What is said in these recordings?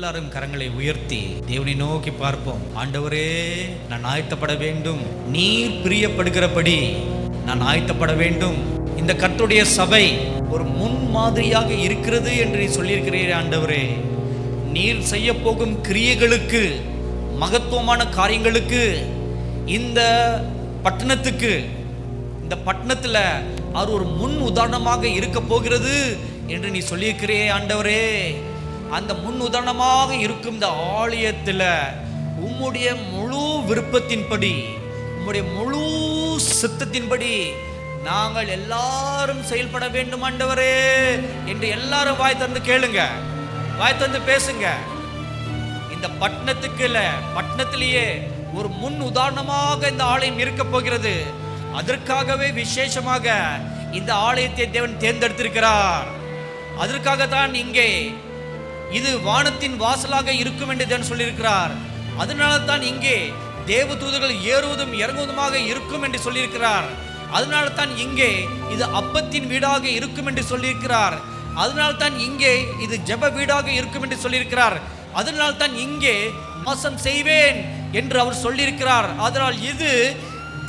எல்லாரும் கரங்களை உயர்த்தி தேவனை நோக்கி பார்ப்போம். ஆண்டவரே, நான் ஆயத்தப்பட வேண்டும். நீர் பிரியப்படுகிறபடி நான் ஆயத்தப்பட வேண்டும். இந்த கர்த்தருடைய சபை ஒரு முன் மாதிரியாக இருக்கிறது என்று நீ சொல்லியிருக்கிறீரே ஆண்டவரே. நீர் செய்ய போகும் கிரியைகளுக்கு, மகத்துவமான காரியங்களுக்கு, இந்த பட்டணத்துக்கு, இந்த பட்டணத்தில் அவர் ஒரு முன் உதாரணமாக இருக்க போகிறது என்று நீ சொல்லியிருக்கிறே ஆண்டவரே. அந்த முன் உதாரணமாக இருக்கும் இந்த ஆலயத்தில் உம்முடைய முழு விருப்பத்தின்படி, உம்முடைய முழு சித்தத்தின்படி நாங்கள் எல்லாரும் செயல்பட வேண்டும் ஆண்டவரே என்று எல்லாரும் வாய் தந்து கேளுங்க, வாய் தந்து பேசுங்க. இந்த பட்டணத்துக்கு இல்ல, பட்டணத்திலேயே ஒரு முன் உதாரணமாக இந்த ஆலயம் இருக்க போகிறது. அதற்காகவே விசேஷமாக இந்த ஆலயத்தை தேவன் தேர்ந்தெடுத்திருக்கிறார். அதற்காகத்தான் இங்கே இது வானத்தின் வாசலாக இருக்கும் என்று தேவன் சொல்லியிருக்கிறார். அதனால தான் இங்கே தேவ தூதர்கள் ஏறுவதும் இறங்குவதுமாக இருக்கும் என்று சொல்லியிருக்கிறார். அதனால தான் இங்கே இது அப்பத்தின் வீடாக இருக்கும் என்று சொல்லியிருக்கிறார். அதனால தான் இங்கே இது ஜெப வீடாக இருக்கும் என்று சொல்லியிருக்கிறார். அதனால தான் இங்கே வாசம் செய்வேன் என்று அவர் சொல்லியிருக்கிறார். அதனால் இது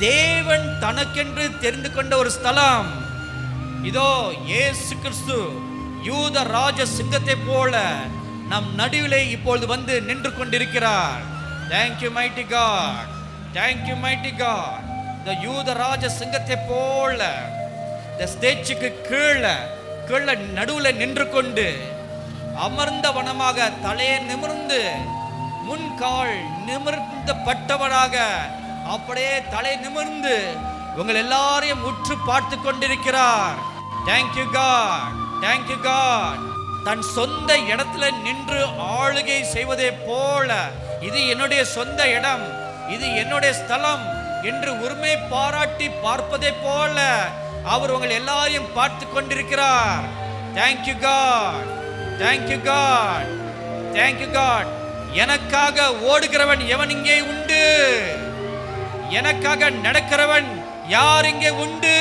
தேவன் தனக்கென்று தெரிந்து கொண்ட ஒரு ஸ்தலம். இதோ இயேசு கிறிஸ்து யூத ராஜ சிங்கத்தை போல நம் நடுவிலே இப்பொழுது வந்து நின்று கொண்டிருக்கிறார். Thank you mighty God, thank you mighty God. இந்த யூத ராஜ சிங்கத்தை போல இந்த ஸ்டேஜுக்கு கீழே நடுவில் நின்று கொண்டு அமர்ந்த வனமாக தலையை நிமிர்ந்து முன்கால் நிமிர்ந்த பட்டவனாக அப்படியே தலை நிமிர்ந்து உங்கள் எல்லாரையும் உற்று பார்த்து கொண்டிருக்கிறார். Thank you God, thank you God. தன் சொந்த இடத்துல நின்று ஆளுகை செய்வதே போல, இது என்னுடைய சொந்த இடம், இது என்னுடைய ஸ்தலம் என்று உரிமை பாராட்டி பார்ப்பதை போல அவர் உங்கள் எல்லாரையும் பார்த்து கொண்டிருக்கிறார். Thank you God, thank you God, thank you God. எனக்காக ஓடுகிறவன் எவன் இங்கே உண்டு? எனக்காக நடக்கிறவன் யார் இங்கே உண்டு?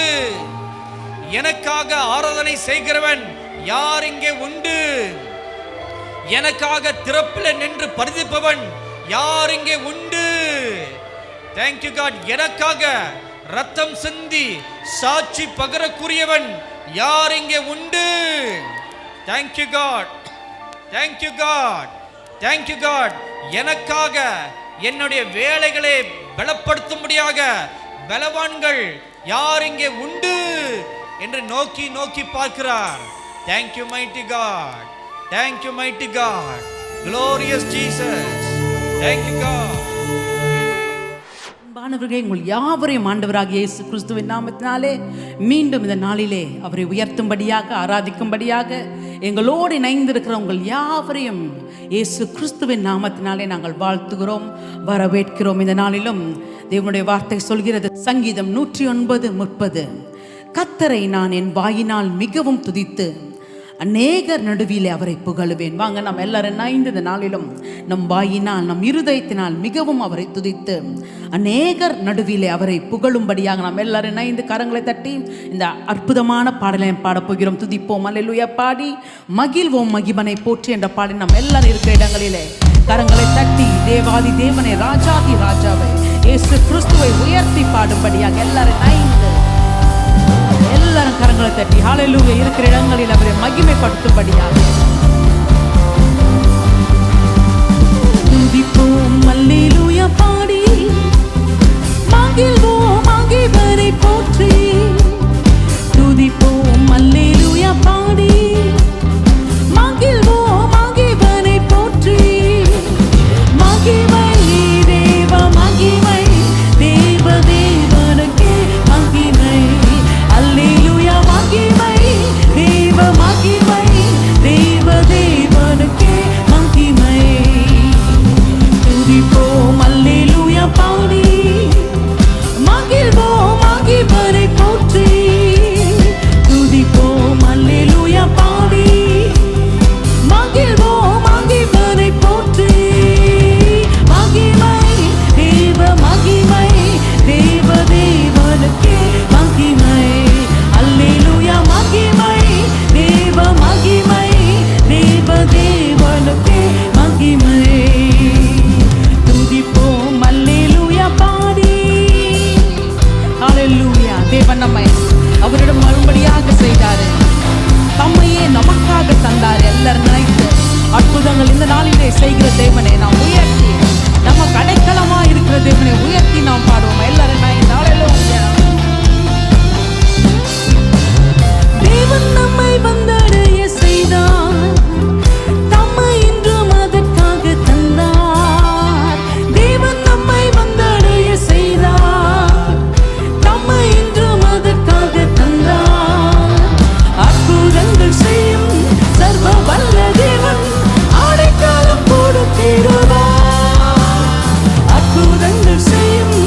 எனக்காக ஆராதனை செய்கிறவன் யார் இங்கே உண்டு? எனக்காக திறப்பில் நின்று பரிதிப்பவன் யார் இங்கே உண்டு? Thank you God. எனக்காக ரத்தம் சிந்தி சாட்சி பகரக்கூடியவன் யார் இங்கே உண்டு? Thank you God, thank you God, thank you God. எனக்காக என்னுடைய வேலைகளை பலப்படுத்தும்படியாக பலவான்கள் யார் இங்கே உண்டு என்று நோக்கி நோக்கி பார்க்கிறார். Thank you mighty God, thank you mighty God, glorious Jesus, thank you God. அன்பானவர்களே, உங்கள் யாவரையும் ஆண்டவராகிய இயேசு கிறிஸ்துவின் நாமத்தினாலே மீண்டும் இந்த நாளிலே அவரை உயர்த்தும்படியாக, ஆராதிக்கும்படியாக எங்களோடு இணைந்திருக்கிற உங்கள் யாவரையும் இயேசு கிறிஸ்துவின் நாமத்தினாலே நாங்கள் வாழ்த்துகிறோம், வரவேற்கிறோம். இந்த நாளிலும் தேவனுடைய வார்த்தை சொல்கிறது, சங்கீதம் 109:30, கர்த்தரை நான் என் வாயினால் மிகவும் துதித்து அநேகர் நடுவிலே அவரை புகழுவேன். வாங்க நம்ம எல்லாரும் இந்த நாளிலும் நம் வாயினால், நம் இருதயத்தினால் மிகவும் அவரை துதித்து அநேகர் நடுவிலே அவரை புகழும்படியாக நாம் எல்லாரும் இணைந்து கரங்களை தட்டி இந்த அற்புதமான பாடலை பாடப்போகிறோம். துதிப்போம், அல்லேலூயா பாடி மகிழ்வோம், மகிமனை போற்றி என்ற பாடல் நம்ம எல்லாரும் இருக்கிற இடங்களிலே கரங்களை தட்டி தேவாதி தேவனை, ராஜாதி ராஜாவை, இயேசு கிறிஸ்துவை உயர்த்தி பாடும்படியாக எல்லாரும் கரங்களை தட்டி ஹல்லேலூயா இருக்கிற இடங்களில் அவரை மகிமைப்படுத்தும்படியாக துதிப்போம், அல்லேலூயா பாடி மகிழ்வோம், மகிமனை போற்றி. துதிப்போம், அல்லேலூயா பாடி மகிழ்வோம், மகிமனை போற்றி. மகிமை தேவ மகிமை, தேவ தேவனுக்கே மகிமை. அல்லேலூயா மகிமை தேவ மகிமை, தேவ தேவனுக்கே மகிமை. துதிப்போம், அல்லேலூயா தேவன் நம்மை அவரிடம் வரும்படியாக செய்தாரு. தம்மையே நமக்காக தந்தார். எல்லாரும் நினைத்து அற்புதங்கள் இந்த நாளிலே செய்கிற தேவனை நாம் உயர்த்தி, நமக்கு அடைக்கலமா இருக்கிற தேவனை உயர்த்தி நாம் பாடுவோம். எல்லாரும் தேவன் நம்மை வந்தடைய செய்தார், தம்மை இன்றும் அதற்காக தந்தார். தேவன் நம்மை வந்தடைய செய்தார், தம்மை இன்றும் அதற்காக தந்தார். அற்புதங்கள் செய்யும் சர்வ வல்ல தேவன் அடைக்கலம் கொடுத்திடுவார். அற்புதங்கள் செய்யும்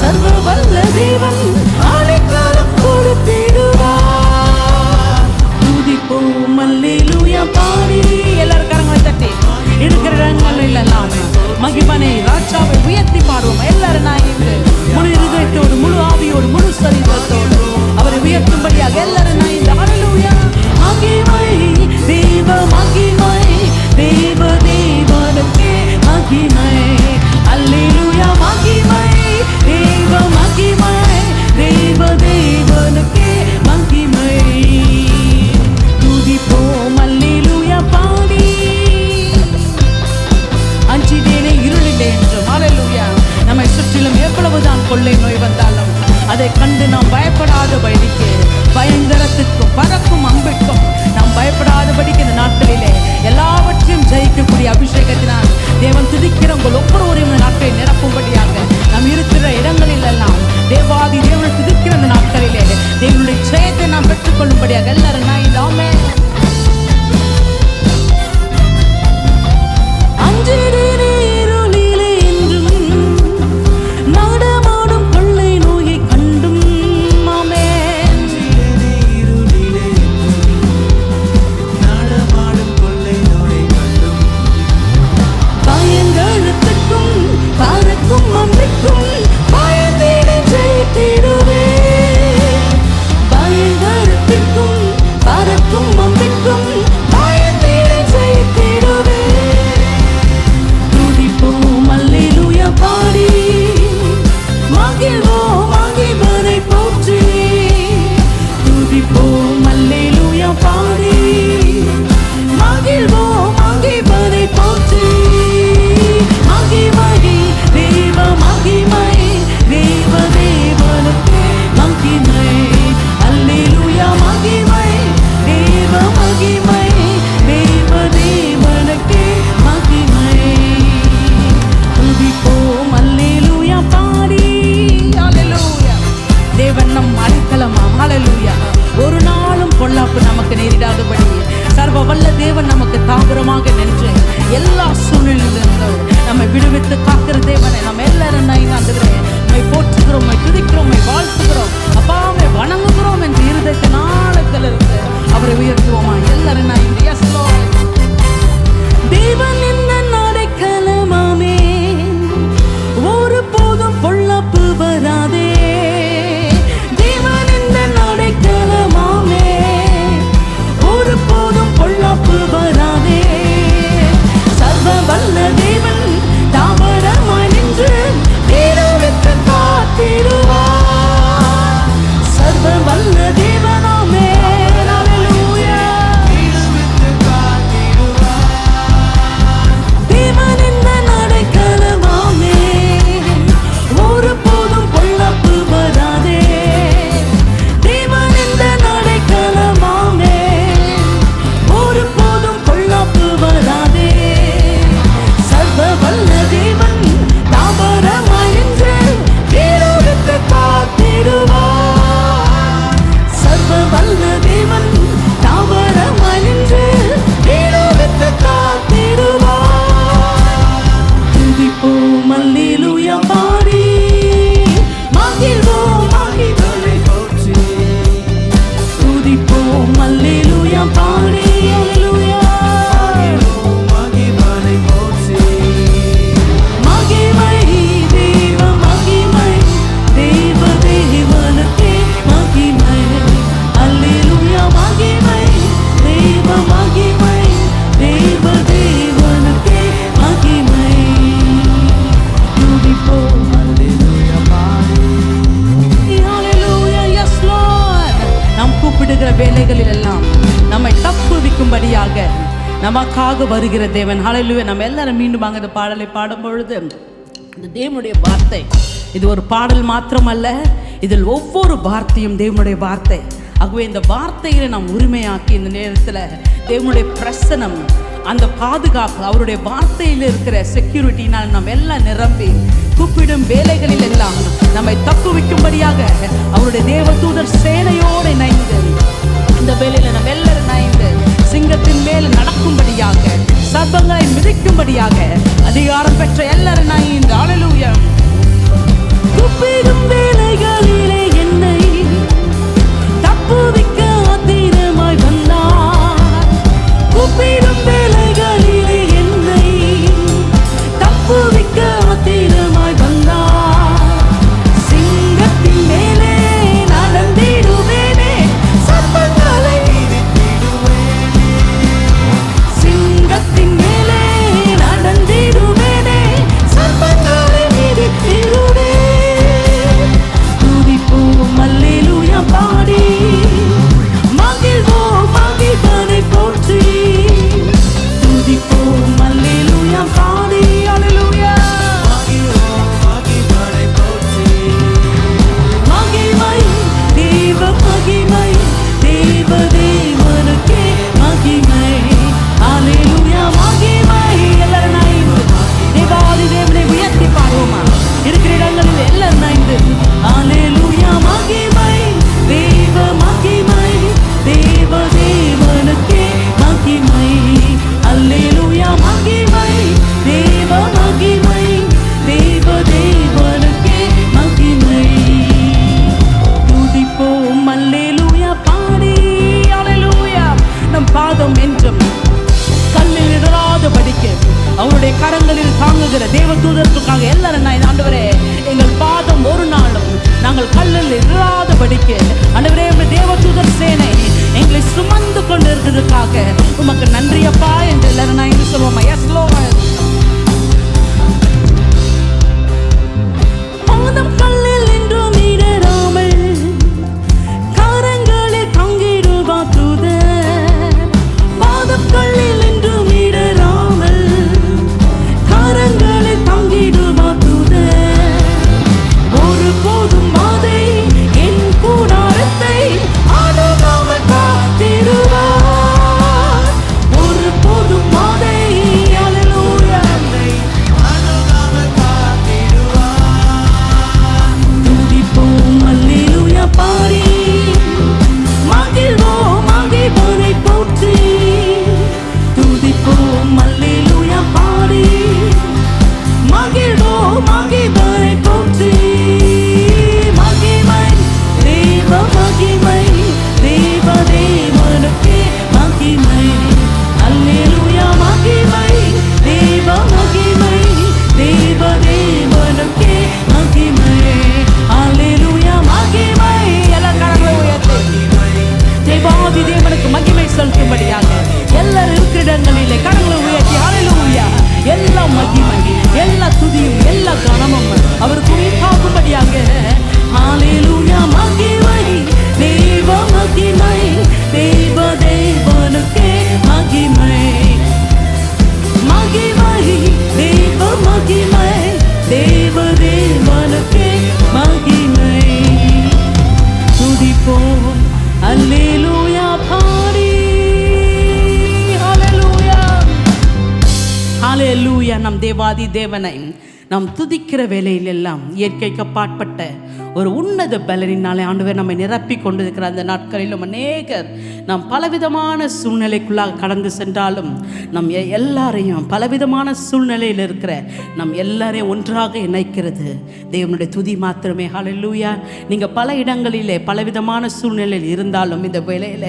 சர்வ வல்ல தேவன் அடைக்கலம் கொடுத்திடுவார். துதிப்போம் அல்லேலூயா பாடி, எல்லாரும் கரங்களை தட்டி இருக்கிற இடங்களில் எல்லாமே மகிமனை ராஜாவை உயர்த்தி பாடுவோம். எல்லாரும் நான் இன்று முழு இருதயத்தோடு, முழு ஆவியோடு, முழு சரீரத்தோடு அவரை உயர்த்தும்படியாக எல்லாரும் நான் இந்த அல்லேலூயா மகிமை தேவ மகிமை தேவ தேவனுக்கே மகிமை அல்லேலூயா மகிமை தேவ மகிமை தேவ தேவனுக்கே மகிமை. துதிப்போம் அல்லேலூயா பாடி, அஞ்சினேனே இருளிலே என்றும் அல்லேலூயா. நம்மை சுற்றிலும் எவ்வளவுதான் கொள்ளை நோய் வந்தாலும் அதை கண்டு நாம் பயப்படாதபடிக்கு, பயங்கரத்துக்கும் பறக்கும் அம்பிற்கும் நாம் பயப்படாதபடிக்கு இந்த நாட்களிலே எல்லாவற்றையும் ஜெயிக்கக்கூடிய அபிஷேகத்தினால் தேவன் துதிக்கிற உங்கள் ஒவ்வொருவரையும் இந்த நாட்களை நிரப்பும்படியாக நாம் இருக்கிற இடங்களில் எல்லாம் தேவாதி தேவனை துதிக்கிற இந்த நாட்களிலே தேவனுடைய ஜெயத்தை நாம் பெற்றுக்கொள்ளும்படியாக எல்லாரும் நான் இதாமே ஒரு நாளும் பொல்லாப்பு நமக்கு நேரிடாதபடி சர்வ வல்ல தேவன் நமக்கு தாபரமா நமக்காக வருகிற தேவன். ஹல்லேலூயா. நம்ம எல்லாரும் மீண்டும் இந்த பாடலை பாடும் பொழுது இந்த தேவனுடைய வார்த்தை இது ஒரு பாடல் மாத்திரமல்ல, இதில் ஒவ்வொரு வார்த்தையும் தேவனுடைய வார்த்தை. ஆகவே இந்த வார்த்தையை நாம் உரிமையாக்கி இந்த நேரத்தில் தேவனுடைய பிரசனம், அந்த பாதுகாப்பு, அவருடைய வார்த்தையில் இருக்கிற செக்யூரிட்டினால் நம்ம எல்லாம் நிரம்பி கூப்பிடும் வேலைகளில் எல்லாம் நம்மை தப்புவிக்கும்படியாக அவருடைய தேவதூதர் சேனையோடு இணைந்து இந்த வேலையில் நம்ம எல்லாரும் இணைந்து சிங்கத்தின் மேல் நடக்கும்படியாக, சர்ப்பங்களை மிதிக்கும்படியாக அதிகாரம் பெற்ற எல்லாரும் இணைந்து ஹல்லேலூயா. கூப்பிடும் வேலைகளிலே என்னை தப்புவிக்க ஆத்திரமாய் வந்தார். கூப்பிடும் வேலைகளிலே என்னை தப்புவிக்க ஆத்திரமாய் வந்தார். சிங்கத்தின் மேலே நடந்திடுவேனே, சர்ப்பங்களை மிதித்திடுவேனே. சிங்கத்தின் மேலே நடந்திடுவேனே, சர்ப்பங்களை மிதித்திடுவேனே. துதிப்போம் அல்லேலூயா பாடி, மகிழ்வோம் மகிழ்வனை போற்றி. துதிப்போம் அல்லேலூயா பாடி, அல்லேலூயா. மகிழ்வோம் மகிழ்வனை போற்றி. மகிமை தேவ மகிமை, தேவ தேவனுக்கே மகிமை. அல்லேலூயா மகிமை. எல்லாரும் நைந்து தேவாதி தேவனை உயர்த்தி பாடுவோமா? இருக்கிற இடங்களில் எல்லாரும் நைந்து அல்லேலூயா மகிமை, தேவ மகிமை, தேவ தேவனுக்கே மகிமை. அல்லேலூயா மகிமை, தேவ மகிமை, தேவ தேவனுக்கே மகிமை. துதிப்போம் அல்லேலூயா பாடி, அல்லேலூயா. நம் பாதம் என்றும் கல்லில் இடராத படிக்க அவருடைய கரங்களில் தாங்குகிற தேவதூதர்களுக்காக எல்லாரும் நான் ஆண்டவரே, எங்கள் பாதம் ஒரு நாளும் நாங்கள் கல்லில் இடராத படிக்க ஆண்டவரே, தேவதூதர் சேனை எங்களை சுமந்து கொண்டு இருக்கிறதுக்காக உமக்கு நன்றியப்பா என்று எல்லாரும் நான் இங்கு சொல்லுவோமா? Yes lord. பாதம் கல்லில் என்றும் இடராமல் கரங்களில் தங்கிடுவா தூதர். பாதம் கல்லில் என்றும் இடராமல் கரங்களில் தங்கிடுவா தூதர். ஒருபோதும் அதை என் கூடாரத்தை அணுகாமல் காத்திடுவார். ஒருபோதும் அதை அல்லேலூயா அணுகாமல் காத்திடுவார். துதிப்போம் அல்லேலூயா பாடி, மகிழ்வோம் மகிழ்வனை போற்றி. துதிப்போம் அல்லேலூயா பாடி, மகிழ்வோம் மகிழ்வனை போற்றி. மகிமை தேவ மகிமை, தேவ தேவனுக்கே மகிமை. அல்லேலூயா மகிமை, தேவ மகிமை, தேவ தேவனுக்கே மகிமை. அல்லேலூயா மகிமை. எல்லா கரங்களை உயர்த்தி தேவாதி தேவனுக்கு மகிமை செலுத்தும்படியாக எல்லாரும் இருக்கிற இடங்களிலே கரங்களை உயர்த்தி அல்லேலூயா. எல்லா மகிமை, எல்லா துதியும், எல்லா கனமும் அவருக்கு உயிர்ப்பாகும்படியாக அல்லேலூயா மகிமை, தேவ மகிமை, தேவ தேவனுக்கே மகிமை. மகிமை தேவ மகிமை, தேவ தேவனுக்கே மகிமை. துதிப்போம் அல்லேலூயா பாடி, அல்லேலூயா. ஹல்லேலூயா. நம் தேவாதி தேவனை நாம் துதிக்கிற வேளையில் எல்லாம் இயற்கைக்கு அப்பாற்பட்ட ஒரு உன்னத பலனினாலே ஆண்டவர் நம்மை நிரப்பி கொண்டிருக்கிற அந்த நாட்களிலும் அநேகர் நாம் பலவிதமான சூழ்நிலைக்குள்ளாக கடந்து சென்றாலும் நம் எல்லாரையும் பலவிதமான சூழ்நிலையில் இருக்கிற நம் எல்லாரையும் ஒன்றாக இணைக்கிறது தேவனுடைய துதி மாத்திரமே. ஹல்லேலூயா. நீங்கள் பல இடங்களிலே பலவிதமான சூழ்நிலையில் இருந்தாலும் இந்த வேளையில்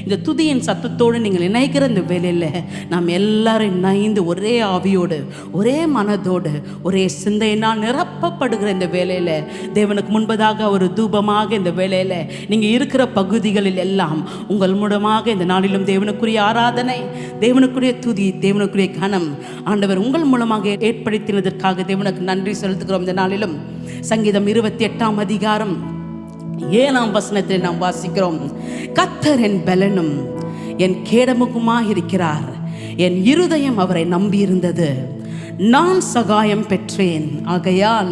இந்த துதியின் சத்தத்தோடு நீங்கள் இணைக்கிற இந்த வேளையில் நாம் எல்லாரும் இணைந்து ஒரே ஆவியோடு, ஒரே மனதோடு, ஒரே சிந்தையினால் நிரப்பப்படுகிற இந்த வேளையில் தேவனுக்கு முன்பதாக ஒரு தூபமாக இந்த வேளையில் நீங்கள் இருக்கிற பகுதிகளில் எல்லாம் உங்கள் மூலமாக இந்த நாளிலும் தேவனுக்குரிய ஆராதனை, தேவனுக்குரிய துதி, தேவனுக்குரிய கனம் ஆண்டவர் உங்கள் மூலமாக ஏற்படுத்தினதற்காக தேவனுக்கு நன்றி செலுத்துகிறோம். இந்த நாளிலும் சங்கீதம் 28ஆம் அதிகாரம் 7ஆம் வசனத்தில் நாம் வாசிக்கிறோம், கர்த்தர் என் பலனும் என் கேடமுகுமாக இருக்கிறார், என் இருதயம் அவரை நம்பியிருந்தது. நான் சகாயம் பெற்றேன், ஆகையால்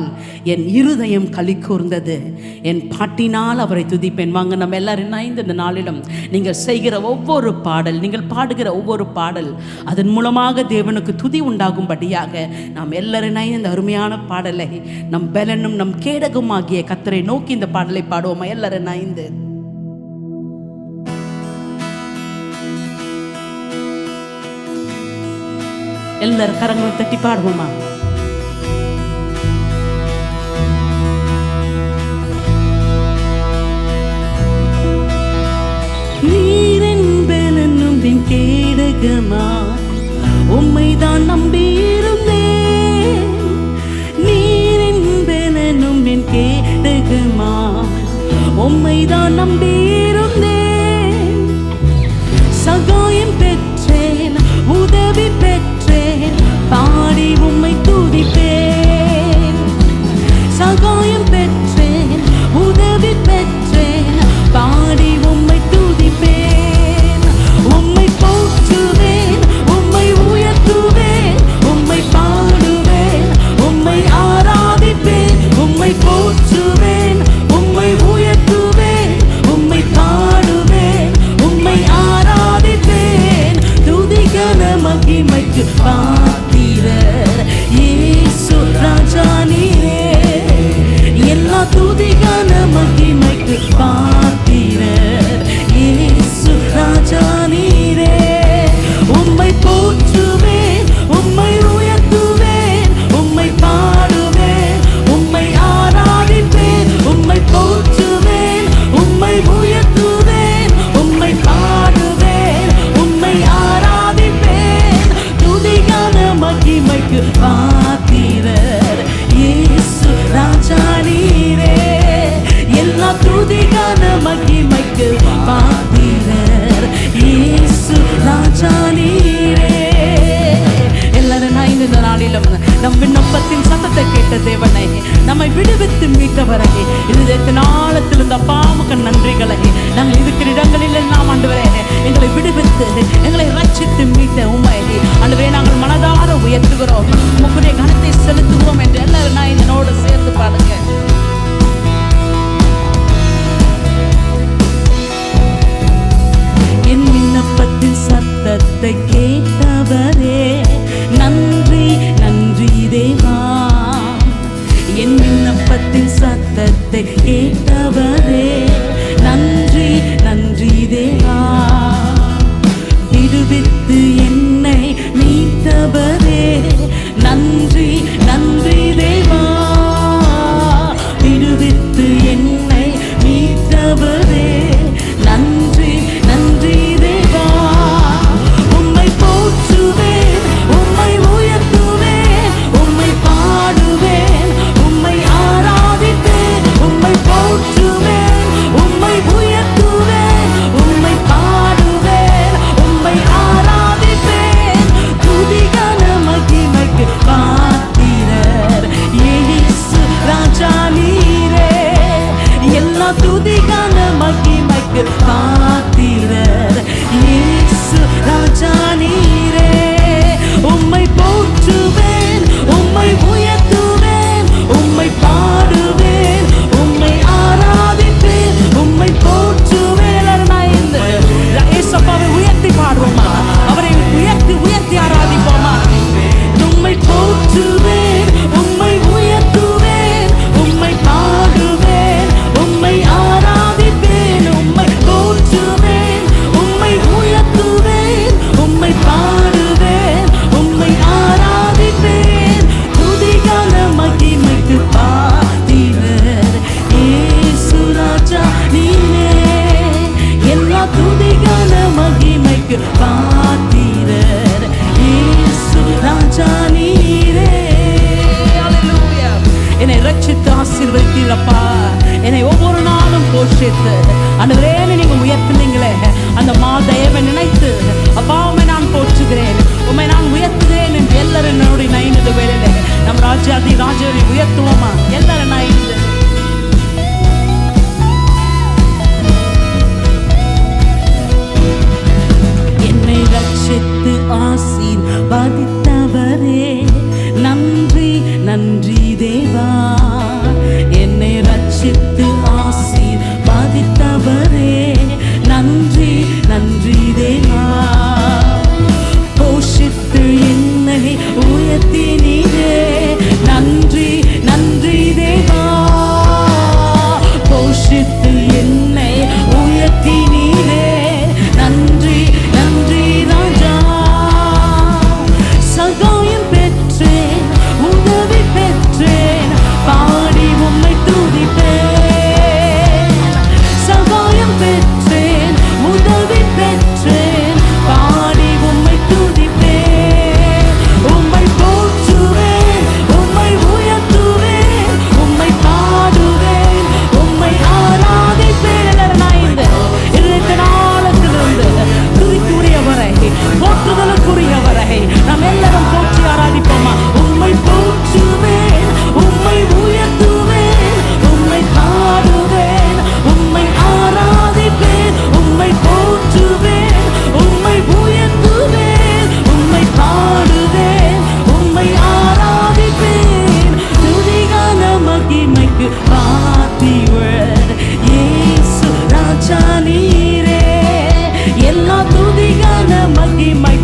என் இருதயம் களி கூர்ந்தது. என் பாட்டினால் அவரை துதிப்பேன். வாங்க, நம்ம எல்லாரும் இணைந்து இந்த நாளிலும் நீங்கள் செய்கிற ஒவ்வொரு பாடல், நீங்கள் பாடுகிற ஒவ்வொரு பாடல், அதன் மூலமாக தேவனுக்கு துதி உண்டாகும்படியாக நாம் எல்லாரும் இணைந்து இந்த அருமையான பாடலை நம் பலனும் நம் கேடகமாகிய கர்த்தரை நோக்கி இந்த பாடலை பாடுவோமா? எல்லாரும் இணைந்து எல்லாரும் கரங்களை தட்டி பாடுவோமா? நீரென்பெனும் என் கேடகமா, உம்மைதான் நம்பியிருந்தேன். நீரென்பெனும் என் கேடகமா, உம்மைதான் நம்பியிருந்தேன். சகாயம் பெற்றேன், உதவி பெற்றேன், பாடி உம்மை துதிப்பேன். சகாயம் பெற்றேன், உதவி பெற்றேன், பாடி உம்மை துதிப்பேன். உம்மை போற்றுவேன், உம்மை உயர்த்துவேன், உம்மை பாடுவேன், உம்மை ஆராதிப்பேன். உம்மை போற்றுவேன், உம்மை உயர்த்துவேன், உம்மை பாடுவேன், உம்மை ஆராதிப்பேன். துதிகன மகிமைக்கு பாத்திரர் இயேசு ராஜா நீரே. எல்லா துதிகன மகிமைக்கு பாத்திரர் இயேசு ராஜா நீரே. உம்மை போற்றுவேன், உம்மை உயர்த்துவேன், உம்மை பாடுவேன், உம்மை ஆராதிப்பேன். உம்மை போற்றுவேன், உம்மை உயர்த்துவேன், உம்மை பாடுவேன், உம்மை ஆராதிப்பேன். துதிகான மகிமைக்கு பாத்திரர் இயேசு ராஜா நீரே. எல்லா துதிகான மகிமைக்கு பாத்திரர் இயேசு ராஜா நீரே. எல்லாரும் நான் இந்த நாளிலும் நம் விண்ணப்பத்தின் சத்தத்தை கேட்ட தேவனை, நம்மை விடுவித்து மீட்டவரை, இதயத்தின் ஆழத்தில் இருந்த பாமுக நன்றிகளை நாங்கள் இருக்கிற இடங்களில் எல்லாம் ஆண்டவரே எங்களை விடுவித்து எங்களை ரட்சித்து மீட்ட உண்மை ஆண்டவரே நாங்கள் மனதார உயர்த்துகிறோம். உங்களுடைய கனத்தை செலுத்துவோம் என்று எல்லாரும் நான் இதனோடு சேர்ந்து பாருங்க. என் விண்ணப்பத்தின் சத்தத்தை கேட்டவரே நன்றி, நன்றி தேவா. என் விண்ணப்பத்தின் சத்தத்தை கேட்டவரே நன்றி, நன்றி தேவா. விடுவித்து என்னை மீட்டவரே நன்றி, நன்றி தேவா. விடுவித்து என்னை மீட்டவரே நன்றி, நன்றி தேவா. உம்மை போற்றுவேன், உம்மை உயர்த்துவேன், உம்மை பாடுவேன், உம்மை ஆராதிப்பேன். உம்மை போற்றுவேன், உம்மை உயர்த்துவேன், உம்மை பாடுவேன், உம்மை ஆராதிப்பேன். துதிகான மகிமைக்கு பாத்திரர் இயேசு ராஜா நீரே. எல்லா துதிகான மகிமைக்கு பாத்திரர் இயேசு ராஜா நீரே. உம்மை போற்றுவேன், உம்மை உயர்த்துவேன், உம்மை பாடுவேன், உம்மை ஆராதிப்பேன். உம்மை போற்றுவேன். இந்த இயேசுவை உயர்த்தி பாடுவோமா? அவரை உயர்த்தி உயர்த்தி ஆராதிப்போமா? உம்மை போற்றுவேன், உம்மை உயர்த்துவேன், உம்மை பாடுவேன், உம்மை ஆராதிப்பேன். உம்மை போற்றுவேன், உம்மை உயர்த்துவேன், உம்மை பாடுவேன், உம்மை ஆராதிப்பேன். துதிகான மகிமைக்கு பாத்திரர் இயேசு ராஜா நீரே. எல்லா துதிகான மகிமைக்கு பாத்திரர் இயேசு ராஜா நீரே. ஹல்லேலூயா. என்னை ரட்சித்து ஆசீர்வதித்தீரப்பா. என்னை ஒவ்வொரு நாளும் போஷித்து ஆண்டவரே நீங்க உயர்த்துனீங்களே, அந்த தயவை நினைத்து அப்பா உம்மை நான் போற்றுகிறேன், உம்மை நான் உயர்த்துகிறேன் என்று எல்லாரும் என்னோட நைந்து வேலையில நம் ராஜாதி ராஜாவை உயர்த்துவோமா? எல்லாரும் நைந்து என்னை ரட்சித்து ஆசி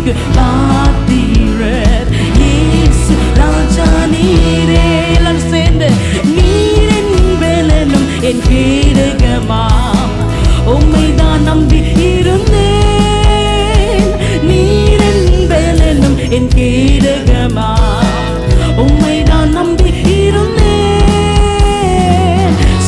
மகிமைக்கு பாத்திரர் இயேசு ராஜா நீரே. எல்லாரும் சேர்ந்து நீரின் வேலனும் என் கேடகமாம் உம்மைதான் நம்பி இருந்தேன். நீரின் வேலனும் என் கேடகமாம் உம்மைதான் நம்பி இருந்தேன்.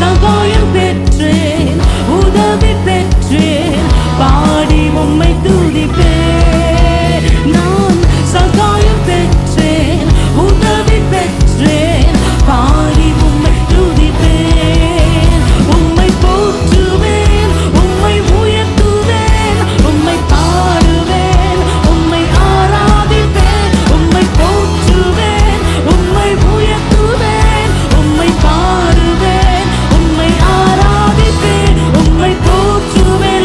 சகாயம் பெற்றேன், உதவி பெற்றேன், பாடி உம்மை துதிப்பேன். நான் சகாயம் பெற்றேன், உதவி பெற்றேன், பாடி உம்மை துதிப்பேன். உம்மை போற்றுவேன், உம்மை உயர்த்துவேன், உம்மை பாடுவேன், உம்மை ஆராதிப்பேன். உம்மை போற்றுவேன், உம்மை உயர்த்துவேன், உம்மை பாடுவேன், உம்மை ஆராதிப்பேன், உம்மை போற்றுவேன்.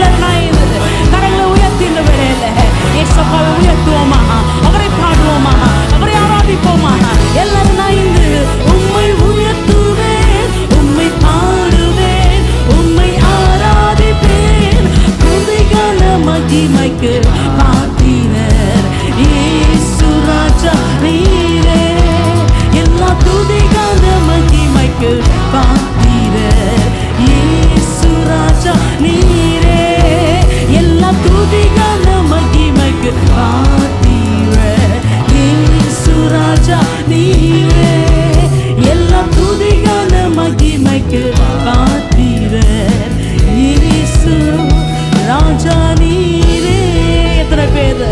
கரங்களை உயர்த்தி இந்த வேளையில இயேசுவை உயர்த்துவோமா, அவரை பாடுவோமா, அவரை ஆராதிப்போமா. எல்லாரும் நாய்ந்து உம்மை உயர்த்துவேன், உம்மை பாடுவேன், உம்மை ஆராதிப்பேன். துதிகான மகிமைக்கு பாத்திரர் இயேசு ராஜா நீரே. எல்லா துதிகான மகிமைக்கு பாத்திரர் இயேசு ராஜா நீரே. எல்லா துதிகான மகிமைக்கு பாத்திரர் இயேசு ராஜா நீரே. எல்லா துதிகான மகிமைக்கு பாத்திரர் இயேசு ராஜா நீரே. எத்தனை பேர்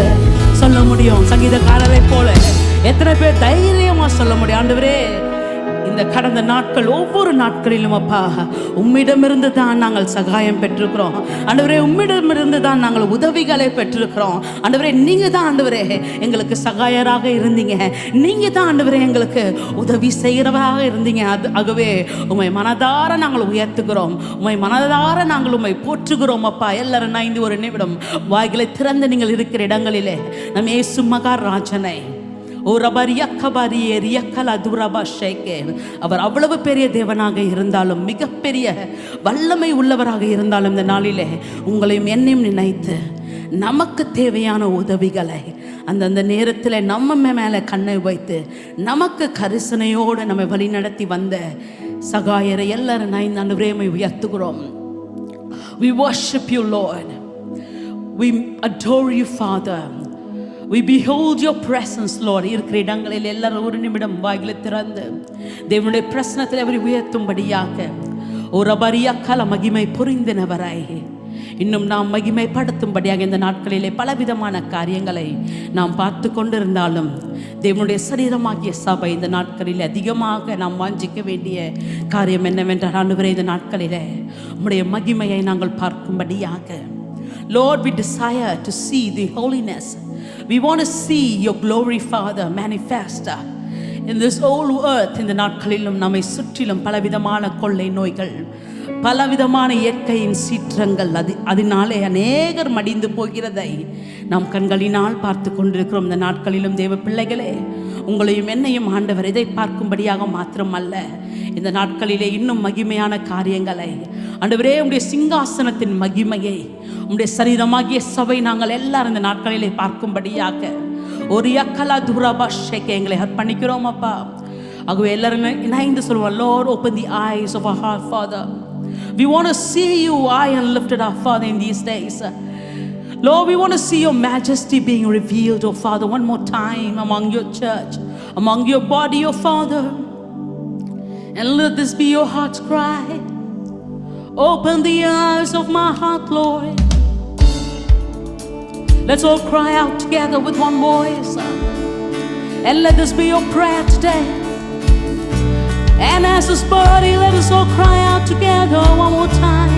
சொல்ல முடியும் சங்கீதக்காரரை போல? எத்தனை பேர் தைரியமா சொல்ல முடியும்? ஆண்டவரே, இந்த கடந்த நாட்கள் ஒவ்வொரு நாட்களிலும் அப்பா உம்மிடமிருந்து தான் நாங்கள் சகாயம் பெற்றிருக்கிறோம். ஆண்டவரே, உம்மிடமிருந்து தான் நாங்கள் உதவிகளை பெற்றிருக்கிறோம். ஆண்டவரே, நீங்க தான் ஆண்டவரே எங்களுக்கு சகாயராக இருந்தீங்க. நீங்க தான் ஆண்டவரே எங்களுக்கு உதவி செய்கிறவராக இருந்தீங்க. ஆகவே உம்மை மனதார நாங்கள் உயர்த்துகிறோம், உம்மை மனதார நாங்கள் உம்மை போற்றுகிறோம் அப்பா. எல்லாரும் நான் ஒரு நிமிடம் வாய்களை திறந்து நீங்கள் இருக்கிற இடங்களிலே நம் இயேசு மகாராஜனை அவர் அவ்வளவு பெரிய தேவனாக இருந்தாலும், மிகப்பெரிய வல்லமை உள்ளவராக இருந்தாலும், இந்த நாளிலே உங்களையும் என்னையும் நினைத்து நமக்கு தேவையான உதவிகளை அந்தந்த நேரத்தில் நம்ம மேலே கண்ணை வைத்து நமக்கு கரிசனையோடு நம்ம வழி நடத்தி வந்த சகாயரை எல்லாரும் நான் உயர்த்துகிறோம். We worship you, Lord. We adore you, Father. We behold your presence, Lord. இருக்கிற இடங்களில் எல்லாரும் ஒரு நிமிடம் வாய்களை திறந்து தேவனுடைய பிரசன்னத்தில் அவரை உயர்த்தும்படியாக ஒரு பரியக்கால மகிமை புரிந்தினவராய் இன்னும் நாம் மகிமைப்படுத்தும்படியாக இந்த நாட்களிலே பலவிதமான காரியங்களை நாம் பார்த்து கொண்டிருந்தாலும் தேவனுடைய சரீரமாகிய சபை இந்த நாட்களில் அதிகமாக நாம் வாஞ்சிக்க வேண்டிய காரியம் என்னவென்றால், ஆண்டவரே, இந்த நாட்களிலே உம்முடைய மகிமையை நாங்கள் பார்க்கும்படியாக, Lord, we desire to see the holiness. We want to see your glory, Father, manifest in this whole earth. இந்த நாட்களிலும் நம்மை சுற்றிலும் பலவிதமான கொள்ளை நோய்கள், பலவிதமான இயற்கையின் சீற்றங்கள், அதனாலே அநேகர் மடிந்து போகிறதை நாம் கண்களினால் பார்த்து கொண்டிருக்கிறோம். இந்த நாட்களிலும் தேவ பிள்ளைகளே, உங்களையும் என்னையும் ஆண்டவர் இதை பார்க்கும்படியாக மாத்திரமல்ல, இந்த நாட்களிலே இன்னும் மகிமையான காரியங்களை ஆண்டவரே, உம்முடைய சிங்காசனத்தின் மகிமையை உம்முடைய சரீரமாகிய சபை நாங்கள் எல்லாரும் இந்த நாட்களிலே பார்க்கும்படியாக ஒரு யக்கலா துராபாஷேக்கு எங்களை அர்ப்பணிக்கிறோம் அப்பா. ஆகவே எல்லாரும் இணைந்து சொல்லுவோம், Lord, open the eyes of our heart, Father. We want to see you high and lifted up, Father, in these days. Lord, we want to see your majesty being revealed, oh Father, one more time among your church, among your body, oh Father. And let this be your heart's cry. Open the eyes of my heart, Lord. Let's all cry out together with one voice. And let this be your prayer today. And as this body, let us all cry out together one more time.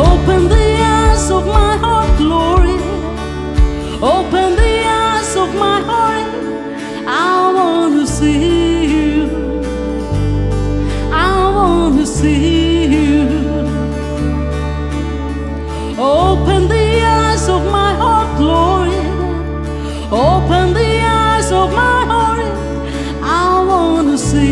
Open the eyes of my heart, glory. Open the eyes of my heart. I want to see you. I want to see you. Open the eyes of my heart, glory. Open the eyes of my heart. I want to see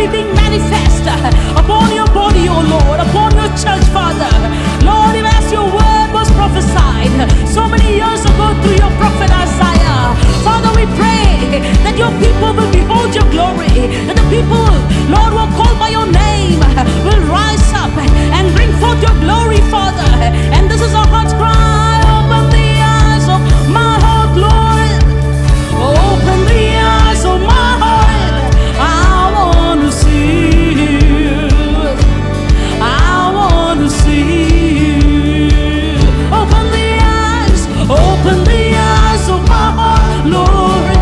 anything manifest upon your body, oh Lord, upon your church, Father. Lord, even as your word was prophesied so many years ago through your prophet Isaiah, Father, we pray that your people will behold your glory, that the people, Lord, who are called by your name will rise up and bring forth your glory, Father. And this is our heart's cry. Open the eyes of my heart, Lord. Open the eyes of my heart. I want to see you. I want to see you. Open the eyes of my heart, Lord.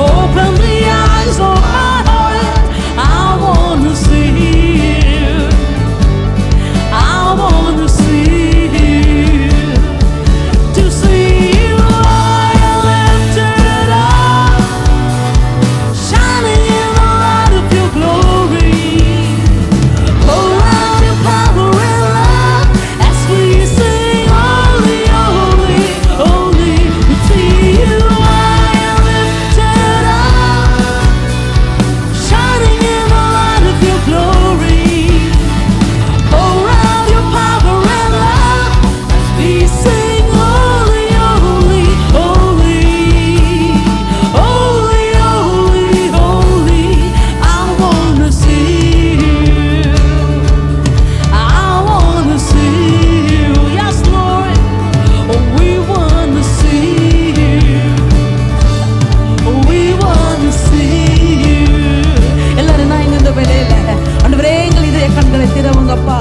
Open the eyes of my heart. I want to see you. I want to see you. To see you high and lifted up, shining in the light of your glory. Pour out your power and love as we sing, holy, holy, holy. We see you high and lifted up, shining in the light of your glory. Pour out your power and love as we sing, holy, holy, holy, holy, holy, holy. I wanna see you. I wanna see you. Yes, Lord. Oh, we wanna see you. Oh, we wanna see you. எல்லாரும் நான் இந்த வேளையில ஆண்டவரே எங்கள் இதய கண்களை திறவுங்கப்பா.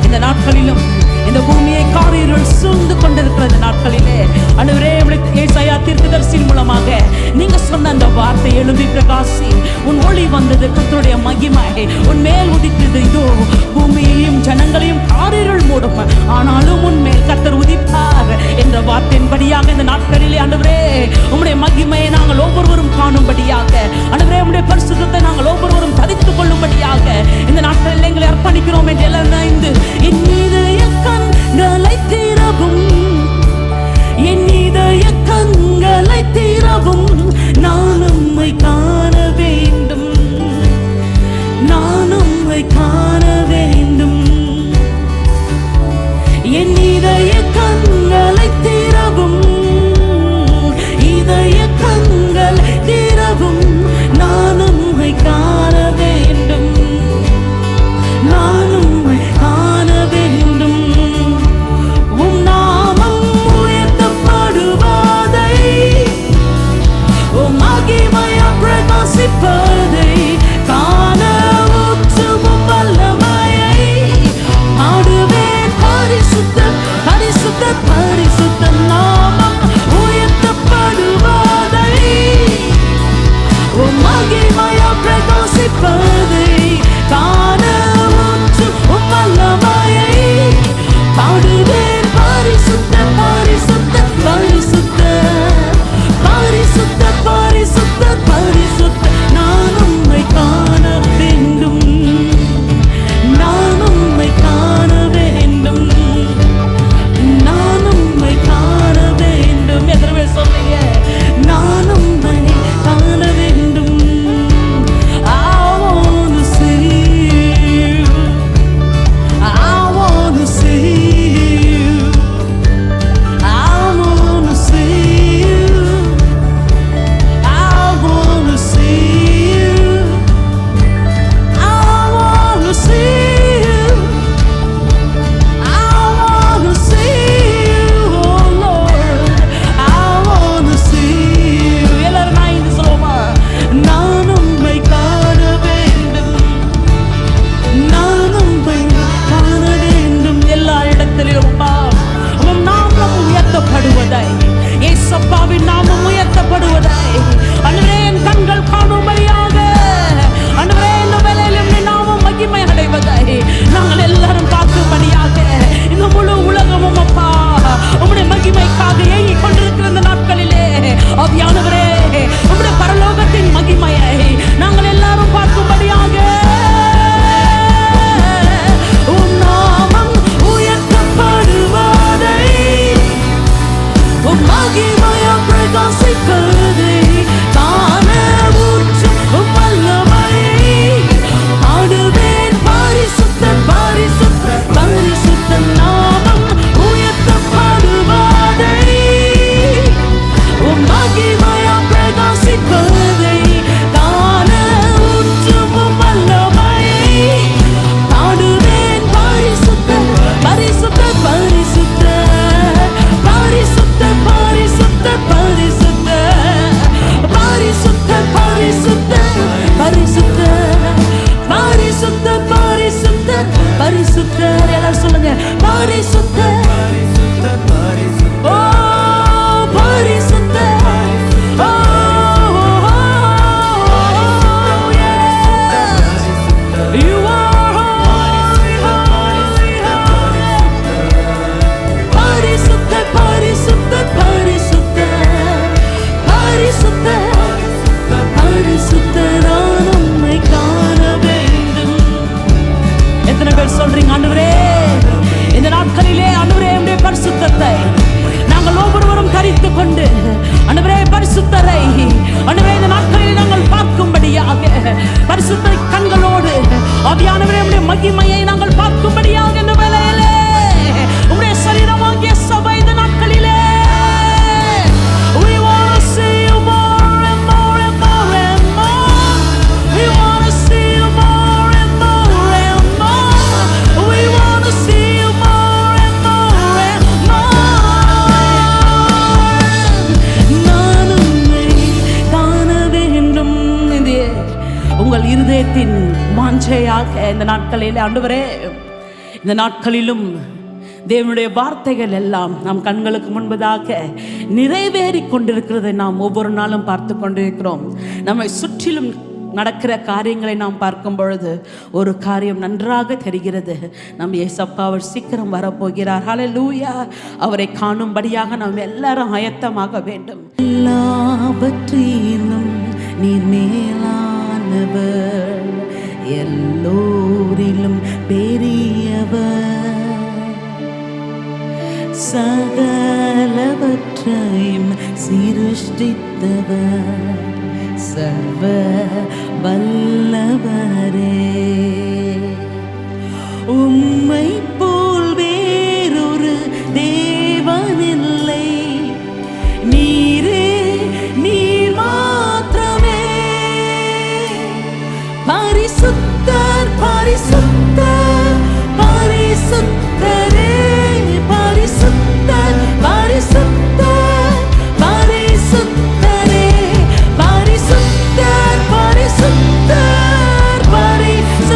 இந்த நாட்களிலும் இந்த பூமியை காரிருள் சூழ்ந்து கொண்டிருக்கிற இந்த நாட்களிலே ஆண்டவரே ஏசாயா தீர்க்கதரிசியின் மூலமாக நீங்க சொன்ன அந்த வார்த்தை எழும்பி பிரகாசி, உன் ஒளி வந்தது, கர்த்தருடைய மகிமை உன் மேல் உதித்தது. இதோ பூமியையும் ஜனங்களையும் காரிருள் மூடும், ஆனாலும் உன் மேல் கர்த்தர் உதிப்பார் என்ற வார்த்தையின்படியாக இந்த நாட்களிலே ஆண்டவரே உம்முடைய மகிமையை நாங்கள் ஒவ்வொருவரும் காணும்படியாக, ஆண்டவரே உம்முடைய பரிசுத்தத்தை நாங்கள் ஒவ்வொருவரும் தரித்துக் கொள்ளும்படியாக இந்த நாட்களில் எங்களை அர்ப்பணிக்கிறோம் என்று எல்லாம் நினைந்து என் இதய கண்களை திறவும், என் இதய கண்களை திறவும், நான் உம்மை காண வேண்டும், நான் உம்மை காண வேண்டும். என் இதய கண்களை திறவும், இதய கண்களை திறவும், நான் உம்மை காண வேண்டும், நான் உம்மை காண வேண்டும். உம் நாமம் உயர்த்தப்படுவதை, உம் மகிமையால் பிரகாசிப்பதை காண உற்றும் உம் வல்லமையை பாடுவேன். பரிசுத்தர் ஆவியானவரே, உம்முடைய மகிமையை நாங்கள் பார்க்கும்படியாக இந்த வேளையிலே உம்முடைய சரீரமாகிய சபை இந்த நாட்களிலே we want to see you more and more and more and more. We want to see you more and more and more. We want to see you more and more and more. நான் உம்மை காண வேண்டும். இது உங்கள் இருதயத்தின் வாஞ்சையாக இந்த நாட்களில் ஆண்டவரே, இந்த நாட்களிலும் தேவனுடைய வார்த்தைகள் எல்லாம் நம் கண்களுக்கு முன்பதாக நிறைவேறி கொண்டிருக்கிறதை நாம் ஒவ்வொரு நாளும் பார்த்து கொண்டிருக்கிறோம். நம்மை சுற்றிலும் நடக்கிற காரியங்களை நாம் பார்க்கும் பொழுது ஒரு காரியம் நன்றாக தெரிகிறது. நம் ஏசப்பா அவர் சீக்கிரம் வரப்போகிறார். ஹல்லேலூயா. அவரை காணும்படியாக நாம் எல்லாரும் ஆயத்தமாக வேண்டும். எல்லாவற்றிலும் நீர் மேலானவர், எல்லோரிலும் பெரியவர், சகலவற்றையும் சிருஷ்டித்தவர், சர்வ வல்லவரே. உம்மை போல் வேறொரு தேவனில்லை, நீரே நீர் மாத்திரமே. பரிசுத்தர் பரிசுத்தர் பரிசுத்தரே, பரிசுத்தர் பரிசுத்தர் பரிசுத்தரே, பரிசுத்தர் பரிசுத்தர் பரிசுத்தரே.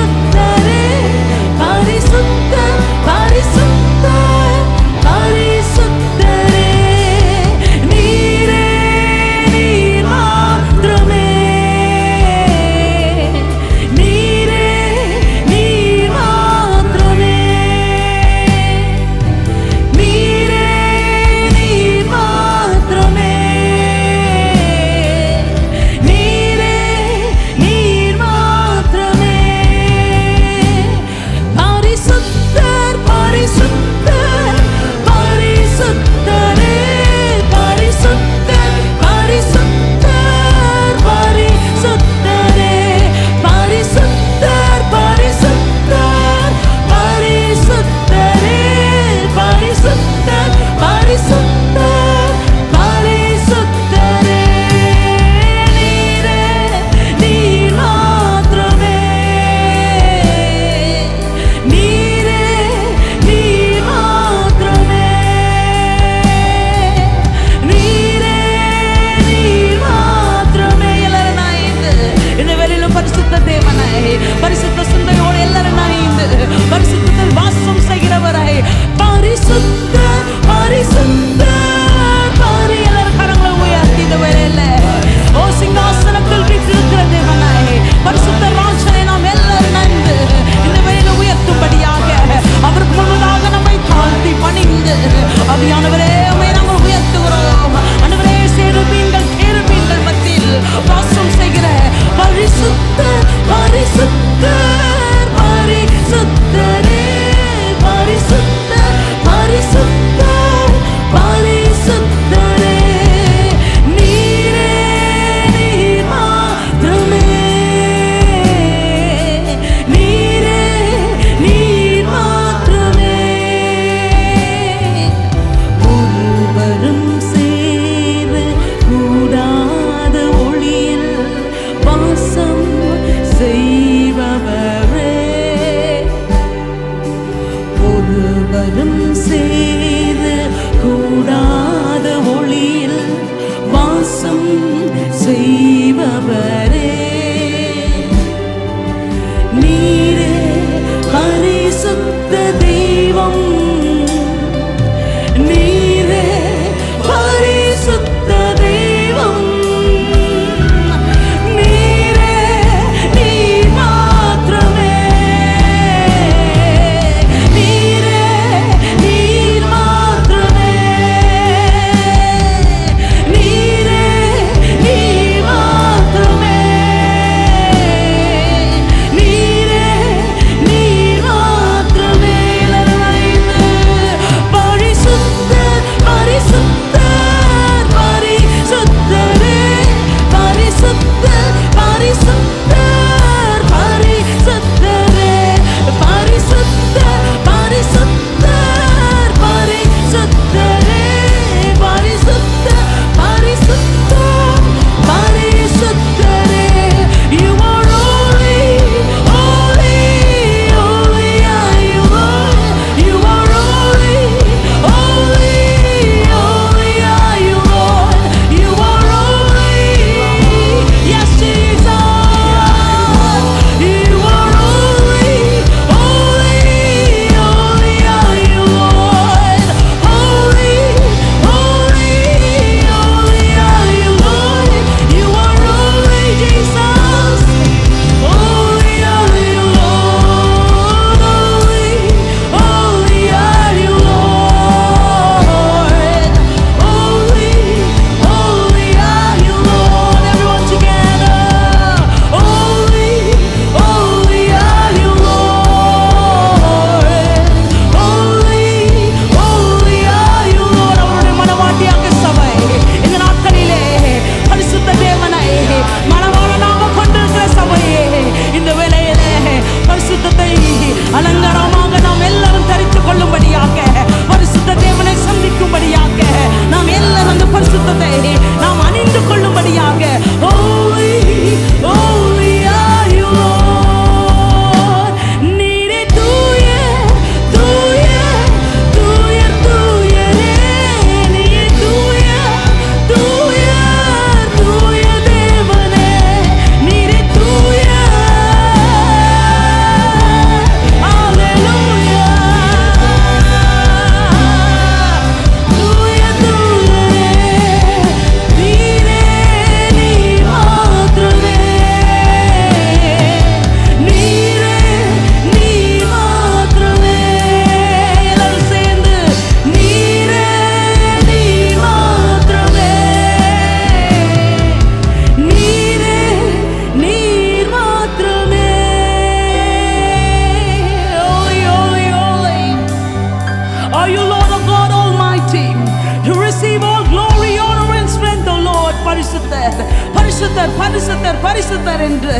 பரிசுத்தர் பரிசுத்தர் பரிசுத்தர் என்று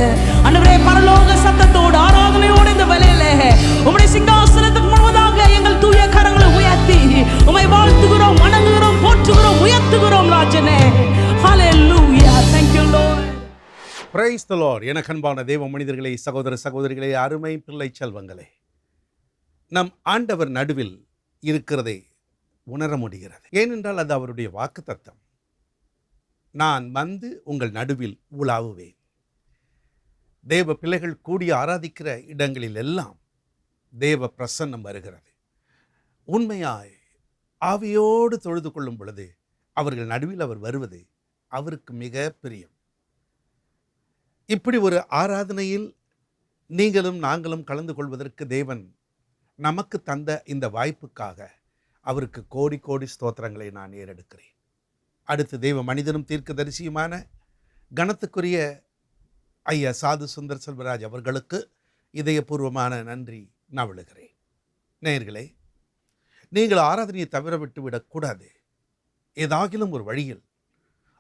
ஆண்டவரே பரலோக சத்தத்தோடு ஆராதனையோடு இந்த வேளையிலே உம்முடைய சிங்காசனத்துக்கு முன்பதாக எங்கள் தூய கரங்களை உயர்த்தி உம்மை வாழ்த்துகிறோம், வணங்குகிறோம், போற்றுகிறோம், உயர்த்துகிறோம் ராஜனே. ஹல்லேலூயா. Thank you Lord. Praise the Lord. எனக்கு அன்பான தேவ மனிதர்களே, சகோதர சகோதரிகளே, அருமை பிள்ளை செல்வங்களே, நம் ஆண்டவர் நடுவில் இருக்கிறதை உணர முடிகிறது. ஏனென்றால் அது அவருடைய வாக்குத்தத்தம். நான் வந்து உங்கள் நடுவில் உலாவுவேன். தேவ பிள்ளைகள் கூடி ஆராதிக்கிற இடங்களில் எல்லாம் தேவ பிரசன்னம் வருகிறது. உண்மையாய் ஆவியோடு தொழுது கொள்ளும் பொழுது அவர்கள் நடுவில் அவர் வருவது அவருக்கு மிக பிரியம். இப்படி ஒரு ஆராதனையில் நீங்களும் நாங்களும் கலந்து கொள்வதற்கு தேவன் நமக்கு தந்த இந்த வாய்ப்புக்காக அவருக்கு கோடி கோடி ஸ்தோத்திரங்களை நான் ஏறெடுக்கிறேன். அடுத்து தெய்வ மனிதனும் தீர்க்கதரிசியுமான கனத்துக்குரிய ஐயா சாது சுந்தர் செல்வராஜ் அவர்களுக்கு இதயபூர்வமான நன்றி நவழுகிறேன். நேயர்களே, நீங்கள் ஆராதனையை தவிர விட்டு விடக்கூடாது. ஏதாகிலும் ஒரு வழியில்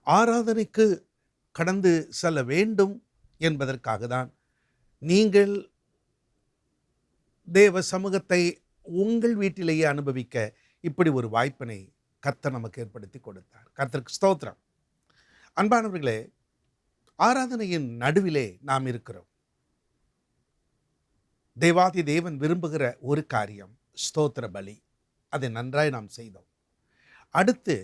ஆராதனைக்கு கடந்து செல்ல வேண்டும் என்பதற்காக தான் நீங்கள் தேவ சமூகத்தை உங்கள் வீட்டிலேயே அனுபவிக்க இப்படி ஒரு வாய்ப்பினை கர்த்தர் நமக்கு ஏற்படுத்தி கொடுத்தார். கர்த்தருக்கு ஸ்தோத்திரம். அன்பானவர்களே, ஆராதனையின் நடுவிலே நாம் இருக்கிறோம். தேவாதி தேவன் விரும்புகிற ஒரு காரியம் ஸ்தோத்திர பலி. அதை நன்றாய் நாம் செய்தோம். அடுத்து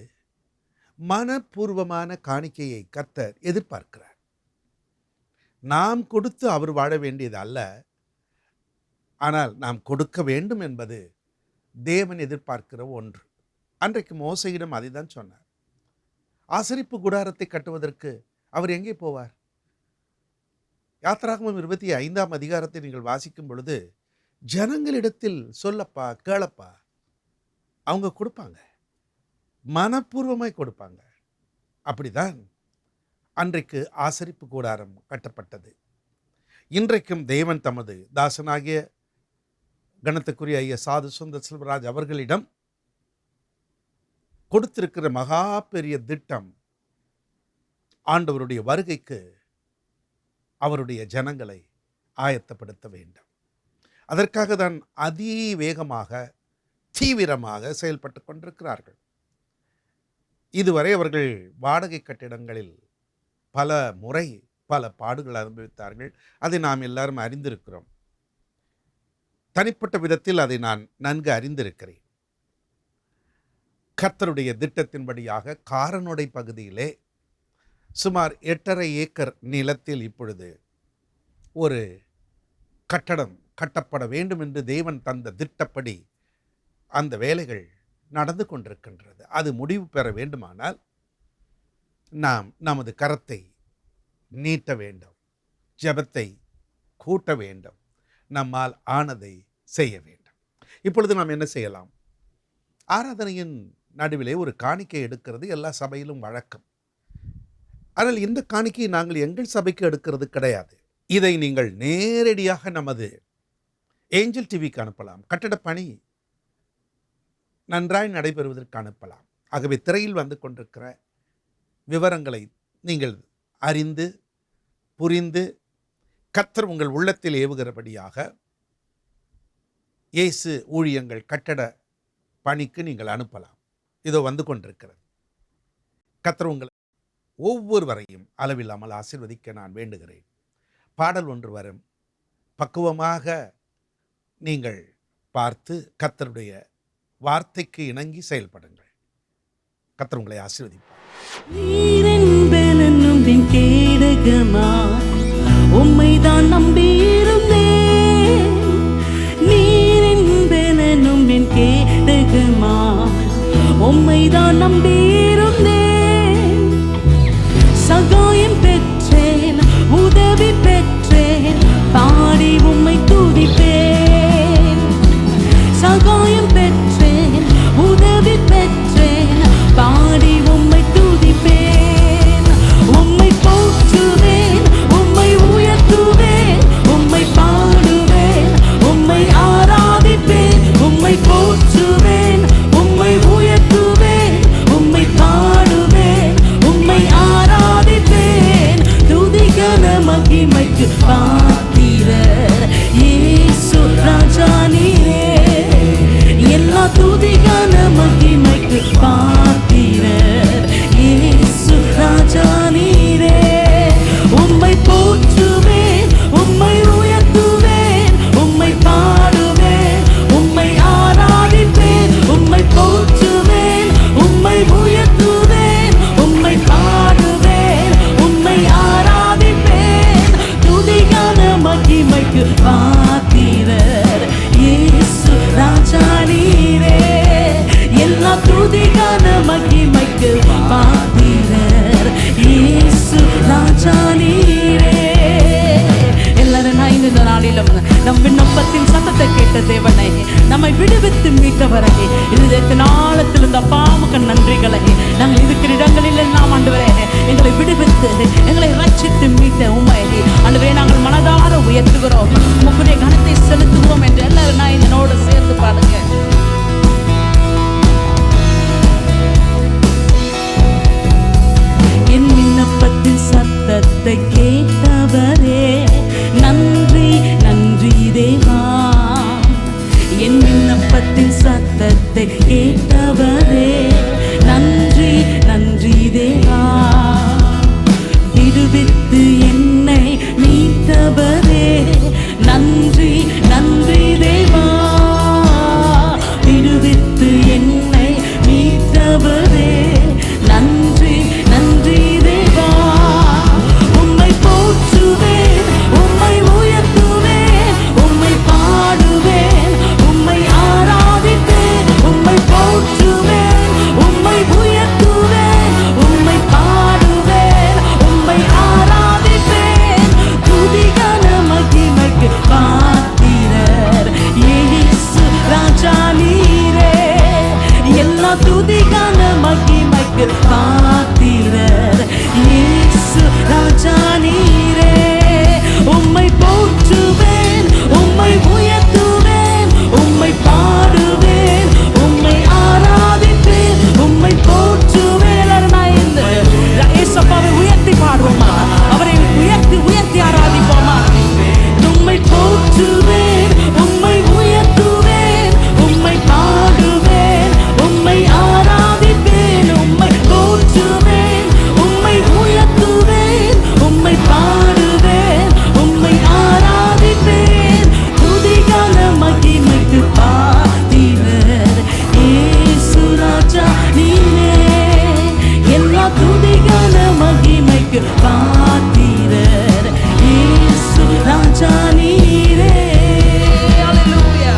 மனப்பூர்வமான காணிக்கையை கர்த்தர் எதிர்பார்க்கிறார். நாம் கொடுத்து அவர் வாழ வேண்டியது அல்ல, ஆனால் நாம் கொடுக்க வேண்டும் என்பது தேவன் எதிர்பார்க்கிற ஒன்று. அன்றைக்கு மோசையிடம் அதை தான் சொன்னார். ஆசரிப்பு கூடாரத்தை கட்டுவதற்கு அவர் எங்கே போவார்? யாத்திராகமம் 25ஆம் அதிகாரத்தை நீங்கள் வாசிக்கும் பொழுது ஜனங்களிடத்தில் சொல்லப்பா கேளப்பா, அவங்க கொடுப்பாங்க, மனப்பூர்வமாய் கொடுப்பாங்க. அப்படிதான் அன்றைக்கு ஆசரிப்பு கூடாரம் கட்டப்பட்டது. இன்றைக்கும் தேவன் தமது தாசனாகிய கனத்துக்குரிய ஐயா சாது சுந்தர் செல்வராஜ் அவர்களிடம் கொடுத்திருக்கிற மகா பெரிய திட்டம் ஆண்டவருடைய வருகைக்கு அவருடைய ஜனங்களை ஆயத்தப்படுத்த வேண்டும். அதற்காக தான் அதிவேகமாக தீவிரமாக செயல்பட்டு கொண்டிருக்கிறார்கள். இதுவரை அவர்கள் வாடகை கட்டிடங்களில் பல முறை பல பாடுகள் அனுபவித்தார்கள். அதை நாம் எல்லாரும் அறிந்திருக்கிறோம். தனிப்பட்ட விதத்தில் அதை நான் நன்கு அறிந்திருக்கிறேன். கர்த்தருடைய திட்டத்தின்படியாக காரனோடை பகுதியிலே சுமார் 8.5 ஏக்கர் நிலத்தில் இப்பொழுது ஒரு கட்டடம் கட்டப்பட வேண்டும் என்று தேவன் தந்த திட்டப்படி அந்த வேலைகள் நடந்து கொண்டிருக்கின்றது. அது முடிவு பெற வேண்டுமானால் நாம் நமது கரத்தை நீட்ட வேண்டும், ஜெபத்தை கூட்ட வேண்டும், நம்மால் ஆனதை செய்ய வேண்டும். இப்பொழுது நாம் என்ன செய்யலாம்? ஆராதனையின் நடுவிலே ஒரு காணிக்கை எடுக்கிறது எல்லா சபையிலும் வழக்கம். ஆனால் இந்த காணிக்கையை நாங்கள் எங்கள் சபைக்கு எடுக்கிறது கிடையாது. இதை நீங்கள் நேரடியாக நமது ஏஞ்சல் டிவிக்கு அனுப்பலாம். கட்டட பணி நன்றாய் நடைபெறுவதற்கு அனுப்பலாம். ஆகவே திரையில் வந்து கொண்டிருக்கிற விவரங்களை நீங்கள் அறிந்து புரிந்து கர்த்தர் உங்கள் உள்ளத்தில் ஏவுகிறபடியாக இயேசு ஊழியங்கள் கட்டட பணிக்கு நீங்கள் அனுப்பலாம். இதோ வந்து கொண்டிருக்கிறது. கர்த்தர் உங்களை ஒவ்வொருவரையும் அளவில்லாமல் ஆசீர்வதிக்க நான் வேண்டுகிறேன். பாடல் ஒன்று வரும். பக்குவமாக நீங்கள் பார்த்து கர்த்தருடைய வார்த்தைக்கு இணங்கி செயல்படுங்கள். கர்த்தர் உங்களை ஆசீர்வதிப்பார். உம்மைதான் நம்பியிருந்தேன். நீரென்பெனும் என் கேடகமா, உம்மைதான் நம்பியிருந்தேன். சகாயம் பெற்றேன், உதவி பெற்றேன், பாடி உம்மை துதிப்பேன். சகாயம் பெற்றேன், உதவி பெற்றேன், பாடி உம்மை துதிப்பேன். உம்மை போற்றுவேன், உம்மை உயர்த்துவேன், உம்மை பாடுவேன், உம்மை ஆராதிப்பேன். உம்மை போற்றுவேன், உம்மை உயர்த்துவேன், பாத்திரர் இயேசு ராஜா நீரே. எல்லா துதிக்கான மகிமைக்கு பாத்திரர் இயேசு ராஜா நீரே. எல்லாரும் நான் இந்த நாளிலும் நம் விண்ணப்பத்தின் சத்தத்தை கேட்ட தேவனை, நம்மை விடுவித்து மீட்டவரை, இருதயத்தின் ஆழத்தில் இந்த பாமுக நன்றிகளை நாங்கள் இருக்கிற இடங்களில் எல்லாம் ஆண்டவரே எங்களை விடுவித்து எங்களை ரட்சித்து மீட்ட உண்மை ஆண்டவரே நாங்கள் மனதார உயர்த்துகிறோம். உங்களுடைய கனத்தை செலுத்துவோம் என்று எல்லாரும் நான் இதனோடு சேர்ந்து பாருங்க. என் விண்ணப்பத்தின் சத்தத்தை கேட்டவரே நன்றி நன்றி தேவா. என் விண்ணப்பத்தின் சத்தத்தை கேட்டவரே நன்றி நன்றி தேவா. விடுவித்து என்னை மீட்டவரே நன்றி நன்றி தேவா. விடுவித்து என்னை மீட்டவரே நன்றி நன்றி தேவா. உம்மை போற்றுவேன், உம்மை உயர்த்துவேன், உம்மை பாடுவேன், உம்மை ஆராதிப்பேன். உம்மை போற்றுவேன், உம்மை உயர்த்துவேன், உம்மை பாடுவேன், உம்மை ஆராதிப்பேன். துதிகான மகிமைக்கு பாத்திரர் இயேசு ராஜா நீரே. எல்லா துதிகான மகிமைக்கு பாத்திரர் இயேசு ராஜா நீரே. உம்மை போற்றுவேன், உம்மை உயர்த்துவேன், உம்மை பாடுவேன், உம்மை ஆராதிப்பேன், உம்மை போற்றுவேன். எல்லாரும் நான் இந்த இயேசுவை உயர்த்தி பாடுவோமா? அவரை உயர்த்தி உயர்த்தி ஆராதிப்போமா? உம்மை போற்றுவேன், உம்மை உயர்த்துவேன், உம்மை பாடுவேன், உம்மை ஆராதிப்பேன், உம்மை போற்றுவேன், உம்மை உயர்த்துவேன், உம்மை பாடுவேன், உம்மை ஆராதிப்பேன். துதிகான மகிமைக்கு பாத்திரர் இயேசு ராஜா நீரே. எல்லா துதிகான மகிமைக்கு பாத்திரர் இயேசு ராஜா நீரே. ஹல்லேலூயா.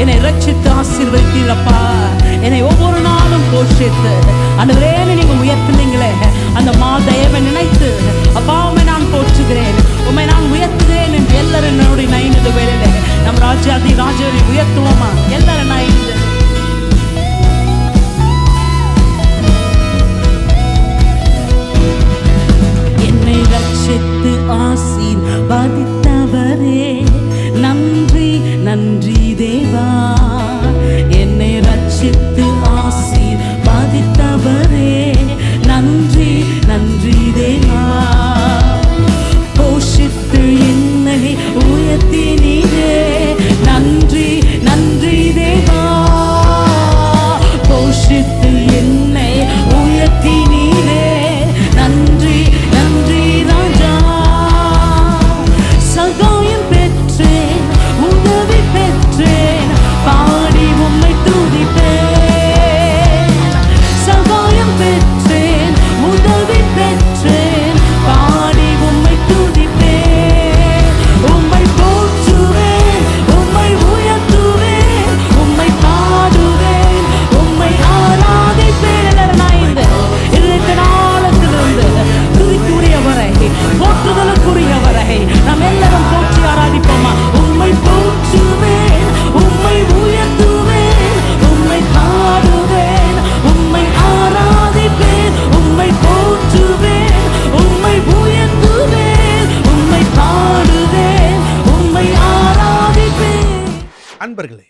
என்னை ரட்சித்து ஆசீர்வதித்தீரப்பா. என்னை ஒவ்வொரு நாளும் போஷித்து ஆண்டவரே நீங்க உயர்த்துனீங்களே அந்த தயவை நினைத்து அப்பா உம்மை நான் போற்றுகிறேன், உம்மை நான் உயர்த்துகிறேன் என்று எல்லாரும் என்னோட நைந்து வேலையில நம் ராஜாதி ராஜாவை உயர்த்துவோமா? எல்லாரும் நைந்து என்னை ரட்சித்து ஆசீர்வதித்தவரே நன்றி நன்றி தேவா. என்னை ரட்சித்து ஆசீர்வதித்தவரே நன்றி நன்றி தேவா. போஷித்து என்னை உயர்த்தினீரே நன்றி நன்றி தேவா. போஷித்து என்னை உயர்த்தினீரே நன்றி நன்றி ராஜா. சகாயம் பெற்றேன், உதவி பெற்றேன், பாடி உம்மை துதிப்பேன். சகாயம் பெற்றேன், உதவி பெற்றேன், பாடி உம்மை துதிப்பேன். உம்மை போற்றுவேன், உம்மை உயர்த்துவேன், உம்மை பாடுவேன், உம்மை ஆராதிப்பேன். எல்லாரும் நான் இந்த இருதயத்தின் ஆழத்திலிருந்து துதிக்குரியவரை, போற்றுதலுக்குரியவரை நாம் எல்லாரும் போற்றி ஆராதிப்போமா? உம்மை போற்றுவேன், உம்மை உயர்த்துவேன், உம்மை பாடுவேன், உம்மை ஆராதிப்பேன், உம்மை போற்றுவேன், உம்மை உயர்த்துவேன், உம்மை பாடுவேன், உம்மை ஆராதிப்பேன். அன்பர்களே,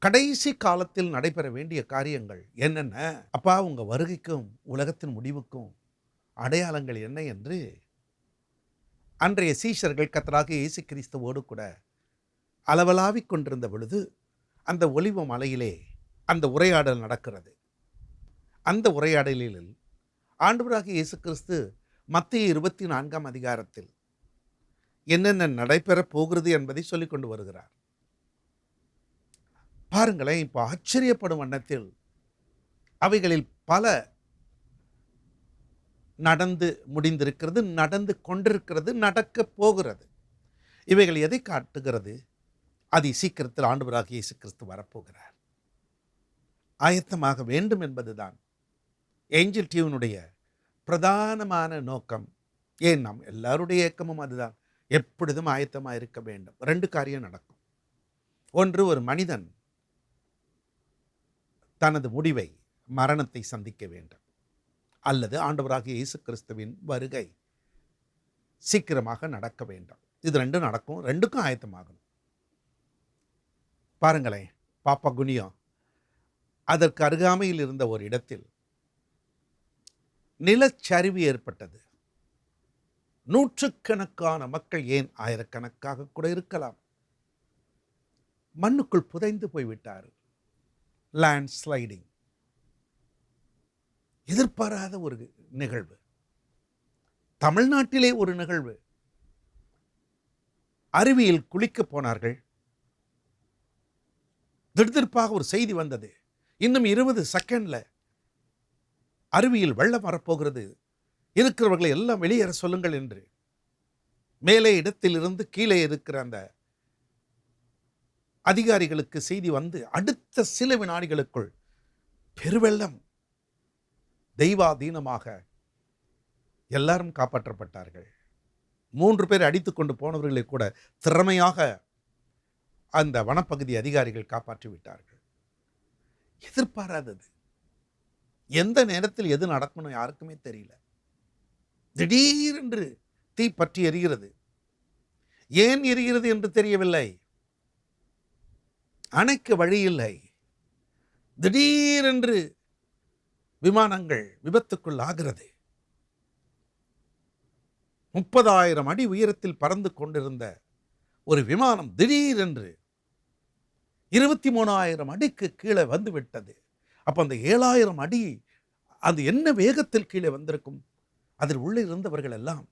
கடைசி காலத்தில் நடைபெற வேண்டிய காரியங்கள் என்னென்ன? அப்பா, உங்க வருகைக்கும் உலகத்தின் முடிவுக்கும் அடையாளங்கள் என்ன என்று அன்றைய சீஷர்கள் கர்த்தராகிய இயேசு கிறிஸ்துவோடு கூட அளவலாவிக் கொண்டிருந்த பொழுது அந்த ஒலிவ மலையிலே அந்த உரையாடல் நடக்கிறது. அந்த உரையாடலில் ஆண்டவராகிய இயேசு கிறிஸ்து மத்தேயு 24ஆம் அதிகாரத்தில் என்னென்ன நடைபெறப் போகிறது என்பதை சொல்லிக் கொண்டு வருகிறார். பாருங்களேன், இப்போ ஆச்சரியப்படும் வண்ணத்தில் அவைகளில் பல நடந்து முடிந்திருக்கிறது, நடந்து கொண்டிருக்கிறது, நடக்க போகிறது. இவைகள் எதை காட்டுகிறது? அதி சீக்கிரத்தில் ஆண்டவராகிய இயேசு கிறிஸ்து வரப்போகிறார். ஆயத்தமாக வேண்டும் என்பதுதான் ஏஞ்சல் டியூனுடைய பிரதானமான நோக்கம். ஏன் நம் எல்லாருடைய ஏக்கமும் அதுதான். எப்பொழுதும் ஆயத்தமாக இருக்க வேண்டும். 2 காரியம் நடக்கும். ஒன்று, ஒரு மனிதன் தனது முடிவை, மரணத்தை சந்திக்க வேண்டும். அல்லது ஆண்டவராகிய இயேசு கிறிஸ்துவின் வருகை சீக்கிரமாக நடக்க வேண்டும். இது 2 நடக்கும். 2க்கும் ஆயத்தமாகணும். பாருங்களேன், பாப்பா குனியா அதற்கு அருகாமையில் இருந்த ஒரு இடத்தில் நிலச்சரிவு ஏற்பட்டது. நூற்றுக்கணக்கான மக்கள், ஏன் ஆயிரக்கணக்காக கூட இருக்கலாம், மண்ணுக்குள் புதைந்து போய்விட்டார். லேண்ட் ஸ்லைடிங், எதிர்பாராத ஒரு நிகழ்வு. தமிழ்நாட்டிலே ஒரு நிகழ்வு. அருவியில் குளிக்க போனார்கள். திடீர்பாக ஒரு செய்தி வந்தது, இன்னும் 20 செகண்ட்ல அருவியில் வெள்ளம் வரப்போகிறது, இருக்கிறவர்களை எல்லாம் வெளியேற சொல்லுங்கள் என்று. மேலே இடத்திலிருந்து கீழே இருக்கிற அந்த அதிகாரிகளுக்கு செய்தி வந்து அடுத்த சில வினாடிகளுக்குள் பெருவெள்ளம். தெய்வாதீனமாக எல்லாரும் காப்பாற்றப்பட்டார்கள். 3 பேர் அடித்து கொண்டு போனவர்களை கூட திறமையாக அந்த வனப்பகுதி அதிகாரிகள் காப்பாற்றி விட்டார்கள். எதிர்பாராதது. எந்த நேரத்தில் எது நடக்கணும் யாருக்குமே தெரியல. திடீரென்று தீ பற்றி எரிகிறது. ஏன் எரிகிறது என்று தெரியவில்லை. அணைக்க வழி இல்லை. திடீரென்று விமானங்கள் விபத்துக்குள் ஆகிறது. 30,000 அடி உயரத்தில் பறந்து கொண்டிருந்த ஒரு விமானம் திடீரென்று 23,000 அடிக்கு கீழே வந்து விட்டது. அப்போ அந்த 7,000 அடி அது என்ன வேகத்தில் கீழே வந்திருக்கும். அதில் உள்ளே இருந்தவர்கள் எல்லாம்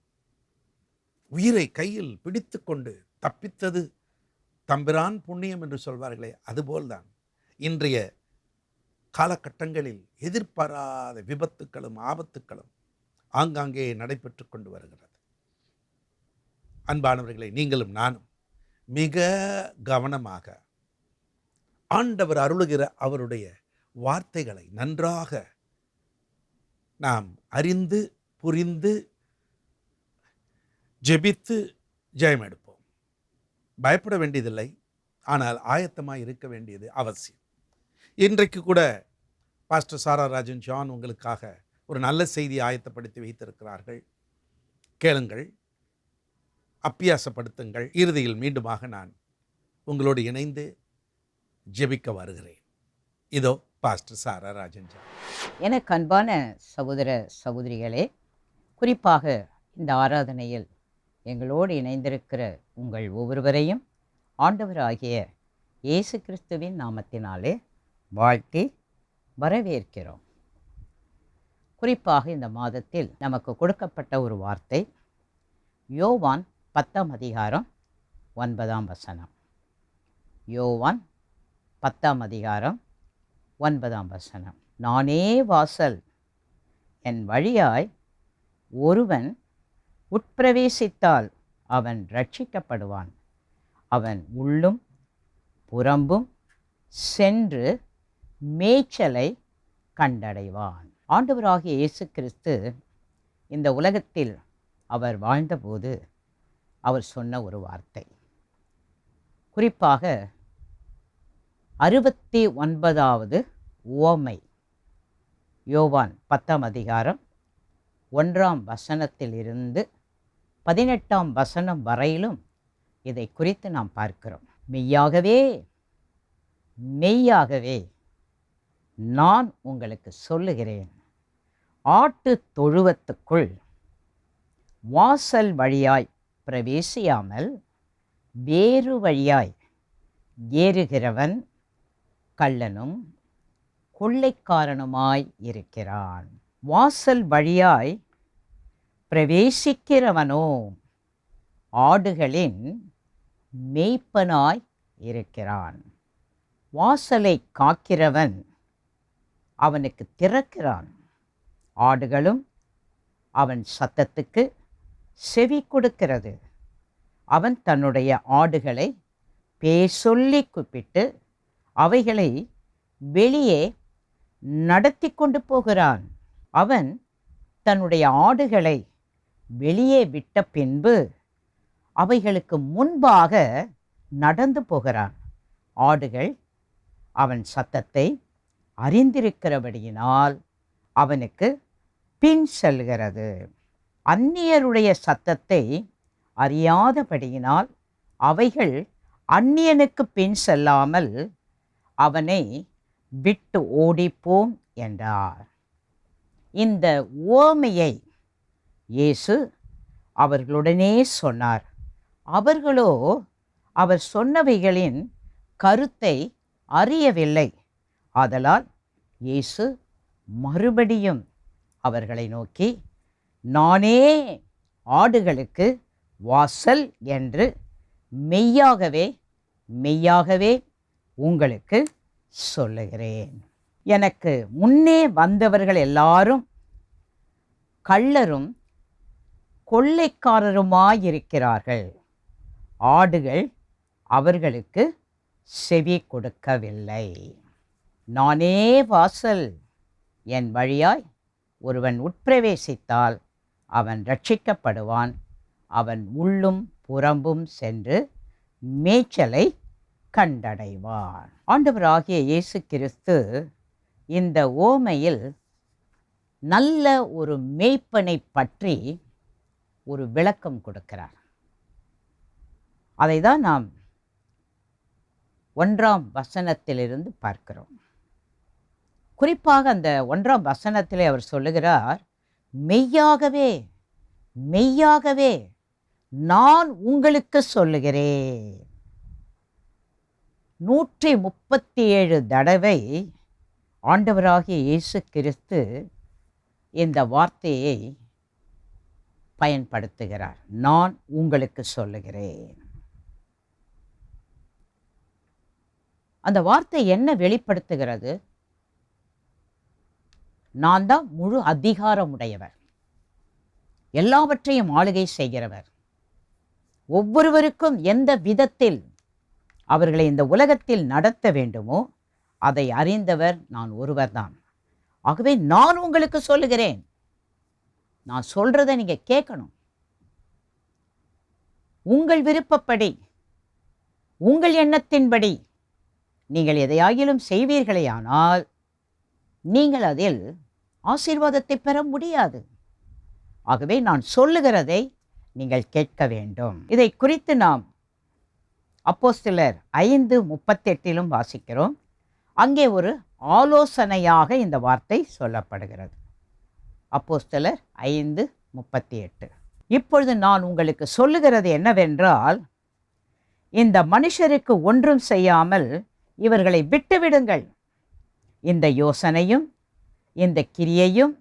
உயிரை கையில் பிடித்து கொண்டு தப்பித்தது தம்பிரான் புண்ணியம் என்று சொல்வார்களே, அதுபோல்தான் இன்றைய காலகட்டங்களில் எதிர்பாராத விபத்துக்களும் ஆபத்துக்களும் ஆங்காங்கே நடைபெற்று கொண்டு வருகிறது. அன்பானவர்களை, நீங்களும் நானும் மிக கவனமாக ஆண்டவர் அருளுகிற அவருடைய வார்த்தைகளை நன்றாக நாம் அறிந்து புரிந்து ஜெபித்து ஜெயம் எடுப்போம். பயப்பட வேண்டியதில்லை, ஆனால் ஆயத்தமாக இருக்க வேண்டியது அவசியம். இன்றைக்கு கூட பாஸ்டர் சாரா ராஜன் ஜான் உங்களுக்காக ஒரு நல்ல செய்தி ஆயத்தப்படுத்தி வைத்திருக்கிறார்கள். கேளுங்கள், அப்பியாசப்படுத்துங்கள். இறுதியில் மீண்டுமாக நான் உங்களோடு இணைந்து ஜெபிக்க வருகிறேன். இதோ பாஸ்டர் சாரா ராஜன் ஜான். எனக்கு அன்பான சகோதர சகோதரிகளே, குறிப்பாக இந்த ஆராதனையில் எங்களோடு இணைந்திருக்கிற உங்கள் ஒவ்வொருவரையும் ஆண்டவராகிய இயேசு கிறிஸ்துவின் நாமத்தினாலே வாழ்த்தி வரவேற்கிறோம். குறிப்பாக இந்த மாதத்தில் நமக்கு கொடுக்கப்பட்ட ஒரு வார்த்தை யோவான் 10ஆம் அதிகாரம் 9ஆம் வசனம். யோவான் 10ஆம் அதிகாரம் 9ஆம் வசனம். நானே வாசல், என் வழியாய் ஒருவன் உட்பிரவேசித்தால் அவன் ரட்சிக்கப்படுவான், அவன் உள்ளும் புறம்பும் சென்று மேய்ச்சலை கண்டடைவான். ஆண்டவராகிய இயேசு கிறிஸ்து இந்த உலகத்தில் அவர் வாழ்ந்தபோது அவர் சொன்ன ஒரு வார்த்தை, குறிப்பாக 69வது உவமை, யோவான் 10ஆம் அதிகாரம் 1ஆம் வசனத்திலிருந்து 18ஆம் வசனம் வரையிலும் இதை குறித்து நாம் பார்க்கிறோம். மெய்யாகவே மெய்யாகவே நான் உங்களுக்கு சொல்லுகிறேன், ஆட்டு தொழுவத்துக்குள் வாசல் வழியாய் பிரவேசியாமல் வேறு வழியாய் ஏறுகிறவன் கள்ளனும் கொள்ளைக்காரனுமாய் இருக்கிறான். வாசல் வழியாய் பிரவேசிக்கிறவனோ ஆடுகளின் மேய்ப்பனாய் இருக்கிறான். வாசலை காக்கிறவன் அவனுக்கு திறக்கிறான், ஆடுகளும் அவன் சத்தத்துக்கு செவி கொடுக்கிறது. அவன் தன்னுடைய ஆடுகளை பேர் சொல்லி கூப்பிட்டு அவைகளை வெளியே நடத்தி கொண்டு போகிறான். அவன் தன்னுடைய ஆடுகளை வெளியே விட்ட பின்பு அவைகளுக்கு முன்பாக நடந்து போகிறான். ஆடுகள் அவன் சத்தத்தை அறிந்திருக்கிறபடியினால் அவனுக்கு பின் செல்கிறது. அந்நியருடைய சத்தத்தை அறியாதபடியினால் அவைகள் அந்நியனுக்கு பின் செல்லாமல் அவனை விட்டு ஓடிப்போம் என்றார். இந்த உவமையை இயேசு அவர்களுடனே சொன்னார். அவர்களோ அவர் சொன்னவைகளின் கருத்தை அறியவில்லை. ஆதலால் இயேசு மறுபடியும் அவர்களை நோக்கி, நானே ஆடுகளுக்கு வாசல் என்று மெய்யாகவே மெய்யாகவே உங்களுக்கு சொல்லுகிறேன். எனக்கு முன்னே வந்தவர்கள் எல்லாரும் கள்ளரும் கொள்ளைக்காரருமாயிருக்கிறார்கள். ஆடுகள் அவர்களுக்கு செவி கொடுக்கவில்லை. நானே வாசல். என் வழியாய் ஒருவன் உட்பிரவேசித்தால் அவன் ரட்சிக்கப்படுவான். அவன் உள்ளும் புறம்பும் சென்று மேய்ச்சலை கண்டடைவான். ஆண்டவராகிய இயேசு கிறிஸ்து இந்த ஓமையில் நல்ல ஒரு மேய்ப்பனை பற்றி ஒரு விளக்கம் கொடுக்கிறார். அதை தான் நாம் 1ஆம் வசனத்திலிருந்து பார்க்கிறோம். குறிப்பாக அந்த 1ஆம் வசனத்திலே அவர் சொல்லுகிறார், மெய்யாகவே மெய்யாகவே நான் உங்களுக்கு சொல்லுகிறேன். 137 தடவை ஆண்டவராகிய இயேசு கிறிஸ்து இந்த வார்த்தையை பயன்படுத்துகிறார். நான் உங்களுக்கு சொல்லுகிறேன். அந்த வார்த்தை என்ன வெளிப்படுத்துகிறது? நான் தான் முழு அதிகாரமுடையவர், எல்லாவற்றையும் ஆளுகை செய்கிறவர், ஒவ்வொருவருக்கும் எந்த விதத்தில் அவர்களை இந்த உலகத்தில் நடத்த வேண்டுமோ அதை அறிந்தவர் நான் ஒருவர்தான். ஆகவே நான் உங்களுக்கு சொல்லுகிறேன். நான் சொல்றதை நீங்க கேட்கணும். உங்கள் விருப்பப்படி, உங்கள் எண்ணத்தின்படி நீங்கள் எதையாகிலும் செய்வீர்களேயானால் நீங்கள் அதில் ஆசீர்வாதத்தை பெற முடியாது. ஆகவே நான் சொல்லுகிறதை நீங்கள் கேட்க வேண்டும். இதை குறித்து நாம் அப்போஸ்தலர் 5:38 வாசிக்கிறோம். அங்கே ஒரு ஆலோசனையாக இந்த வார்த்தை சொல்லப்படுகிறது. அப்போஸ்தலர் 5:38. இப்பொழுது நான் உங்களுக்கு சொல்லுகிறது என்னவென்றால், இந்த மனுஷருக்கு ஒன்றும் செய்யாமல் இவர்களை விட்டுவிடுங்கள். இந்த யோசனையும் இந்த கிரியையும்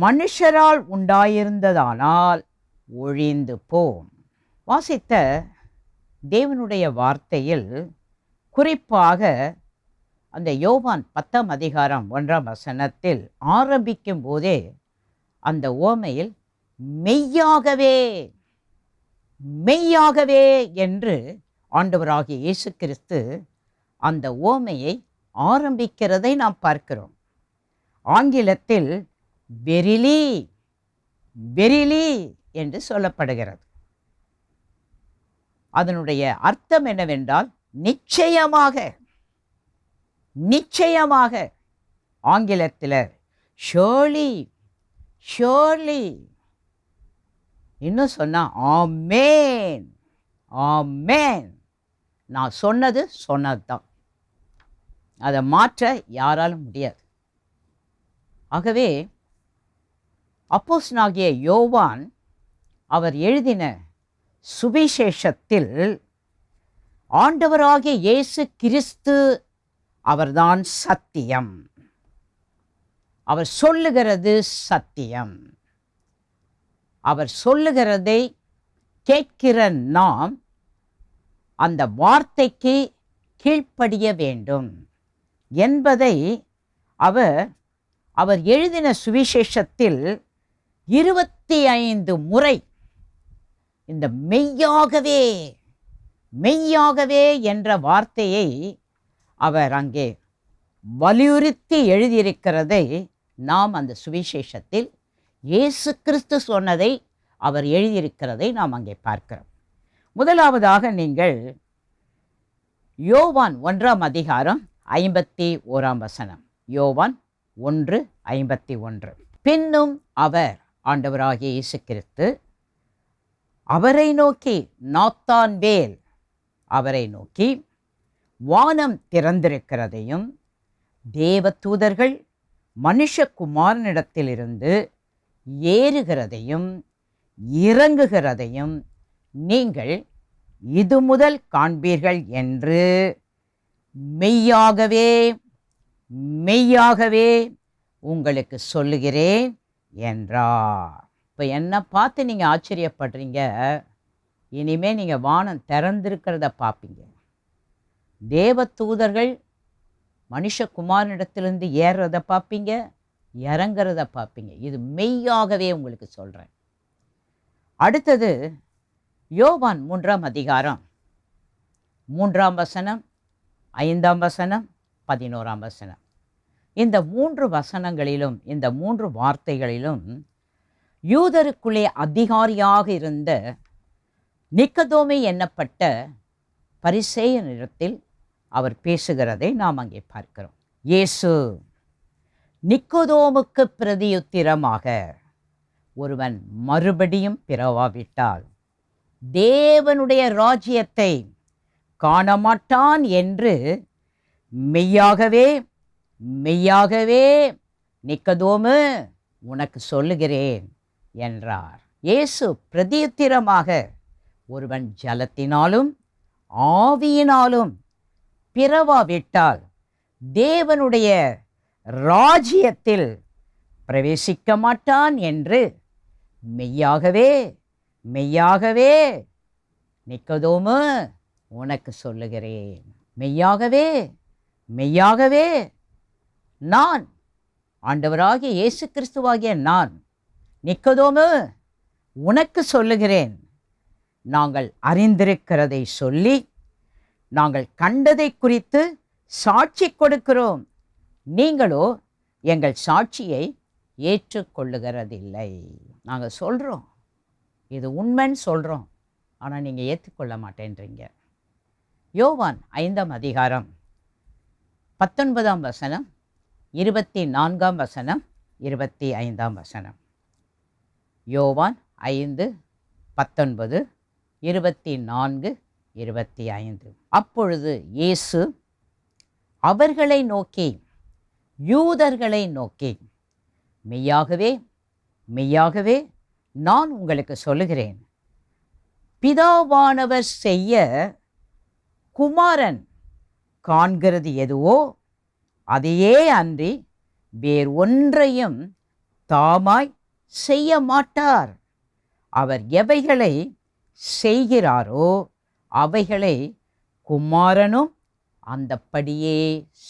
மனுஷரால் உண்டாயிருந்ததானால் ஒழிந்து போம். வாசித்த தேவனுடைய வார்த்தையில் குறிப்பாக அந்த யோவான் 10ஆம் அதிகாரம் 1ஆம் வசனத்தில் ஆரம்பிக்கும் போதே அந்த ஓமையில் மெய்யாகவே மெய்யாகவே என்று ஆண்டவராகிய இயேசு கிறிஸ்து அந்த ஓமையை ஆரம்பிக்கிறதை நாம் பார்க்கிறோம். ஆங்கிலத்தில் வெரிலி வெரிலி என்று சொல்லப்படுகிறது. அதனுடைய அர்த்தம் என்னவென்றால் நிச்சயமாக நிச்சயமாக. ஆங்கிலத்தில் ஷோர்லி ஷோர்லி, இன்னும் சொன்னா ஆமேன் ஆமேன். நான் சொன்னது தான், அதை மாற்ற யாராலும் முடியாது. ஆகவே அப்போஸ்தலனாகிய யோவான் அவர் எழுதின சுவிசேஷத்தில் ஆண்டவராகிய இயேசு கிறிஸ்து அவர்தான் சத்தியம். அவர் சொல்லுகிறது சத்தியம். அவர் சொல்லுகிறதை கேட்கிற நாம் அந்த வார்த்தைக்கு கீழ்ப்படிய வேண்டும் என்பதை அவர் எழுதின சுவிசேஷத்தில் 25 முறை இந்த மெய்யாகவே மெய்யாகவே என்ற வார்த்தையை அவர் அங்கே வலியுறுத்தி எழுதியிருக்கிறதை நாம் அந்த சுவிசேஷத்தில் இயேசு கிறிஸ்து சொன்னதை அவர் எழுதியிருக்கிறதை நாம் அங்கே பார்க்கிறோம். முதலாவதாக நீங்கள் யோவான் 1ஆம் அதிகாரம் 51ஆம் வசனம். யோவான் 1:51. பின்னும் அவர், ஆண்டவராகிய இயேசு கிறிஸ்து அவரை நோக்கி, நாத்தான்வேல் அவரை நோக்கி, வானம் திறந்திருக்கிறதையும் தேவதூதர்கள் மனுஷகுமாரனிடத்திலிருந்து ஏறுகிறதையும் இறங்குகிறதையும் நீங்கள் இது முதல் காண்பீர்கள் என்று மெய்யாகவே மெய்யாகவே உங்களுக்கு சொல்லுகிறேன் என்றார். இப்போ என்ன பார்த்து நீங்கள் ஆச்சரியப்படுறீங்க? இனிமேல் நீங்கள் வானம் திறந்திருக்கிறத பார்ப்பீங்க. தேவதூதர்கள் மனுஷகுமாரனிடத்திலிருந்து ஏறுறத பார்ப்பீங்க, இறங்குறத பார்ப்பீங்க. இது மெய்யாகவே உங்களுக்கு சொல்கிறேன். அடுத்தது யோவான் 3ஆம் அதிகாரம் 3ஆம் வசனம், 5ஆம் வசனம், 11ஆம் வசனம். இந்த 3 வசனங்களிலும், இந்த 3 வார்த்தைகளிலும் யூதருக்குள்ளே அதிகாரியாக இருந்த நிக்கதோமை என்னப்பட்ட பரிசேயனிடத்தில் அவர் பேசுகிறதை நாம் அங்கே பார்க்கிறோம். இயேசு நிக்கதோமுக்கு பிரதியுத்திரமாக, ஒருவன் மறுபடியும் பிறவாவிட்டால் தேவனுடைய ராஜ்யத்தை காணமாட்டான் என்று மெய்யாகவே மெய்யாகவே நிக்கதோமு உனக்கு சொல்லுகிறேன் என்றார். இயேசு பிரதியுத்திரமாக, ஒருவன் ஜலத்தினாலும் ஆவியினாலும் பிறவாவிட்டால் தேவனுடைய ராஜ்யத்தில் பிரவேசிக்க மாட்டான் என்று மெய்யாகவே மெய்யாகவே நிக்கதோமு உனக்கு சொல்லுகிறேன். மெய்யாகவே மெய்யாகவே நான், ஆண்டவராகிய இயேசு கிறிஸ்துவாகிய நான் நிக்கதோமு உனக்கு சொல்லுகிறேன். நாங்கள் அறிந்திருக்கிறதை சொல்லி நாங்கள் கண்டதை குறித்து சாட்சி கொடுக்கிறோம். நீங்களோ எங்கள் சாட்சியை ஏற்றுக்கொள்ளுகிறதில்லை. நாங்கள் சொல்கிறோம், இது உண்மைன்னு சொல்கிறோம், ஆனால் நீங்கள் ஏற்றுக்கொள்ள மாட்டேன்றீங்க. யோவான் 5ஆம் அதிகாரம் 19ஆம் வசனம், 24ஆம் வசனம், 25ஆம் வசனம். யோவான் 5:19, 24, 25. அப்பொழுது இயேசு அவர்களை நோக்கி, யூதர்களை நோக்கி, மெய்யாகவே மெய்யாகவே நான் உங்களுக்கு சொல்லுகிறேன், பிதாவானவர் செய்ய குமாரன் காண்கிறது எதுவோ அதையே அன்றி வேறு ஒன்றையும் தாமாய் செய்ய மாட்டார். அவர் எவைகளை செய்கிறாரோ அவைகளை குமாரனும் அந்தப்படியே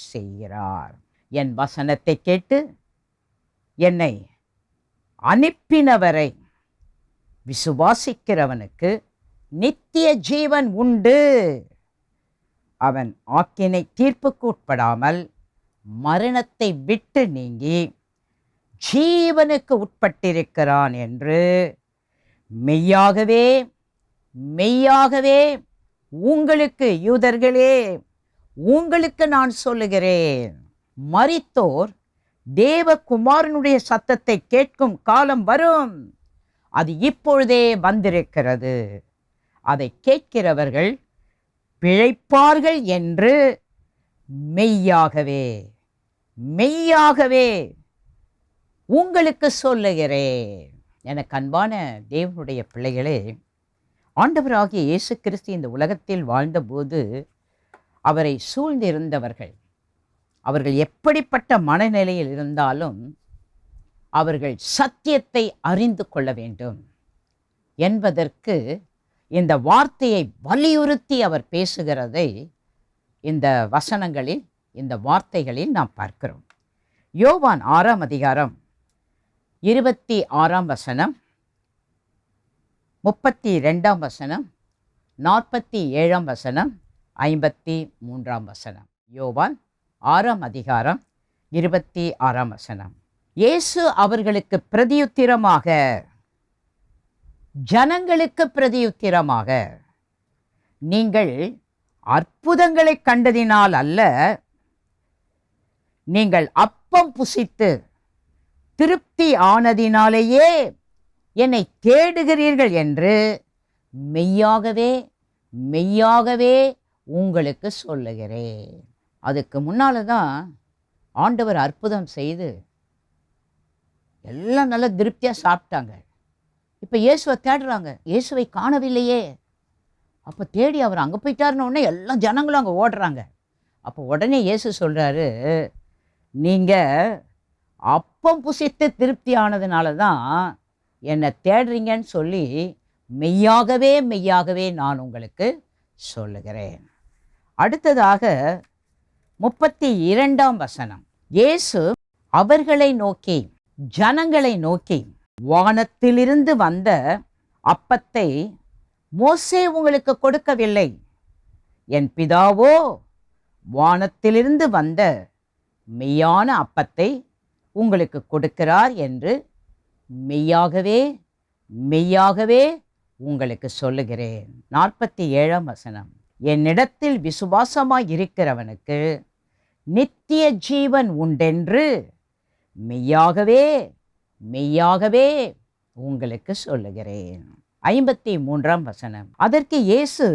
செய்கிறார். என் வசனத்தை கேட்டு என்னை அனுப்பினவரை விசுவாசிக்கிறவனுக்கு நித்திய ஜீவன் உண்டு. அவன் ஆக்கினை தீர்ப்புக்கு உட்படாமல் மரணத்தை விட்டு நீங்கி ஜீவனுக்கு உட்பட்டிருக்கிறான் என்று மெய்யாகவே மெய்யாகவே உங்களுக்கு, யூதர்களே, உங்களுக்கு நான் சொல்லுகிறேன். மரித்தோர் தேவகுமாரனுடைய சத்தத்தை கேட்கும் காலம் வரும், அது இப்பொழுதே வந்திருக்கிறது. அதை கேட்கிறவர்கள் பிழைப்பார்கள் என்று மெய்யாகவே மெய்யாகவே உங்களுக்கு சொல்லுகிறேன். எனக்கு அன்பான தேவனுடைய பிள்ளைகளே, ஆண்டவராகிய இயேசு கிறிஸ்து இந்த உலகத்தில் வாழ்ந்தபோது அவரை சூழ்ந்திருந்தவர்கள், அவர்கள் எப்படிப்பட்ட மனநிலையில் இருந்தாலும் அவர்கள் சத்தியத்தை அறிந்து கொள்ள வேண்டும் என்பதற்கு இந்த வார்த்தையை வலியுறுத்தி அவர் பேசுகிறதை இந்த வசனங்களில், இந்த வார்த்தைகளில் நாம் பார்க்கிறோம். யோவான் 6ஆம் அதிகாரம் 26ஆம் வசனம், 32ஆம் வசனம், 47ஆம் வசனம், 53ஆம் வசனம். யோவான் 6ஆம் அதிகாரம் 26ஆம் வசனம். இயேசு அவர்களுக்கு பிரதியுத்திரமாக, ஜனங்களுக்கு பிரதியுத்திரமாக, நீங்கள் அற்புதங்களை கண்டதினால் அல்ல, நீங்கள் அப்பம் புசித்து திருப்தி ஆனதினாலேயே என்னை தேடுகிறீர்கள் என்று மெய்யாகவே மெய்யாகவே உங்களுக்கு சொல்லுகிறேன். அதுக்கு முன்னால தான் ஆண்டவர் அற்புதம் செய்து எல்லாம் நல்லா திருப்தியாக சாப்பிட்டாங்க. இப்போ இயேசுவை தேடுறாங்க, இயேசுவை காணவில்லையே. அப்போ தேடி அவர் அங்கே போயிட்டாருன்னு உடனே எல்லா ஜனங்களும் அங்கே ஓடுறாங்க. அப்போ உடனே இயேசு சொல்கிறாரு, நீங்கள் அப்பம் புசித்து திருப்தி ஆனதுனால தான் என்னை தேடுறீங்கன்னு சொல்லி மெய்யாகவே மெய்யாகவே நான் உங்களுக்கு சொல்லுகிறேன். அடுத்ததாக 32ஆம் வசனம். இயேசு அவர்களை நோக்கி, ஜனங்களை நோக்கி, வானத்திலிருந்து வந்த அப்பத்தை மோசே உங்களுக்கு கொடுக்கவில்லை, என் பிதாவோ வானத்திலிருந்து வந்த மெய்யான அப்பத்தை உங்களுக்கு கொடுக்கிறார் என்று மெய்யாகவே மெய்யாகவே உங்களுக்கு சொல்லுகிறேன். 47ஆம் வசனம். என்னிடத்தில் விசுவாசமாய் இருக்கிறவனுக்கு நித்திய ஜீவன் உண்டென்று மெய்யாகவே மெய்யாகவே உங்களுக்கு சொல்லுகிறேன். 53ஆம் வசனம். அதற்கு இயேசு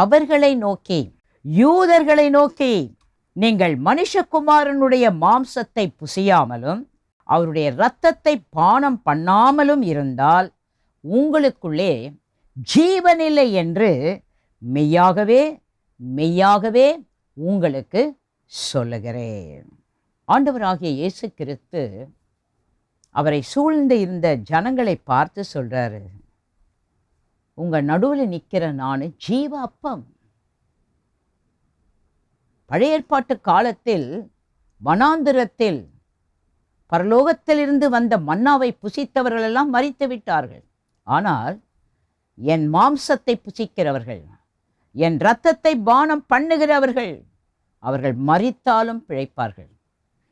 அவர்களை நோக்கி, யூதர்களை நோக்கி, நீங்கள் மனுஷகுமாரனுடைய மாம்சத்தை புசியாமலும் அவருடைய இரத்தத்தை பானம் பண்ணாமலும் இருந்தால் உங்களுக்குள்ளே ஜீவனில்லை என்று மெய்யாகவே மெய்யாகவே உங்களுக்கு சொல்லுகிறேன். ஆண்டவராகிய இயேசு கிறிஸ்து அவரை சூழ்ந்து இருந்த ஜனங்களை பார்த்து சொல்றாரு, உங்கள் நடுவில் நிற்கிற நான் ஜீவ அப்பம். பழைய ஏற்பாட்டு காலத்தில் வனாந்திரத்தில் பரலோகத்திலிருந்து வந்த மன்னாவை புசித்தவர்களெல்லாம் மரித்து விட்டார்கள். ஆனால் என் மாம்சத்தை புசிக்கிறவர்கள், என் இரத்தத்தை பானம் பண்ணுகிறவர்கள், அவர்கள் மரித்தாலும் பிழைப்பார்கள்.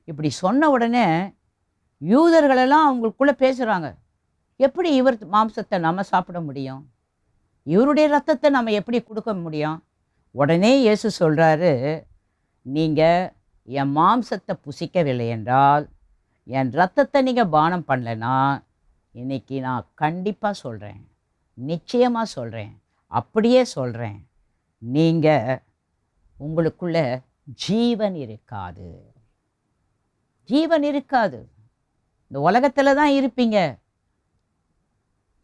இப்படி சொன்ன உடனே யூதர்களெல்லாம் அவங்களுக்குள்ளே பேசுகிறாங்க, எப்படி இவர் மாம்சத்தை நம்ம சாப்பிட முடியும், இவருடைய இரத்தத்தை நம்ம எப்படி கொடுக்க முடியும்? உடனே இயேசு சொல்கிறாரு, நீங்கள் என் மாம்சத்தை புசிக்கவில்லை என்றால், என் இரத்தத்தை நீங்கள் பானம் பண்ணலைன்னா, இன்னைக்கு நான் கண்டிப்பாக சொல்கிறேன், நிச்சயமாக சொல்கிறேன், அப்படியே சொல்கிறேன், நீங்கள் உங்களுக்குள்ள ஜீவன் இருக்காது. ஜீவன் இருக்காது. இந்த உலகத்தில் தான் இருப்பீங்க,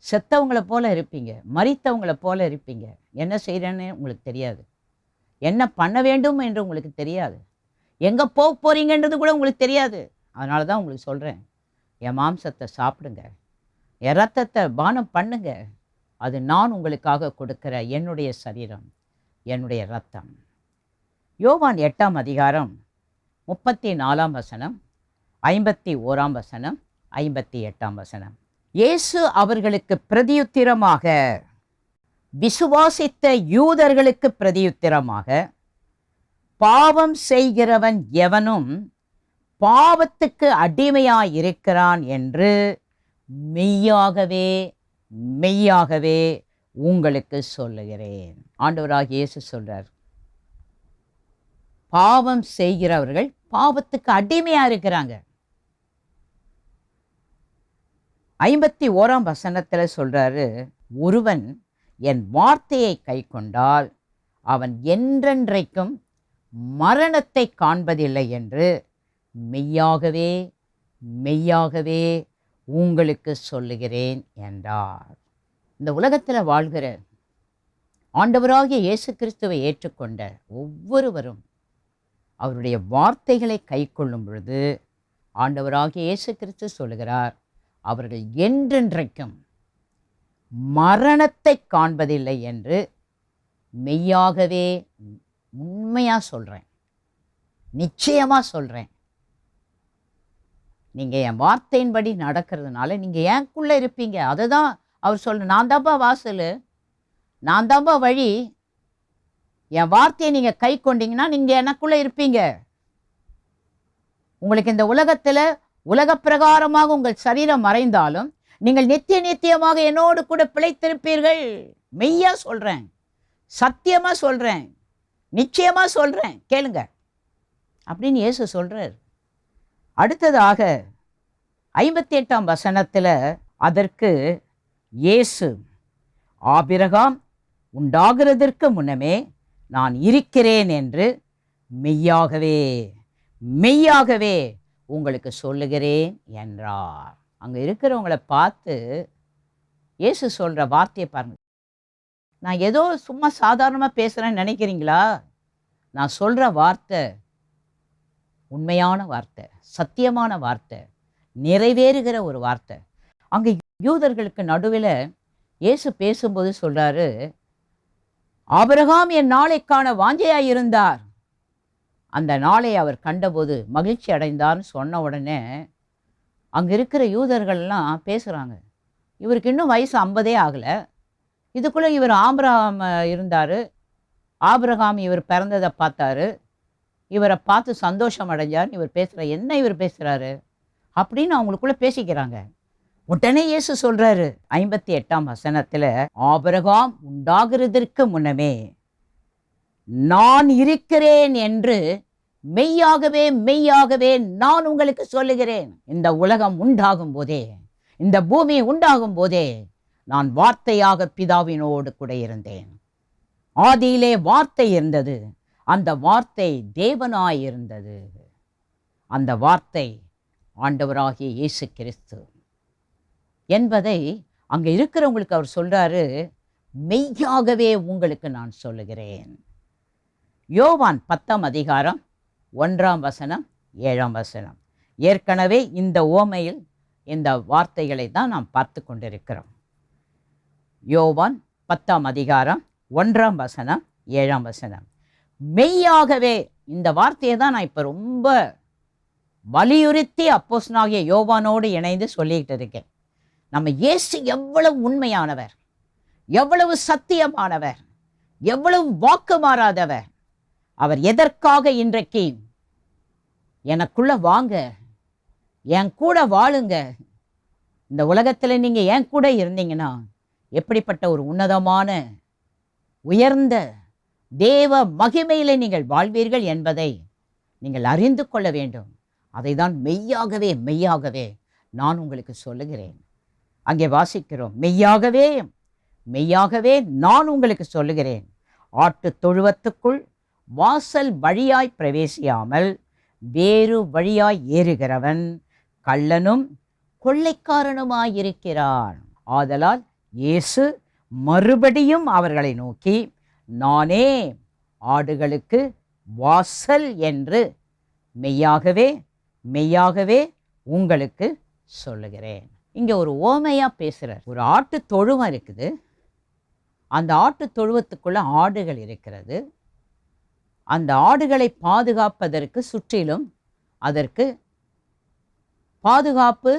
செத்தவங்களை போல இருப்பீங்க, மரித்தவங்களை போல இருப்பீங்க. என்ன செய்கிறேன்னு உங்களுக்கு தெரியாது, என்ன பண்ண வேண்டும் என்று உங்களுக்கு தெரியாது, எங்கே போக போகிறீங்கன்றது கூட உங்களுக்கு தெரியாது. அதனால தான் உங்களுக்கு சொல்கிறேன், என் மாம்சத்தை சாப்பிடுங்க, என் இரத்தத்தை பானம் பண்ணுங்க, அது நான் உங்களுக்காக கொடுக்கிற என்னுடைய சரீரம், என்னுடைய இரத்தம். யோவான் 8ஆம் அதிகாரம் 34ஆம் வசனம், 51ஆம் வசனம், 58ஆம் வசனம். இயேசு அவர்களுக்கு பிரதியுத்திரமாக, விசுவாசித்த யூதர்களுக்கு பிரதியுத்திரமாக, பாவம் செய்கிறவன் எவனும் பாவத்துக்கு அடிமையாயிருக்கிறான் என்று மெய்யாகவே மெய்யாகவே உங்களுக்கு சொல்லுகிறேன். ஆண்டவராகிய இயேசு சொல்றார், பாவம் செய்கிறவர்கள் பாவத்துக்கு அடிமையா இருக்கிறாங்க. 51ஆம் வசனத்தில் சொல்றாரு, ஒருவன் என் வார்த்தையை கை கொண்டால் அவன் என்றென்றைக்கும் மரணத்தை காண்பதில்லை என்று மெய்யாகவே மெய்யாகவே உங்களுக்கு சொல்லுகிறேன் என்றார். இந்த உலகத்தில் வாழ்கிற ஆண்டவராகிய இயேசு கிறிஸ்துவை ஏற்றுக்கொண்ட ஒவ்வொருவரும் அவருடைய வார்த்தைகளை கை கொள்ளும் பொழுது ஆண்டவராகிய இயேசு கிறிஸ்து சொல்லுகிறார், அவர்கள் என்றென்றைக்கும் மரணத்தை காண்பதில்லை என்று மெய்யாகவே உண்மையாக சொல்கிறேன், நிச்சயமாக சொல்கிறேன். நீங்கள் என் வார்த்தையின்படி நடக்கிறதுனால நீங்கள் எனக்குள்ளே இருப்பீங்க. அதை தான் அவர் நான் தான்ப்பா வாசல், நான் தான்ப்பா வழி. என் வார்த்தையை நீங்கள் கை கொண்டீங்கன்னா நீங்கள் எனக்குள்ளே இருப்பீங்க. உங்களுக்கு இந்த உலகத்தில் உலக பிரகாரமாக உங்கள் சரீரம் மறைந்தாலும் நீங்கள் நித்தியமாக என்னோடு கூட பிழைத்திருப்பீர்கள். மெய்யா சொல்கிறேன், சத்தியமாக சொல்கிறேன், நிச்சயமாக சொல்கிறேன், கேளுங்க அப்படின்னு இயேசு சொல்கிறார். அடுத்ததாக 58ஆம் வசனத்தில் அதற்கு இயேசு, ஆபிரகாம் உண்டாகிறதற்கு முன்னமே நான் இருக்கிறேன் என்று மெய்யாகவே மெய்யாகவே உங்களுக்கு சொல்லுகிறேன் என்றார். அங்கே இருக்கிறவங்களை பார்த்து இயேசு சொல்கிற வார்த்தையை பாருங்கள். நான் ஏதோ சும்மா சாதாரணமாக பேசுகிறேன்னு நினைக்கிறீங்களா? நான் சொல்கிற வார்த்தை உண்மையான வார்த்தை, சத்தியமான வார்த்தை, நிறைவேறுகிற ஒரு வார்த்தை. அங்கே யூதர்களுக்கு நடுவில் இயேசு பேசும்போது சொல்கிறாரு, ஆபிரகாம் என் நாளை காண வாஞ்சையாக இருந்தார், அந்த நாளை அவர் கண்டபோது மகிழ்ச்சி அடைந்தார்னு சொன்ன உடனே அங்கே இருக்கிற யூதர்கள்லாம் பேசுகிறாங்க, இவருக்கு இன்னும் வயசு 50 ஆகலை, இதுக்குள்ளே இவர் ஆபிரகாம் இருந்தார், ஆபிரகாம் இவர் பிறந்ததை பார்த்தாரு, இவரை பார்த்து சந்தோஷம் அடைஞ்சார், இவர் பேசுகிறார், என்ன இவர் பேசுகிறாரு அப்படின்னு அவங்களுக்குள்ளே பேசிக்கிறாங்க. உடனே இயேசு சொல்கிறாரு 58ஆம் வசனத்தில், ஆபிரகாம் உண்டாகிறதற்கு முன்னமே நான் இருக்கிறேன் என்று மெய்யாகவே மெய்யாகவே நான் உங்களுக்கு சொல்லுகிறேன். இந்த உலகம் உண்டாகும் போதே, இந்த பூமி உண்டாகும் போதே நான் வார்த்தையாக பிதாவினோடு கூட இருந்தேன். ஆதியிலே வார்த்தை இருந்தது, அந்த வார்த்தை தேவனாய் இருந்தது, அந்த வார்த்தை ஆண்டவராகிய இயேசு கிறிஸ்து என்பதை அங்கே இருக்கிறவங்களுக்கு அவர் சொல்றாரு, மெய்யாகவே உங்களுக்கு நான் சொல்லுகிறேன். யோவான் 10ஆம் அதிகாரம் 1ஆம் வசனம் 7ஆம் வசனம். ஏற்கனவே இந்த உவமையில் இந்த வார்த்தைகளை தான் நாம் பார்த்து கொண்டிருக்கிறோம். யோவான் 10ஆம் அதிகாரம் 1ஆம் வசனம் 7ஆம் வசனம். மெய்யாகவே இந்த வார்த்தையை தான் நான் இப்போ ரொம்ப வலியுறுத்தி அப்போஸ்தலனாகிய யோவானோடு இணைந்து சொல்லிக்கிட்டு இருக்கேன். நம்ம இயேசு எவ்வளவு உண்மையானவர், எவ்வளவு சத்தியமானவர், எவ்வளவு வாக்கு மாறாதவர். அவர் எதற்காக இன்றைக்கு எனக்குள்ள வாங்க, என் கூட வாழுங்க, இந்த உலகத்தில் நீங்கள் என் கூட இருந்தீங்கன்னா எப்படிப்பட்ட ஒரு உன்னதமான உயர்ந்த தேவ மகிமையிலே நீங்கள் வாழ்வீர்கள் என்பதை நீங்கள் அறிந்து கொள்ள வேண்டும். அதை தான் மெய்யாகவே மெய்யாகவே நான் உங்களுக்கு சொல்லுகிறேன். அங்கே வாசிக்கிறோம், மெய்யாகவே மெய்யாகவே நான் உங்களுக்கு சொல்லுகிறேன், ஆட்டு தொழுவத்துக்குள் வாசல் வழியாய் பிரவேசியாமல் வேறு வழியாய் ஏறுகிறவன் கள்ளனும் கொள்ளைக்காரனுமாயிருக்கிறான். ஆதலால் இயேசு மறுபடியும் அவர்களை நோக்கி, நானே ஆடுகளுக்கு வாசல் என்று மெய்யாகவே மெய்யாகவே உங்களுக்கு சொல்லுகிறேன். இங்கே ஒரு ஓமையாக பேசுகிறார். ஒரு ஆட்டு தொழுவம் இருக்குது, அந்த ஆட்டு தொழுவத்துக்குள்ள ஆடுகள் இருக்கிறது. அந்த ஆடுகளை பாதுகாப்பதற்கு சுற்றிலும் அதற்கு பாதுகாப்பு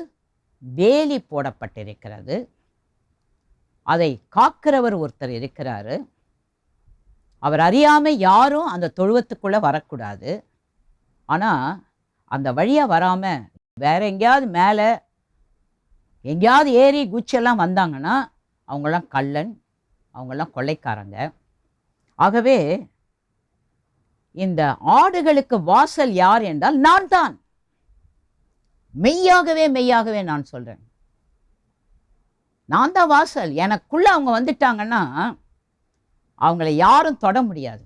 வேலி போடப்பட்டிருக்கிறது. அதை காக்கிறவர் ஒருத்தர் இருக்கிறாரு. அவர் அறியாமல் யாரும் அந்த தொழுவத்துக்குள்ளே வரக்கூடாது. ஆனால் அந்த வழியாக வராமல் வேற எங்கேயாவது மேலே எங்கேயாவது ஏறி குச்செல்லாம் வந்தாங்கன்னா அவங்களாம் கள்ளன், அவங்களாம் கொள்ளைக்காரங்க. ஆகவே இந்த ஆடுகளுக்கு வாசல் யார் என்றால் நான் தான். மெய்யாகவே மெய்யாகவே நான் சொல்கிறேன், நான் தான் வாசல். எனக்குள்ளே அவங்க வந்துட்டாங்கன்னா அவங்கள யாரும் தொட முடியாது,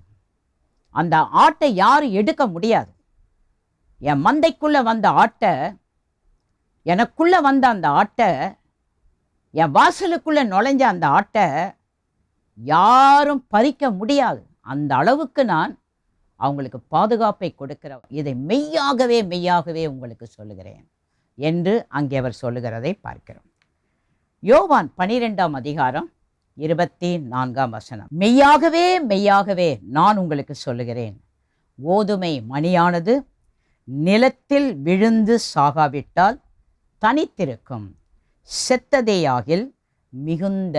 அந்த ஆட்டை யாரும் எடுக்க முடியாது. என் மந்தைக்குள்ளே வந்த ஆட்டை, எனக்குள்ளே வந்த அந்த ஆட்டை, என் வாசலுக்குள்ளே நுழைஞ்ச அந்த ஆட்டை யாரும் பறிக்க முடியாது. அந்த அளவுக்கு நான் அவங்களுக்கு பாதுகாப்பை கொடுக்கிறேன். இதை மெய்யாகவே மெய்யாகவே உங்களுக்கு சொல்லுகிறேன் என்று அங்கே அவர் சொல்லுகிறதை பார்க்கிறோம். யோவான் 12ஆம் அதிகாரம் 24ஆம் வசனம். மெய்யாகவே மெய்யாகவே நான் உங்களுக்கு சொல்லுகிறேன், கோதுமை மணியானது நிலத்தில் விழுந்து சாகாவிட்டால் தனித்திருக்கும், செத்ததேயாகில் மிகுந்த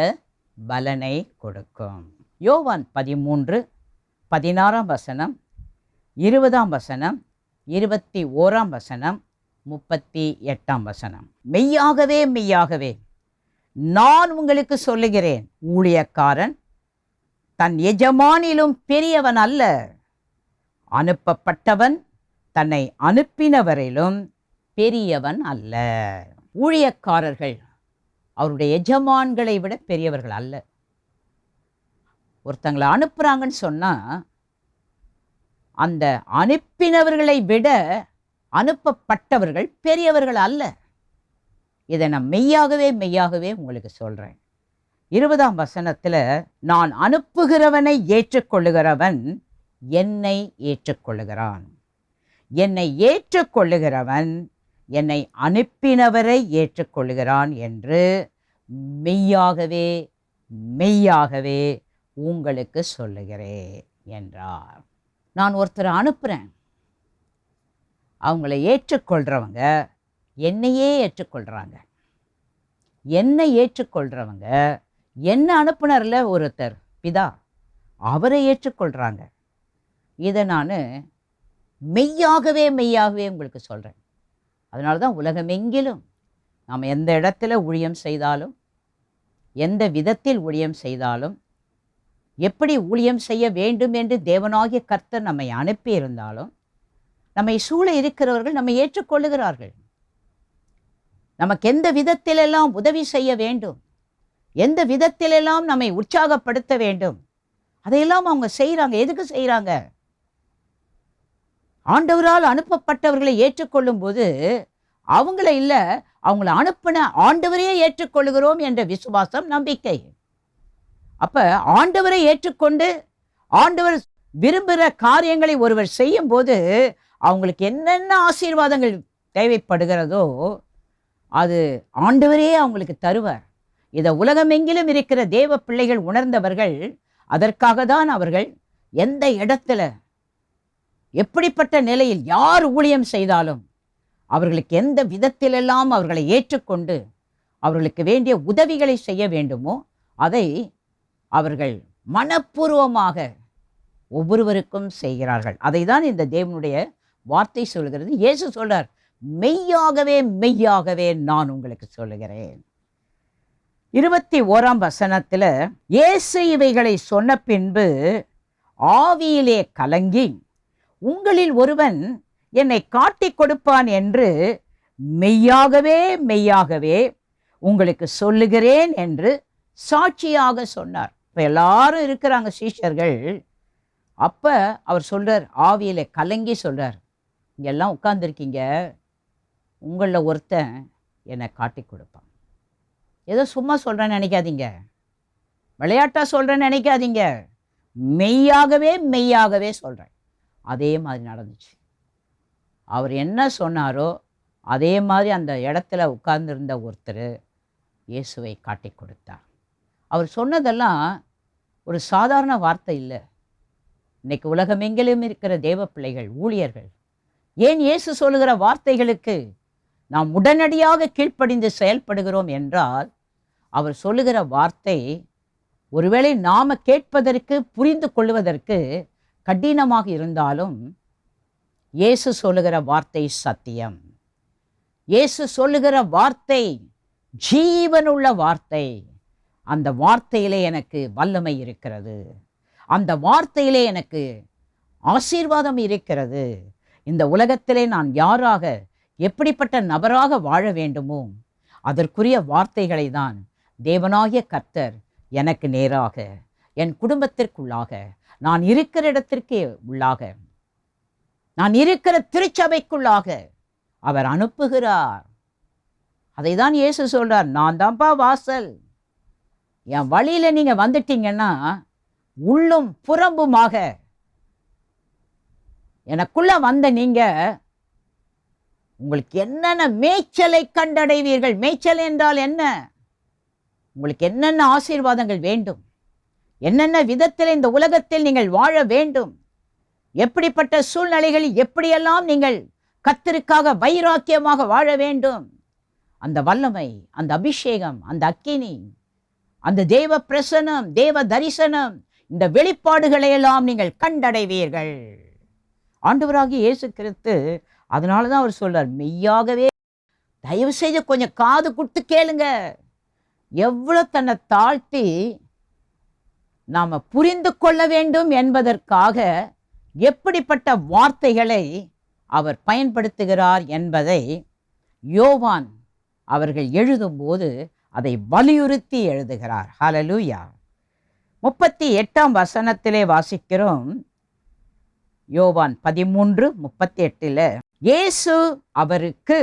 பலனை கொடுக்கும். யோவான் 13:16 20 21 38 மெய்யாகவே மெய்யாகவே நான் உங்களுக்கு சொல்லுகிறேன், ஊழியக்காரன் தன் எஜமானிலும் பெரியவன் அல்ல, அனுப்பப்பட்டவன் தன்னை அனுப்பினவரிலும் பெரியவன் அல்ல. ஊழியக்காரர்கள் அவருடைய எஜமான்களை விட பெரியவர்கள் அல்ல. ஒருத்தங்களை அனுப்புகிறாங்கன்னு சொன்னால் அந்த அனுப்பினவர்களை விட அனுப்பப்பட்டவர்கள் பெரியவர்கள் அல்ல. இதை நான் மெய்யாகவே மெய்யாகவே உங்களுக்கு சொல்கிறேன். 20 நான் அனுப்புகிறவனை ஏற்றுக்கொள்ளுகிறவன் என்னை ஏற்றுக்கொள்ளுகிறான், என்னை ஏற்றுக்கொள்ளுகிறவன் என்னை அனுப்பினவரை ஏற்றுக்கொள்ளுகிறான் என்று மெய்யாகவே மெய்யாகவே உங்களுக்கு சொல்லுகிறேன் என்றார். நான் ஒருத்தரை அனுப்புகிறேன், அவங்கள ஏற்றுக்கொள்கிறவங்க என்னையே ஏற்றுக்கொள்கிறாங்க. என்னை ஏற்றுக்கொள்கிறவங்க என்ன அனுப்புனரில் ஒருத்தர் பிதா, அவரை ஏற்றுக்கொள்கிறாங்க. இதை நான் மெய்யாகவே மெய்யாகவே உங்களுக்கு சொல்கிறேன். அதனால தான் உலகமெங்கிலும் நாம் எந்த இடத்துல ஊழியம் செய்தாலும், எந்த விதத்தில் ஊழியம் செய்தாலும், எப்படி ஊழியம் செய்ய வேண்டும் என்று தேவனாகிய கர்த்தர் நம்மை அனுப்பியிருந்தாலும், நம்மை சூழ இருக்கிறவர்கள் நம்மை ஏற்றுக்கொள்ளுகிறார்கள். நமக்கு எந்த விதத்திலெல்லாம் உதவி செய்ய வேண்டும், எந்த விதத்திலெல்லாம் நம்மை உற்சாகப்படுத்த வேண்டும், அதையெல்லாம் அவங்க செய்கிறாங்க. எதுக்கு செய்கிறாங்க? ஆண்டவரால் அனுப்பப்பட்டவர்களை ஏற்றுக்கொள்ளும் போது அவங்கள இல்லை, அவங்கள அனுப்பின ஆண்டவரையே ஏற்றுக்கொள்ளுகிறோம் என்ற விசுவாசம், நம்பிக்கை. அப்போ ஆண்டவரை ஏற்றுக்கொண்டு ஆண்டவர் விரும்புகிற காரியங்களை ஒருவர் செய்யும் போது அவங்களுக்கு என்னென்ன ஆசீர்வாதங்கள் தேவைப்படுகிறதோ அது ஆண்டவரே அவங்களுக்கு தருவார். இதை உலகமெங்கிலும் இருக்கிற தேவ பிள்ளைகள் உணர்ந்தவர்கள், அதற்காக தான் அவர்கள் எந்த இடத்துல எப்படிப்பட்ட நிலையில் யார் ஊழியம் செய்தாலும் அவர்களுக்கு எந்த விதத்திலெல்லாம் அவர்களை ஏற்றுக்கொண்டு அவர்களுக்கு வேண்டிய உதவிகளை செய்ய வேண்டுமோ அதை அவர்கள் மனப்பூர்வமாக ஒவ்வொருவருக்கும் செய்கிறார்கள். அதை தான் இந்த தேவனுடைய வார்த்தை சொல்கிறது. இயேசு சொல்றார், மெய்யாகவே மெய்யாகவே நான் உங்களுக்கு சொல்லுகிறேன். 21 இயேசு இவைகளை சொன்ன பின்பு ஆவியிலே கலங்கி, உங்களில் ஒருவன் என்னை காட்டிக் கொடுப்பான் என்று மெய்யாகவே மெய்யாகவே உங்களுக்கு சொல்லுகிறேன் என்று சாட்சியாக சொன்னார். இப்போ எல்லாரும் இருக்கிறாங்க சீஷர்கள். அப்போ அவர் சொல்கிறார், ஆவியில் கலங்கி சொல்கிறார், இங்கெல்லாம் உட்கார்ந்துருக்கீங்க, உங்களில் ஒருத்தன் என்னை காட்டி கொடுப்பான். ஏதோ சும்மா சொல்கிறேன்னு நினைக்காதீங்க, விளையாட்டாக சொல்கிறேன்னு நினைக்காதீங்க, மெய்யாகவே மெய்யாகவே சொல்கிறேன். அதே மாதிரி நடந்துச்சு. அவர் என்ன சொன்னாரோ அதே மாதிரி அந்த இடத்துல உட்கார்ந்துருந்த ஒருத்தர் இயேசுவை காட்டி கொடுத்தார். அவர் சொன்னதெல்லாம் ஒரு சாதாரண வார்த்தை இல்லை. இன்னைக்கு உலகமெங்கிலும் இருக்கிற தேவ பிள்ளைகள், ஊழியர்கள் ஏன் இயேசு சொல்லுகிற வார்த்தைகளுக்கு நாம் உடனடியாக கீழ்ப்படிந்து செயல்படுகிறோம் என்றால், அவர் சொல்லுகிற வார்த்தை ஒருவேளை நாம் கேட்பதற்கு புரிந்து கொள்வதற்கு கடினமாக இருந்தாலும் இயேசு சொல்லுகிற வார்த்தை சத்தியம். இயேசு சொல்லுகிற வார்த்தை ஜீவனுள்ள வார்த்தை. அந்த வார்த்தையிலே எனக்கு வல்லமை இருக்கிறது, அந்த வார்த்தையிலே எனக்கு ஆசீர்வாதம் இருக்கிறது. இந்த உலகத்திலே நான் யாராக எப்படிப்பட்ட நபராக வாழ வேண்டுமோ அதற்குரிய வார்த்தைகளை தான் தேவனாகிய கர்த்தர் எனக்கு நேராக, என் குடும்பத்திற்குள்ளாக, நான் இருக்கிற இடத்திற்கு உள்ளாக, நான் இருக்கிற திருச்சபைக்குள்ளாக அவர் அனுப்புகிறார். அதை தான் இயேசு சொல்றார், நான் தான்ப்பா வாசல். என் வழியில நீங்க வந்துட்டீங்கன்னா உள்ளும் புறம்புமாக எனக்குள்ள வந்த நீங்க உங்களுக்கு என்னென்ன மேய்ச்சலை கண்டடைவீர்கள். மேய்ச்சல் என்றால் என்ன? உங்களுக்கு என்னென்ன ஆசீர்வாதங்கள் வேண்டும், என்னென்ன விதத்தில் இந்த உலகத்தில் நீங்கள் வாழ வேண்டும், எப்படிப்பட்ட சூழ்நிலைகளில் எப்படியெல்லாம் நீங்கள் கர்த்தருக்காக வைராக்கியமாக வாழ வேண்டும், அந்த வல்லமை, அந்த அபிஷேகம், அந்த அக்கினி அந்த தேவ பிரசனம், தேவ தரிசனம், இந்த வெளிப்பாடுகளை எல்லாம் நீங்கள் கண்டடைவீர்கள். ஆண்டவராகிய இயேசு கிறிஸ்து அதனால தான் அவர் சொல்றார், மெய்யாகவே தயவு செய்து கொஞ்சம் காது கொடுத்து கேளுங்க. எவ்வளவு தன்னை தாழ்த்தி நாம புரிந்து கொள்ள வேண்டும் என்பதற்காக எப்படிப்பட்ட வார்த்தைகளை அவர் பயன்படுத்துகிறார் என்பதை யோவான் அவர்கள் எழுதும்போது அதை வலியுறுத்தி எழுதுகிறார். ஹல்லேலூயா. 38ஆம் வசனத்திலே வாசிக்கிறோம். யோவான் 13:38 இயேசு அவருக்கு,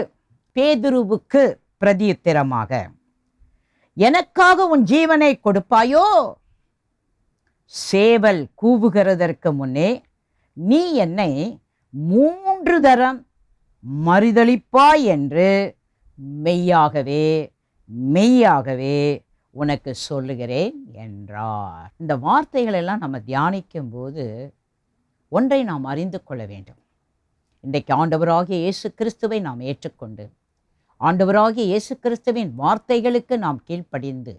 பேதுருவுக்கு பிரதியுத்தரமாக, எனக்காக உன் ஜீவனை கொடுப்பாயோ? சேவல் கூவுகிறதற்கு முன்னே நீ என்னை 3 தரம் மறுதலிப்பாய் என்று மெய்யாகவே மெய்யாகவே உனக்கு சொல்லுகிறேன் என்றார். இந்த வார்த்தைகள் எல்லாம் நம்ம தியானிக்கும் போது ஒன்றை நாம் அறிந்து கொள்ள வேண்டும். இன்றைக்கு ஆண்டவராகிய இயேசு கிறிஸ்துவை நாம் ஏற்றுக்கொண்டு ஆண்டவராகிய இயேசு கிறிஸ்துவின் வார்த்தைகளுக்கு நாம் கீழ்ப்படிந்து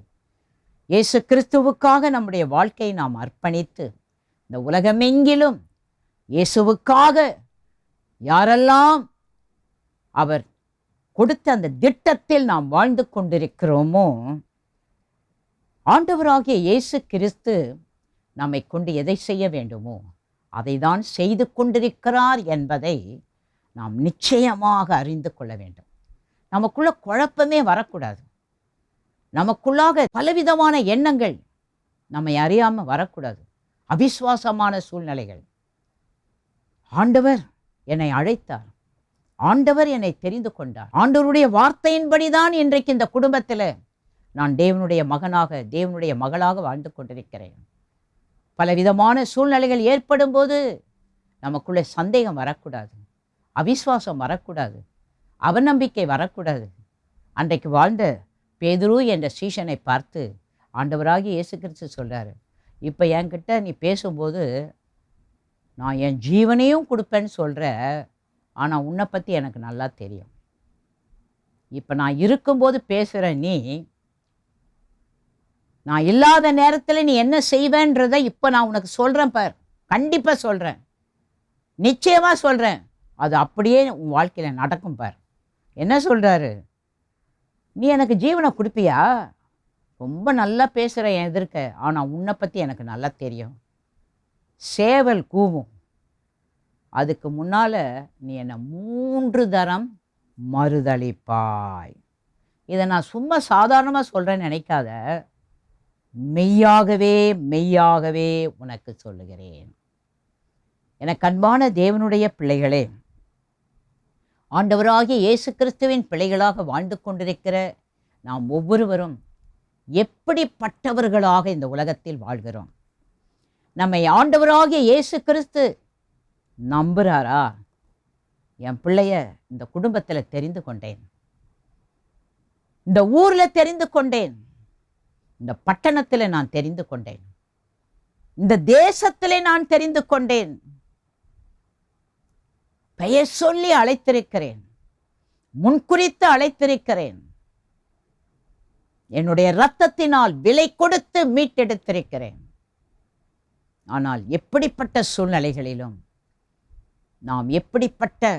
இயேசு கிறிஸ்துவுக்காக நம்முடைய வாழ்க்கையை நாம் அர்ப்பணித்து இந்த உலகமெங்கிலும் இயேசுவுக்காக யாரெல்லாம் அவர் கொடுத்த அந்த திட்டத்தில் நாம் வாழ்ந்து கொண்டிருக்கிறோமோ, ஆண்டவராகிய இயேசு கிறிஸ்து நம்மை கொண்டு எதை செய்ய வேண்டுமோ அதை தான் செய்து கொண்டிருக்கிறார் என்பதை நாம் நிச்சயமாக அறிந்து கொள்ள வேண்டும். நமக்குள்ள குழப்பமே வரக்கூடாது. நமக்குள்ளாக பலவிதமான எண்ணங்கள் நம்மை அறியாமல் வரக்கூடாது. அவிசுவாசமான சூழ்நிலைகள். ஆண்டவர் என்னை அழைத்தார், ஆண்டவர் என்னை தெரிந்து கொண்டார், ஆண்டவருடைய வார்த்தையின்படிதான் இன்றைக்கு இந்த குடும்பத்தில் நான் தேவனுடைய மகனாக, தேவனுடைய மகளாக வாழ்ந்து கொண்டிருக்கிறேன். பலவிதமான சூழ்நிலைகள் ஏற்படும் போது நமக்குள்ளே சந்தேகம் வரக்கூடாது, அவிசுவாசம் வரக்கூடாது, அவநம்பிக்கை வரக்கூடாது. அன்றைக்கு வாழ்ந்த பேதுரு என்ற சீஷனை பார்த்து ஆண்டவராகி இயேசு கிறிஸ்து சொல்கிறாரு, இப்போ என்கிட்ட நீ பேசும்போது நான் என் ஜீவனையும் கொடுப்பேன்னு சொல்கிற, ஆனால் உன்னை பற்றி எனக்கு நல்லா தெரியும். இப்போ நான் இருக்கும்போது பேசுகிற நீ, நான் இல்லாத நேரத்தில் நீ என்ன செய்வேன்றதை இப்போ நான் உனக்கு சொல்கிறேன் பார், கண்டிப்பாக சொல்கிறேன், நிச்சயமாக சொல்கிறேன், அது அப்படியே உன் வாழ்க்கையில் நடக்கும் பார். என்ன சொல்கிறாரு? நீ எனக்கு ஜீவனை கொடுப்பியா? ரொம்ப நல்லா பேசுகிற என் எதிர்க்க, ஆனால் உன்னை பற்றி எனக்கு நல்லா தெரியும். சேவல் கூவும், அதுக்கு முன்னால் நீ என்னை 3 தரம் மறுதலிப்பாய். இதை நான் சும்மா சாதாரணமாக சொல்கிறேன்னு நினைக்காத, மெய்யாகவே மெய்யாகவே உனக்கு சொல்லுகிறேன். எனக்கு அன்பான தேவனுடைய பிள்ளைகளே, ஆண்டவராகிய இயேசு கிறிஸ்துவின் பிள்ளைகளாக வாழ்ந்து கொண்டிருக்கிற நாம் ஒவ்வொருவரும் எப்படிப்பட்டவர்களாக இந்த உலகத்தில் வாழ்கிறோம்? நம்மை ஆண்டவராகிய இயேசு கிறிஸ்து நம்புகிறாரா? என் பிள்ளைய இந்த குடும்பத்தில் தெரிந்து கொண்டேன், இந்த ஊரில் தெரிந்து கொண்டேன், இந்த பட்டணத்தில் நான் தெரிந்து கொண்டேன், இந்த தேசத்திலே நான் தெரிந்து கொண்டேன், பெயர் சொல்லி அழைத்திருக்கிறேன், முன்குறித்து அழைத்திருக்கிறேன், என்னுடைய இரத்தத்தினால் விலை கொடுத்து மீட்டெடுத்திருக்கிறேன். ஆனால் எப்படிப்பட்ட சூழ்நிலைகளிலும் நாம் எப்படிப்பட்ட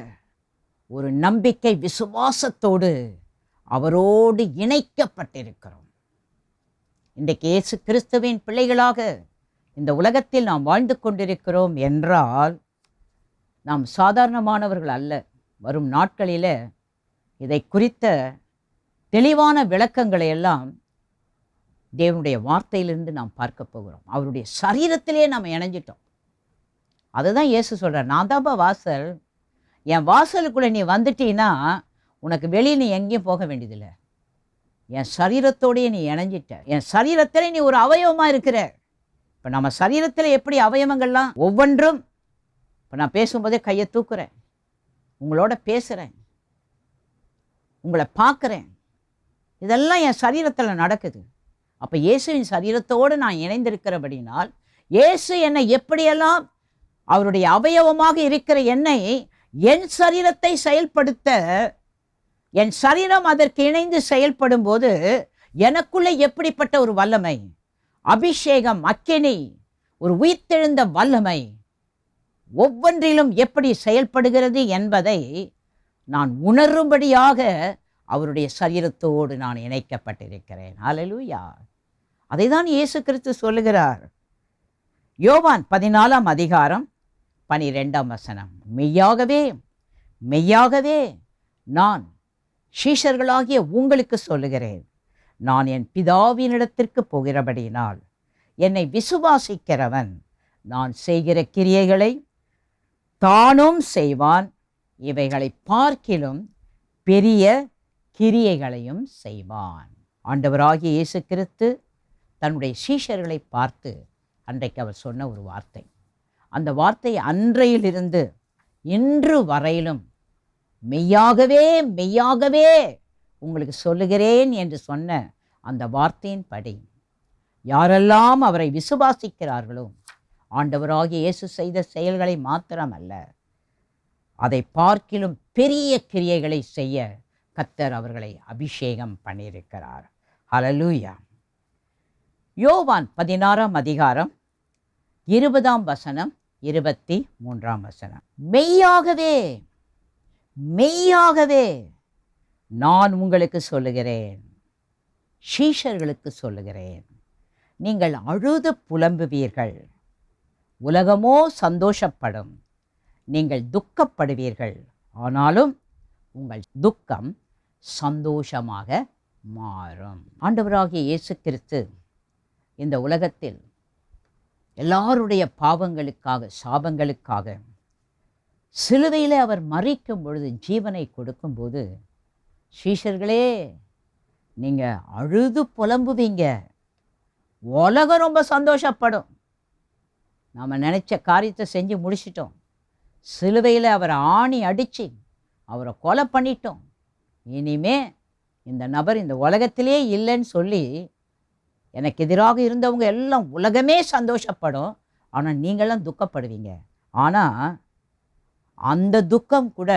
ஒரு நம்பிக்கை விசுவாசத்தோடு அவரோடு இணைக்கப்பட்டிருக்கிறோம். இன்றைக்கு இயேசு கிறிஸ்துவின் பிள்ளைகளாக இந்த உலகத்தில் நாம் வாழ்ந்து கொண்டிருக்கிறோம் என்றால் நாம் சாதாரணமானவர்கள் அல்ல. வரும் நாட்களில் இதை குறித்த தெளிவான விளக்கங்களை எல்லாம் தேவனுடைய வார்த்தையிலிருந்து நாம் பார்க்க போகிறோம். அவருடைய சரீரத்திலே நாம் இணைஞ்சிட்டோம். அதுதான் இயேசு சொல்கிறார், நான் தான்ப்பா வாசல், என் வாசலுக்குள்ளே நீ வந்துட்டீன்னா உனக்கு வெளியே நீ எங்கேயும் போக வேண்டியதில்லை. என் சரீரத்தோடையே நீ இணைஞ்சிட்ட, என் சரீரத்திலே நீ ஒரு அவயவமாக இருக்கிற. இப்போ நம்ம சரீரத்தில் எப்படி அவயவங்கள்லாம் ஒவ்வொன்றும், இப்போ நான் பேசும்போதே கையை தூக்குறேன், உங்களோட பேசுகிறேன், உங்களை பார்க்குறேன், இதெல்லாம் என் சரீரத்தில் நடக்குது. அப்போ இயேசுவின் சரீரத்தோடு நான் இணைந்திருக்கிறபடினால் இயேசு என்னை எப்படியெல்லாம் அவருடைய அவயவமாக இருக்கிற என்னை என் சரீரத்தை செயல்படுத்த, என் சரீரம் அதற்கு இணைந்து செயல்படும் போது எனக்குள்ள எப்படிப்பட்ட ஒரு வல்லமை, அபிஷேகம், அக்கினி, ஒரு உயிர்த்தெழுந்த வல்லமை ஒவ்வொன்றிலும் எப்படி செயல்படுகிறது என்பதை நான் உணரும்படியாக அவருடைய சரீரத்தோடு நான் இணைக்கப்பட்டிருக்கிறேன். ஹல்லேலூயா. அதை தான் இயேசு கிறிஸ்து சொல்லுகிறார். யோவான் 14ஆம் அதிகாரம் 12ஆம் வசனம், மெய்யாகவே மெய்யாகவே நான் சீஷர்களாகிய உங்களுக்கு சொல்லுகிறேன், நான் என் பிதாவினிடத்திற்கு போகிறபடியினால் என்னை விசுவாசிக்கிறவன் நான் செய்கிற கிரியைகளை தானும் செய்வான், இவைகளை பார்க்கிலும் பெரிய கிரியைகளையும் செய்வான். ஆண்டவராகிய இயேசு கிறிஸ்து தன்னுடைய சீஷர்களை பார்த்து அன்றைக்கு அவர் சொன்ன ஒரு வார்த்தை, அந்த வார்த்தை அன்றையிலிருந்து இன்று வரையிலும் மெய்யாகவே மெய்யாகவே உங்களுக்கு சொல்லுகிறேன் என்று சொன்ன அந்த வார்த்தையின்படி யாரெல்லாம் அவரை விசுவாசிக்கிறார்களோ, ஆண்டவராகிய இயேசு செய்த செயல்களை மாத்திரமல்ல, அதை பார்க்கிலும் பெரிய கிரியைகளை செய்ய கர்த்தர் அவர்களை அபிஷேகம் பண்ணியிருக்கிறார். ஹல்லேலூயா. யோவான் 16ஆம் அதிகாரம் 20ஆம் வசனம் 23ஆம் வசனம், மெய்யாகவே மெய்யாகவே நான் உங்களுக்கு சொல்லுகிறேன், சீஷர்களுக்கு சொல்லுகிறேன், நீங்கள் அழுது புலம்புவீர்கள், உலகமோ சந்தோஷப்படும், நீங்கள் துக்கப்படுவீர்கள், ஆனாலும் உங்கள் துக்கம் சந்தோஷமாக மாறும். ஆண்டவராகிய இயேசு கிறிஸ்து இந்த உலகத்தில் எல்லாருடைய பாவங்களுக்காக, சாபங்களுக்காக சிலுவையில் அவர் மரிக்கும் பொழுது, ஜீவனை கொடுக்கும்போது, சீஷர்களே நீங்கள் அழுது புலம்புவீங்க, உலகம் ரொம்ப சந்தோஷப்படும், நாம் நினச்ச காரியத்தை செஞ்சு முடிச்சிட்டோம், சிலுவையில் அவரை ஆணி அடித்து அவரை கொலை பண்ணிட்டோம், இனிமே இந்த நபர் இந்த உலகத்திலே இல்லைன்னு சொல்லி எனக்கு எதிராக இருந்தவங்க எல்லாம் உலகமே சந்தோஷப்படும், ஆனால் நீங்களாம் துக்கப்படுவீங்க. ஆனால் அந்த துக்கம் கூட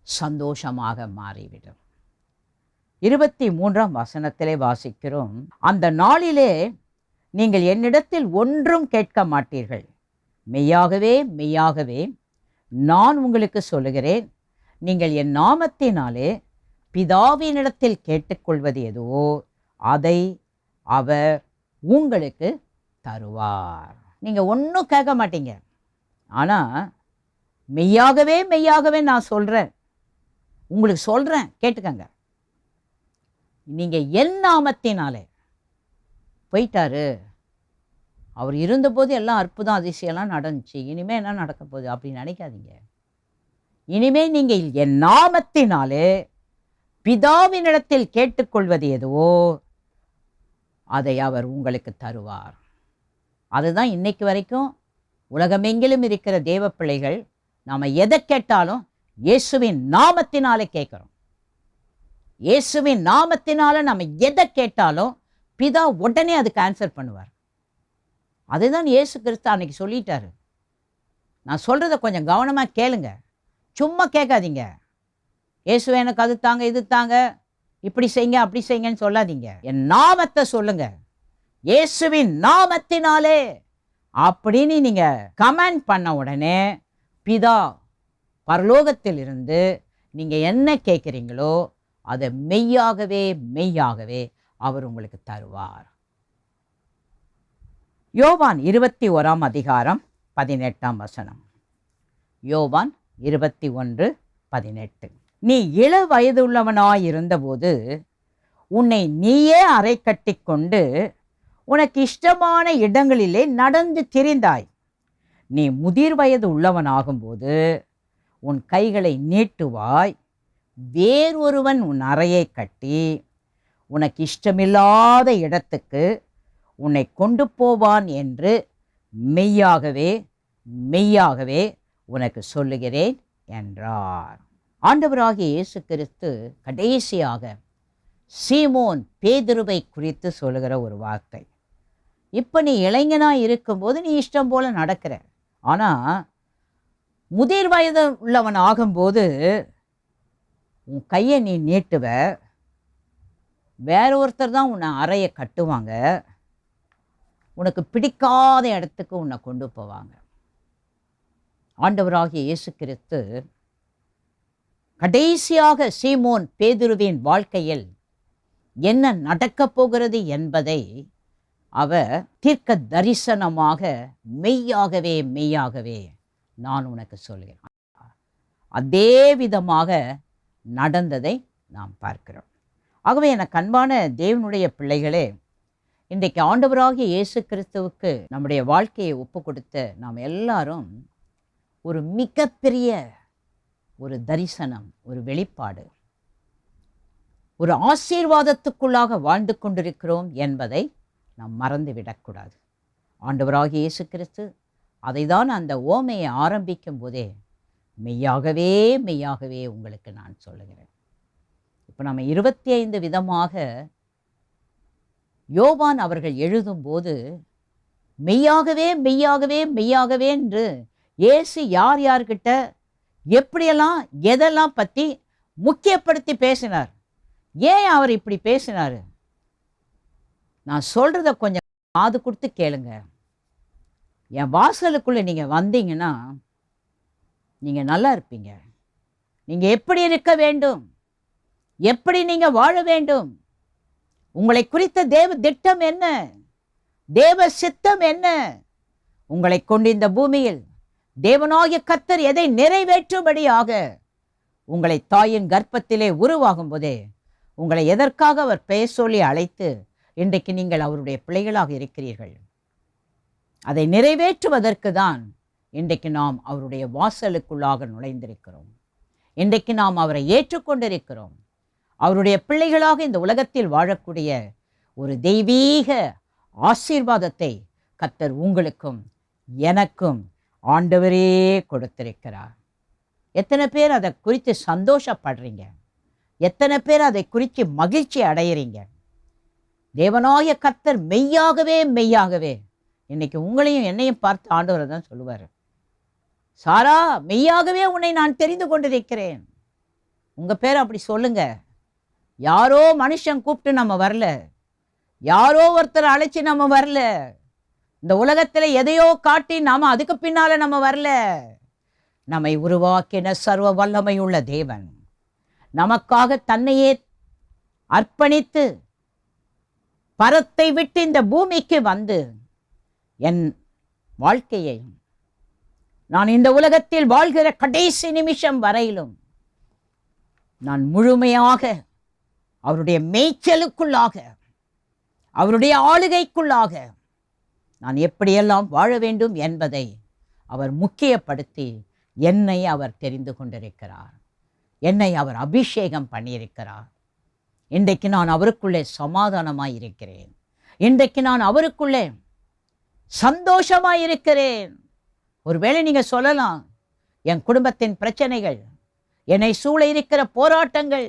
சந்தோஷமாக மாறிவிடும். 23ஆம் வசனத்திலே வாசிக்கிறோம், அந்த நாளிலே நீங்கள் என்னிடத்தில் ஒன்றும் கேட்க மாட்டீர்கள், மெய்யாகவே மெய்யாகவே நான் உங்களுக்கு சொல்லுகிறேன், நீங்கள் என் நாமத்தினாலே பிதாவினிடத்தில் கேட்டுக்கொள்வது எதுவோ அதை அவர் உங்களுக்கு தருவார். நீங்கள் ஒன்றும் கேட்க மாட்டீங்க, ஆனால் மெய்யாகவே மெய்யாகவே நான் சொல்கிறேன், உங்களுக்கு சொல்கிறேன், கேட்டுக்கங்க. நீங்கள் என் நாமத்தினாலே, போயிட்டாரு, அவர் இருந்தபோது எல்லாம் அற்புதம் அதிசயம்லாம் நடந்துச்சு, இனிமேல் என்ன நடக்க போகுது அப்படின்னு நினைக்காதீங்க. இனிமேல் நீங்கள் என் நாமத்தினாலே பிதாவினிடத்தில் கேட்டுக்கொள்வது எதுவோ அதை அவர் உங்களுக்கு தருவார். அதுதான் இன்னைக்கு வரைக்கும் உலகமெங்கிலும் இருக்கிற தேவ பிள்ளைகள் நாம் எதை கேட்டாலும் இயேசுவின் நாமத்தினாலே கேட்குறோம். இயேசுவின் நாமத்தினால நம்ம எதை கேட்டாலும் பிதா உடனே அதுக்கு ஆன்சர் பண்ணுவார். அதுதான் இயேசு கிறிஸ்து அன்னைக்கு சொல்லிட்டாரு. நான் சொல்கிறத கொஞ்சம் கவனமாக கேளுங்க, சும்மா கேட்காதீங்க. இயேசுவை எனக்கு அது தாங்க இது தாங்க, இப்படி செய்யுங்க அப்படி செய்யுங்கன்னு சொல்லாதீங்க. என் நாமத்தை சொல்லுங்க, இயேசுவின் நாமத்தினாலே அப்படின்னு நீங்கள் கமெண்ட் பண்ண உடனே பிதா பரலோகத்தில் இருந்து நீங்கள் என்ன கேட்குறீங்களோ அதை மெய்யாகவே மெய்யாகவே அவர் உங்களுக்கு தருவார். யோவான் 21ஆம் அதிகாரம் 18ஆம் வசனம். யோவான் 21:18, நீ இள வயதுள்ளவனாயிருந்தபோது உன்னை நீயே அறை கட்டி கொண்டு உனக்கு இஷ்டமான இடங்களிலே நடந்து திரிந்தாய். நீ முதிர் வயது உள்ளவனாகும்போது உன் கைகளை நீட்டுவாய், வேறொருவன் உன் அறையை கட்டி உனக்கு இஷ்டமில்லாத இடத்துக்கு உன்னை கொண்டு போவான் என்று மெய்யாகவே மெய்யாகவே உனக்கு சொல்லுகிறேன் என்றார். ஆண்டவராகிய இயேசு கிறிஸ்து கடைசியாக சீமோன் பேதுருவை குறித்து சொல்லுகிற ஒரு வார்த்தை, இப்போ நீ இளைஞனாக இருக்கும்போது நீ இஷ்டம் போல நடக்கிற, ஆனால் முதிர் வயது உள்ளவன் ஆகும்போது உன் கையை நீ நீட்டுவ, வேற ஒருத்தர் தான் உன்னை அறையை கட்டுவாங்க, உனக்கு பிடிக்காத இடத்துக்கு உன்னை கொண்டு போவாங்க. ஆண்டவராகிய இயேசு கிறிஸ்து கடைசியாக சீமோன் பேதுருவின் வாழ்க்கையில் என்ன நடக்கப் போகிறது என்பதை அவர் தீர்க்க தரிசனமாக மெய்யாகவே மெய்யாகவே நான் உனக்கு சொல்கிறேன். அதே விதமாக நடந்ததை நாம் பார்க்கிறோம். ஆகவே எனக்கு அன்பான தேவனுடைய பிள்ளைகளே, இன்றைக்கு ஆண்டவராகிய இயேசு கிறிஸ்துவுக்கு நம்முடைய வாழ்க்கையை ஒப்பு கொடுத்த நாம் எல்லாரும் ஒரு மிகப்பெரிய ஒரு தரிசனம், ஒரு வெளிப்பாடு, ஒரு ஆசீர்வாதத்துக்குள்ளாக வாழ்ந்து கொண்டிருக்கிறோம் என்பதை நாம் மறந்துவிடக்கூடாது. ஆண்டவராகிய இயேசு கிறிஸ்து அதை தான் அந்த ஓமையை ஆரம்பிக்கும் போதே மெய்யாகவே மெய்யாகவே உங்களுக்கு நான் சொல்லுகிறேன். இப்போ நம்ம 25 விதமாக யோவான் அவர்கள் எழுதும்போது மெய்யாகவே மெய்யாகவே மெய்யாகவே என்று இயேசு யார் யார்கிட்ட எப்படியெல்லாம் எதெல்லாம் பற்றி முக்கியப்படுத்தி பேசினார். ஏன் அவர் இப்படி பேசினார்? நான் சொல்கிறத கொஞ்சம் காது கொடுத்து கேளுங்க. என் வாசலுக்குள்ளே நீங்கள் வந்தீங்கன்னா நீங்கள் நல்லா இருப்பீங்க. நீங்கள் எப்படி இருக்க வேண்டும், எப்படி நீங்கள் வாழ வேண்டும், உங்களை குறித்த தேவ திட்டம் என்ன, தேவ சித்தம் என்ன, உங்களை கொண்டு இந்த பூமியில் தேவனாகிய கர்த்தர் எதை நிறைவேற்றும்படியாக உங்களை தாயின் கர்ப்பத்திலே உருவாகும் போதே உங்களை எதற்காக அவர் பெயர் சொல்லி அழைத்து இன்றைக்கு நீங்கள் அவருடைய பிள்ளைகளாக இருக்கிறீர்கள். அதை நிறைவேற்றுவதற்கு தான் இன்றைக்கு நாம் அவருடைய வாசலுக்குள்ளாக நுழைந்திருக்கிறோம். இன்றைக்கு நாம் அவரை ஏற்றுக்கொண்டிருக்கிறோம். அவருடைய பிள்ளைகளாக இந்த உலகத்தில் வாழக்கூடிய ஒரு தெய்வீக ஆசீர்வாதத்தை கர்த்தர் உங்களுக்கும் எனக்கும் ஆண்டவரே கொடுத்திருக்கிறார். எத்தனை பேர் அதை குறித்து சந்தோஷப்படுறீங்க? எத்தனை பேர் அதை குறித்து மகிழ்ச்சி அடையிறீங்க? தேவனாய கர்த்தர் மெய்யாகவே மெய்யாகவே இன்னைக்கு உங்களையும் என்னையும் பார்த்து ஆண்டவர் தான் சொல்லுவார், சாரா மெய்யாகவே உன்னை நான் தெரிந்து கொண்டிருக்கிறேன். உங்கள் பேர் அப்படி சொல்லுங்க. யாரோ மனுஷன் கூப்பிட்டு நம்ம வரல, யாரோ ஒருத்தர் அழைச்சி நம்ம வரல, இந்த உலகத்தில் எதையோ காட்டி நாம அதுக்கு பின்னால நம்ம வரல. நம்மை உருவாக்கின சர்வ வல்லமையுள்ள தேவன் நமக்காக தன்னையே அர்ப்பணித்து பரத்தை விட்டு இந்த பூமிக்கு வந்து என் வாழ்க்கையை நான் இந்த உலகத்தில் வாழ்கிற கடைசி நிமிஷம் வரையிலும் நான் முழுமையாக அவருடைய மேய்ச்சலுக்குள்ளாக அவருடைய ஆளுகைக்குள்ளாக நான் எப்படியெல்லாம் வாழ வேண்டும் என்பதை அவர் முக்கியப்படுத்தி என்னை அவர் தெரிந்து கொண்டிருக்கிறார். என்னை அவர் அபிஷேகம் பண்ணியிருக்கிறார். இன்றைக்கு நான் அவருக்குள்ளே சமாதானமாய் இருக்கிறேன். இன்றைக்கு நான் அவருக்குள்ளே சந்தோஷமாய் இருக்கிறேன். ஒருவேளை நீங்கள் சொல்லலாம், என் குடும்பத்தின் பிரச்சனைகள், என்னை சூழ இருக்கிற போராட்டங்கள்,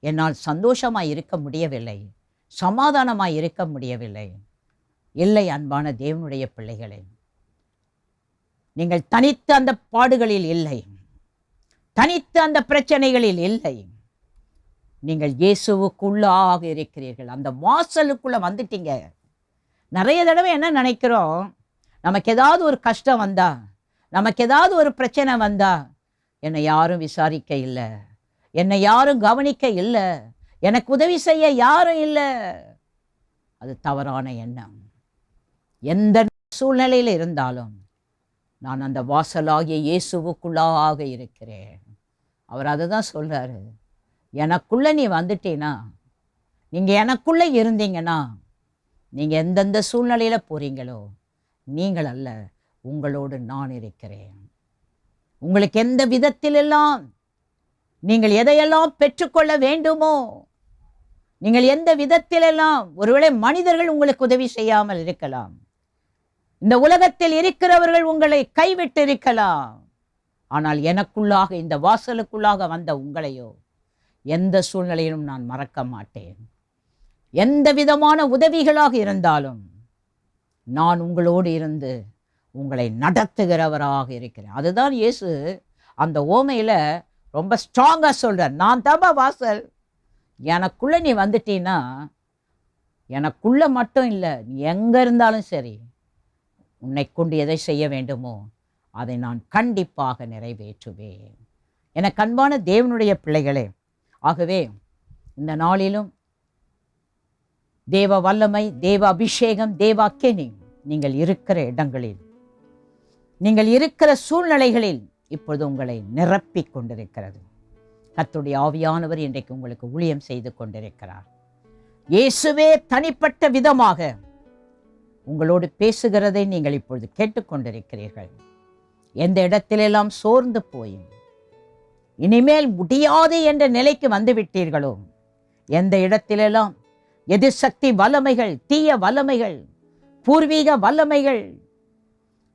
என்னால் சந்தோஷமாய் இருக்க முடியவில்லை, சமாதானமாய் இருக்க முடியவில்லை. இல்லை அன்பான தேவனுடைய பிள்ளைகளே, நீங்கள் தனித்து அந்த பாடுகளில் இல்லை, தனித்து அந்த பிரச்சனைகளில் இல்லை. நீங்கள் இயேசுவுக்குள்ளாக இருக்கிறீர்கள். அந்த வாசலுக்குள்ள வந்துட்டீங்க. நிறைய தடவை என்ன நினைக்கிறோம், நமக்கு ஏதாவது ஒரு கஷ்டம் வந்தா, நமக்கு ஏதாவது ஒரு பிரச்சனை வந்தா, என்னை யாரும் விசாரிக்க இல்லை, என்னை யாரும் கவனிக்க இல்லை, எனக்கு உதவி செய்ய யாரும் இல்லை. அது தவறான எண்ணம். எந்த சூழ்நிலையில் இருந்தாலும் நான் அந்த வாசலாகிய இயேசுவுக்குள்ளாக இருக்கிறேன். அவர் அதை தான் சொல்கிறாரு, எனக்குள்ளே நீ வந்துட்டீன்னா, நீங்கள் எனக்குள்ளே இருந்தீங்கன்னா, நீங்கள் எந்தெந்த சூழ்நிலையில் போகிறீங்களோ நீங்கள் அல்ல, உங்களோடு நான் இருக்கிறேன். உங்களுக்கு எந்த விதத்திலெல்லாம் நீங்கள் எதையெல்லாம் பெற்றுக்கொள்ள வேண்டுமோ, நீங்கள் எந்த விதத்திலெல்லாம், ஒருவேளை மனிதர்கள் உங்களுக்கு உதவி செய்யாமல் இருக்கலாம், இந்த உலகத்தில் இருக்கிறவர்கள் உங்களை கைவிட்டு இருக்கலாம், ஆனால் எனக்குள்ளாக இந்த வாசலுக்குள்ளாக வந்த உங்களையோ எந்த சூழ்நிலையிலும் நான் மறக்க மாட்டேன். எந்த விதமான உதவிகளாக இருந்தாலும் நான் உங்களோடு இருந்து உங்களை நடத்துகிறவராக இருக்கிறேன். அதுதான் இயேசு அந்த ஓமையில் ரொம்ப ஸ்ட்ராங்காக சொல்கிறார். நான் தான்ப்பா வாசல், எனக்குள்ள நீ வந்துட்டீன்னா, எனக்குள்ள மட்டும் இல்லை, நீ எங்கே இருந்தாலும் சரி, உன்னை கொண்டு எதை செய்ய வேண்டுமோ அதை நான் கண்டிப்பாக நிறைவேற்றுவேன். எனக்கு அன்பான தேவனுடைய பிள்ளைகளே, ஆகவே இந்த நாளிலும் தேவ வல்லமை, தேவ அபிஷேகம், தேவ அக்கினி நீங்கள் இருக்கிற இடங்களில், நீங்கள் இருக்கிற சூழ்நிலைகளில் இப்பொழுது உங்களை நிரப்பிக் கொண்டிருக்கிறது. கர்த்தருடைய ஆவியானவர் இன்றைக்கு உங்களுக்கு ஊழியம் செய்து கொண்டிருக்கிறார். இயேசுவே தனிப்பட்ட விதமாக உங்களோடு பேசுகிறதை நீங்கள் இப்பொழுது கேட்டுக்கொண்டிருக்கிறீர்கள். எந்த இடத்திலெல்லாம் சோர்ந்து போய் இனிமேல் முடியாது என்ற நிலைக்கு வந்துவிட்டீர்களோ, எந்த இடத்திலெல்லாம் எதிர்சக்தி வல்லமைகள், தீய வல்லமைகள், பூர்வீக வல்லமைகள்,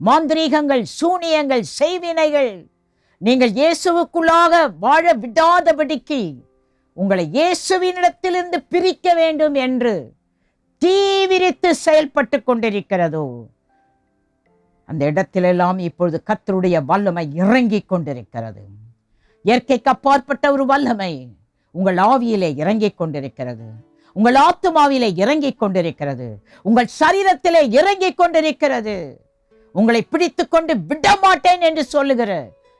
மாந்திரீகங்கள், சூனியங்கள், செய்வினைகள் நீங்கள் இயேசுவுக்குள்ளாக வாழ விடாதபடிக்கு உங்களை இயேசுவினிடத்திலிருந்து பிரிக்க வேண்டும் என்று தீவிரித்து செயல்பட்டு கொண்டிருக்கிறதோ, அந்த இடத்திலெல்லாம் இப்பொழுது கர்த்தருடைய வல்லமை இறங்கிக் கொண்டிருக்கிறது. இயற்கைக்கு அப்பாற்பட்ட ஒரு வல்லமை உங்கள் ஆவியிலே இறங்கிக் கொண்டிருக்கிறது, உங்கள் ஆத்துமாவிலே இறங்கிக் கொண்டிருக்கிறது, உங்கள் சரீரத்திலே இறங்கிக் கொண்டிருக்கிறது. உங்களை பிடித்து கொண்டு விடமாட்டேன் என்று சொல்லுகிற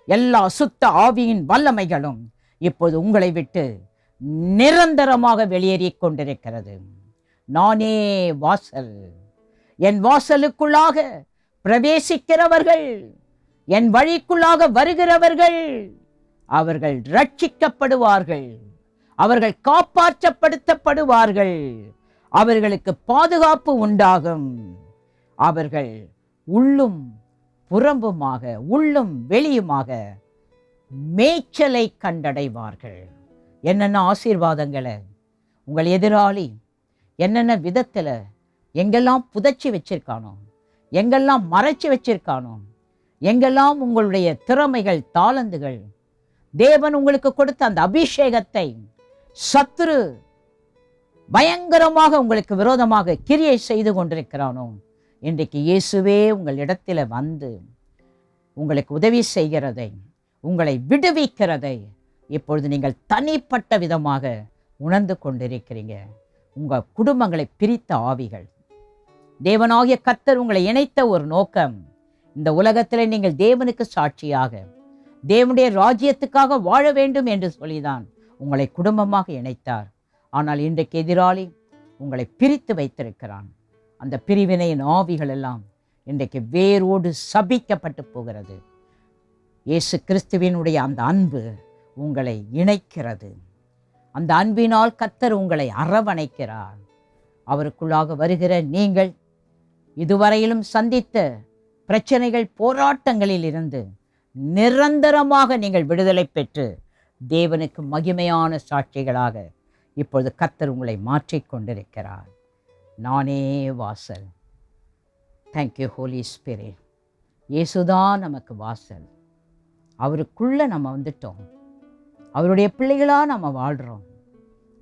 எல்லா சுத்த ஆவியின் வல்லமைகளும் இப்போது உங்களை விட்டு நிரந்தரமாக வெளியேறிக் கொண்டிருக்கிறது. நானே வாசல். என் வாசலுக்குள்ளாக பிரவேசிக்கிறவர்கள், என் வழிக்குள்ளாக வருகிறவர்கள், அவர்கள் ரட்சிக்கப்படுவார்கள், அவர்கள் காப்பாற்றப்படுத்தப்படுவார்கள், அவர்களுக்கு பாதுகாப்பு உண்டாகும். அவர்கள் உள்ளும் புறம்புமாக, உள்ளும் வெளியுமாக மேய்ச்சலை கண்டடைவார்கள். என்னென்ன ஆசீர்வாதங்களை உங்கள் எதிராளி என்னென்ன விதத்தில் எங்கெல்லாம் புதைச்சி வச்சிருக்கானோ, எங்கெல்லாம் மறைச்சி வச்சிருக்கானோ, எங்கெல்லாம் உங்களுடைய திறமைகள், தாளந்துகள், தேவன் உங்களுக்கு கொடுத்த அந்த அபிஷேகத்தை சத்துரு பயங்கரமாக உங்களுக்கு விரோதமாக கிரியை செய்து கொண்டிருக்கிறானோ, இன்றைக்கு இயேசுவே உங்கள் இடத்துல வந்து உங்களுக்கு உதவி செய்கிறதை, உங்களை விடுவிக்கிறதை இப்பொழுது நீங்கள் தனிப்பட்ட விதமாக உணர்ந்து கொண்டிருக்கிறீங்க. உங்கள் குடும்பங்களை பிரித்த ஆவிகள், தேவனாகிய கர்த்தர் உங்களை இணைத்த ஒரு நோக்கம், இந்த உலகத்தில் நீங்கள் தேவனுக்கு சாட்சியாக தேவனுடைய ராஜ்யத்துக்காக வாழ வேண்டும் என்று சொல்லிதான் உங்களை குடும்பமாக இணைத்தார். ஆனால் இன்றைக்கு எதிராளி உங்களை பிரித்து வைத்திருக்கிறான். அந்த பிரிவினையின் ஆவிகள் எல்லாம் இன்றைக்கு வேரோடு சபிக்கப்பட்டு போகிறது. இயேசு கிறிஸ்துவினுடைய அந்த அன்பு உங்களை இணைக்கிறது. அந்த அன்பினால் கர்த்தர் உங்களை அரவணைக்கிறார். அவருக்குள்ளாக வருகிற நீங்கள் இதுவரையிலும் சந்தித்த பிரச்சனைகள், போராட்டங்களில் இருந்து நிரந்தரமாக நீங்கள் விடுதலை பெற்று தேவனுக்கு மகிமையான சாட்சிகளாக இப்பொழுது கர்த்தர் உங்களை மாற்றிக்கொண்டிருக்கிறார். நானே வாசல். Thank you holy spirit. இயேசுதான் நமக்கு வாசல். அவருக்குள்ளே நம்ம வந்துட்டோம், அவருடைய பிள்ளைகளாக நம்ம வாழ்கிறோம்.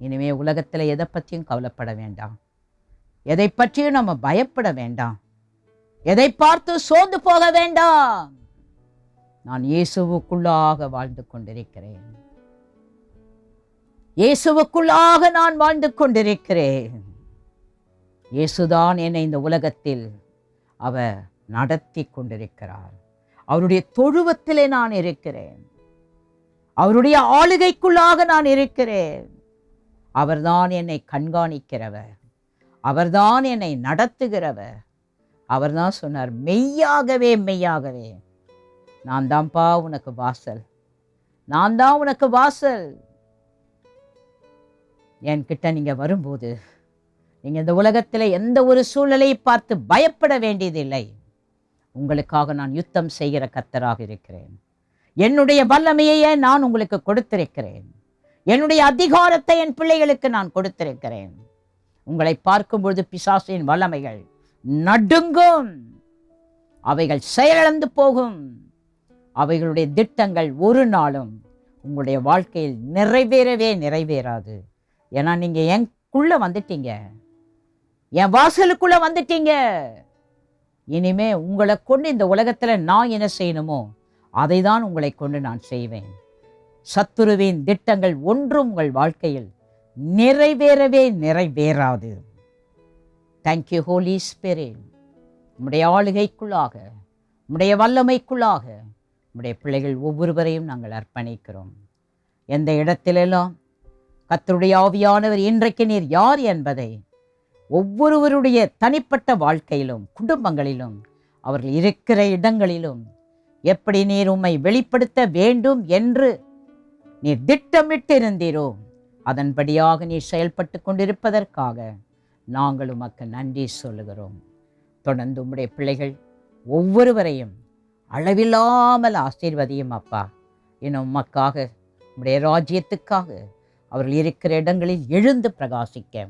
இனிமேல் உலகத்தில் எதை பற்றியும் கவலைப்பட வேண்டாம், எதை பற்றியும் நம்ம பயப்பட வேண்டாம், எதை பார்த்து சோர்ந்து போக வேண்டாம். நான் இயேசுவுக்குள்ளாக வாழ்ந்து கொண்டிருக்கிறேன், இயேசுவுக்குள்ளாக நான் வாழ்ந்து கொண்டிருக்கிறேன். இயேசுதான் என்னை இந்த உலகத்தில் அவர் நடத்தி கொண்டிருக்கிறார். அவருடைய தொழுவத்திலே நான் இருக்கிறேன், அவருடைய ஆளுகைக்குள்ளாக நான் இருக்கிறேன். அவர்தான் என்னை கண்காணிக்கிறவர், அவர்தான் என்னை நடத்துகிறவர். அவர்தான் சொன்னார், மெய்யாகவே மெய்யாகவே நான் தான்ப்பா உனக்கு வாசல், நான் தான் உனக்கு வாசல். என்கிட்ட நீங்க வரும்போது நீங்க இந்த உலகத்தில் எந்த ஒரு சூழ்நிலையை பார்த்து பயப்பட வேண்டியதில்லை. உங்களுக்காக நான் யுத்தம் செய்கிற கர்த்தராக இருக்கிறேன். என்னுடைய வல்லமையை நான் உங்களுக்கு கொடுத்திருக்கிறேன், என்னுடைய அதிகாரத்தை என் பிள்ளைகளுக்கு நான் கொடுத்திருக்கிறேன். உங்களை பார்க்கும்பொழுது பிசாசின் வல்லமைகள் நடுங்கும், அவைகள் செயலிழந்து போகும். அவைகளுடைய திட்டங்கள் ஒரு நாளும் உங்களுடைய வாழ்க்கையில் நிறைவேறவே நிறைவேறாது. ஏன்னா நீங்க எனக்குள்ள வந்துட்டீங்க, என் வாசலுக்குள்ள வந்துட்டீங்க. இனிமே உங்களை கொண்டு இந்த உலகத்துல நான் என்ன செய்யணுமோ அதை தான் உங்களை கொண்டு நான் செய்வேன். சத்துருவின் திட்டங்கள் ஒன்றும் உங்கள் வாழ்க்கையில் நிறைவேறவே நிறைவேறாது. Thank you holy spirit. உம்முடைய ஆளுகைக்குள்ளாக, உம்முடைய வல்லமைக்குள்ளாக உம்முடைய பிள்ளைகள் ஒவ்வொருவரையும் நாங்கள் அர்ப்பணிக்கிறோம். எந்த இடத்திலெல்லாம் கர்த்தருடைய ஆவியானவர் இன்றைக்கு நீர் யார் என்பதை ஒவ்வொருவருடைய தனிப்பட்ட வாழ்க்கையிலும் குடும்பங்களிலும் அவர்கள் இருக்கிற இடங்களிலும் எப்படி நீர் உம்மை வெளிப்படுத்த வேண்டும் என்று நீர் திட்டமிட்டிருந்தீரோ அதன்படியாக நீர் செயல்பட்டு கொண்டிருப்பதற்காக நாங்கள் உமக்கு நன்றி சொல்லுகிறோம். தொடர்ந்து உம்முடைய பிள்ளைகள் ஒவ்வொருவரையும் அளவில்லாமல் ஆசீர்வதியும் அப்பா. இன்னும் உமக்காக உம்முடைய ராஜ்யத்துக்காக அவர்கள் இருக்கிற இடங்களில் எழுந்து பிரகாசிக்க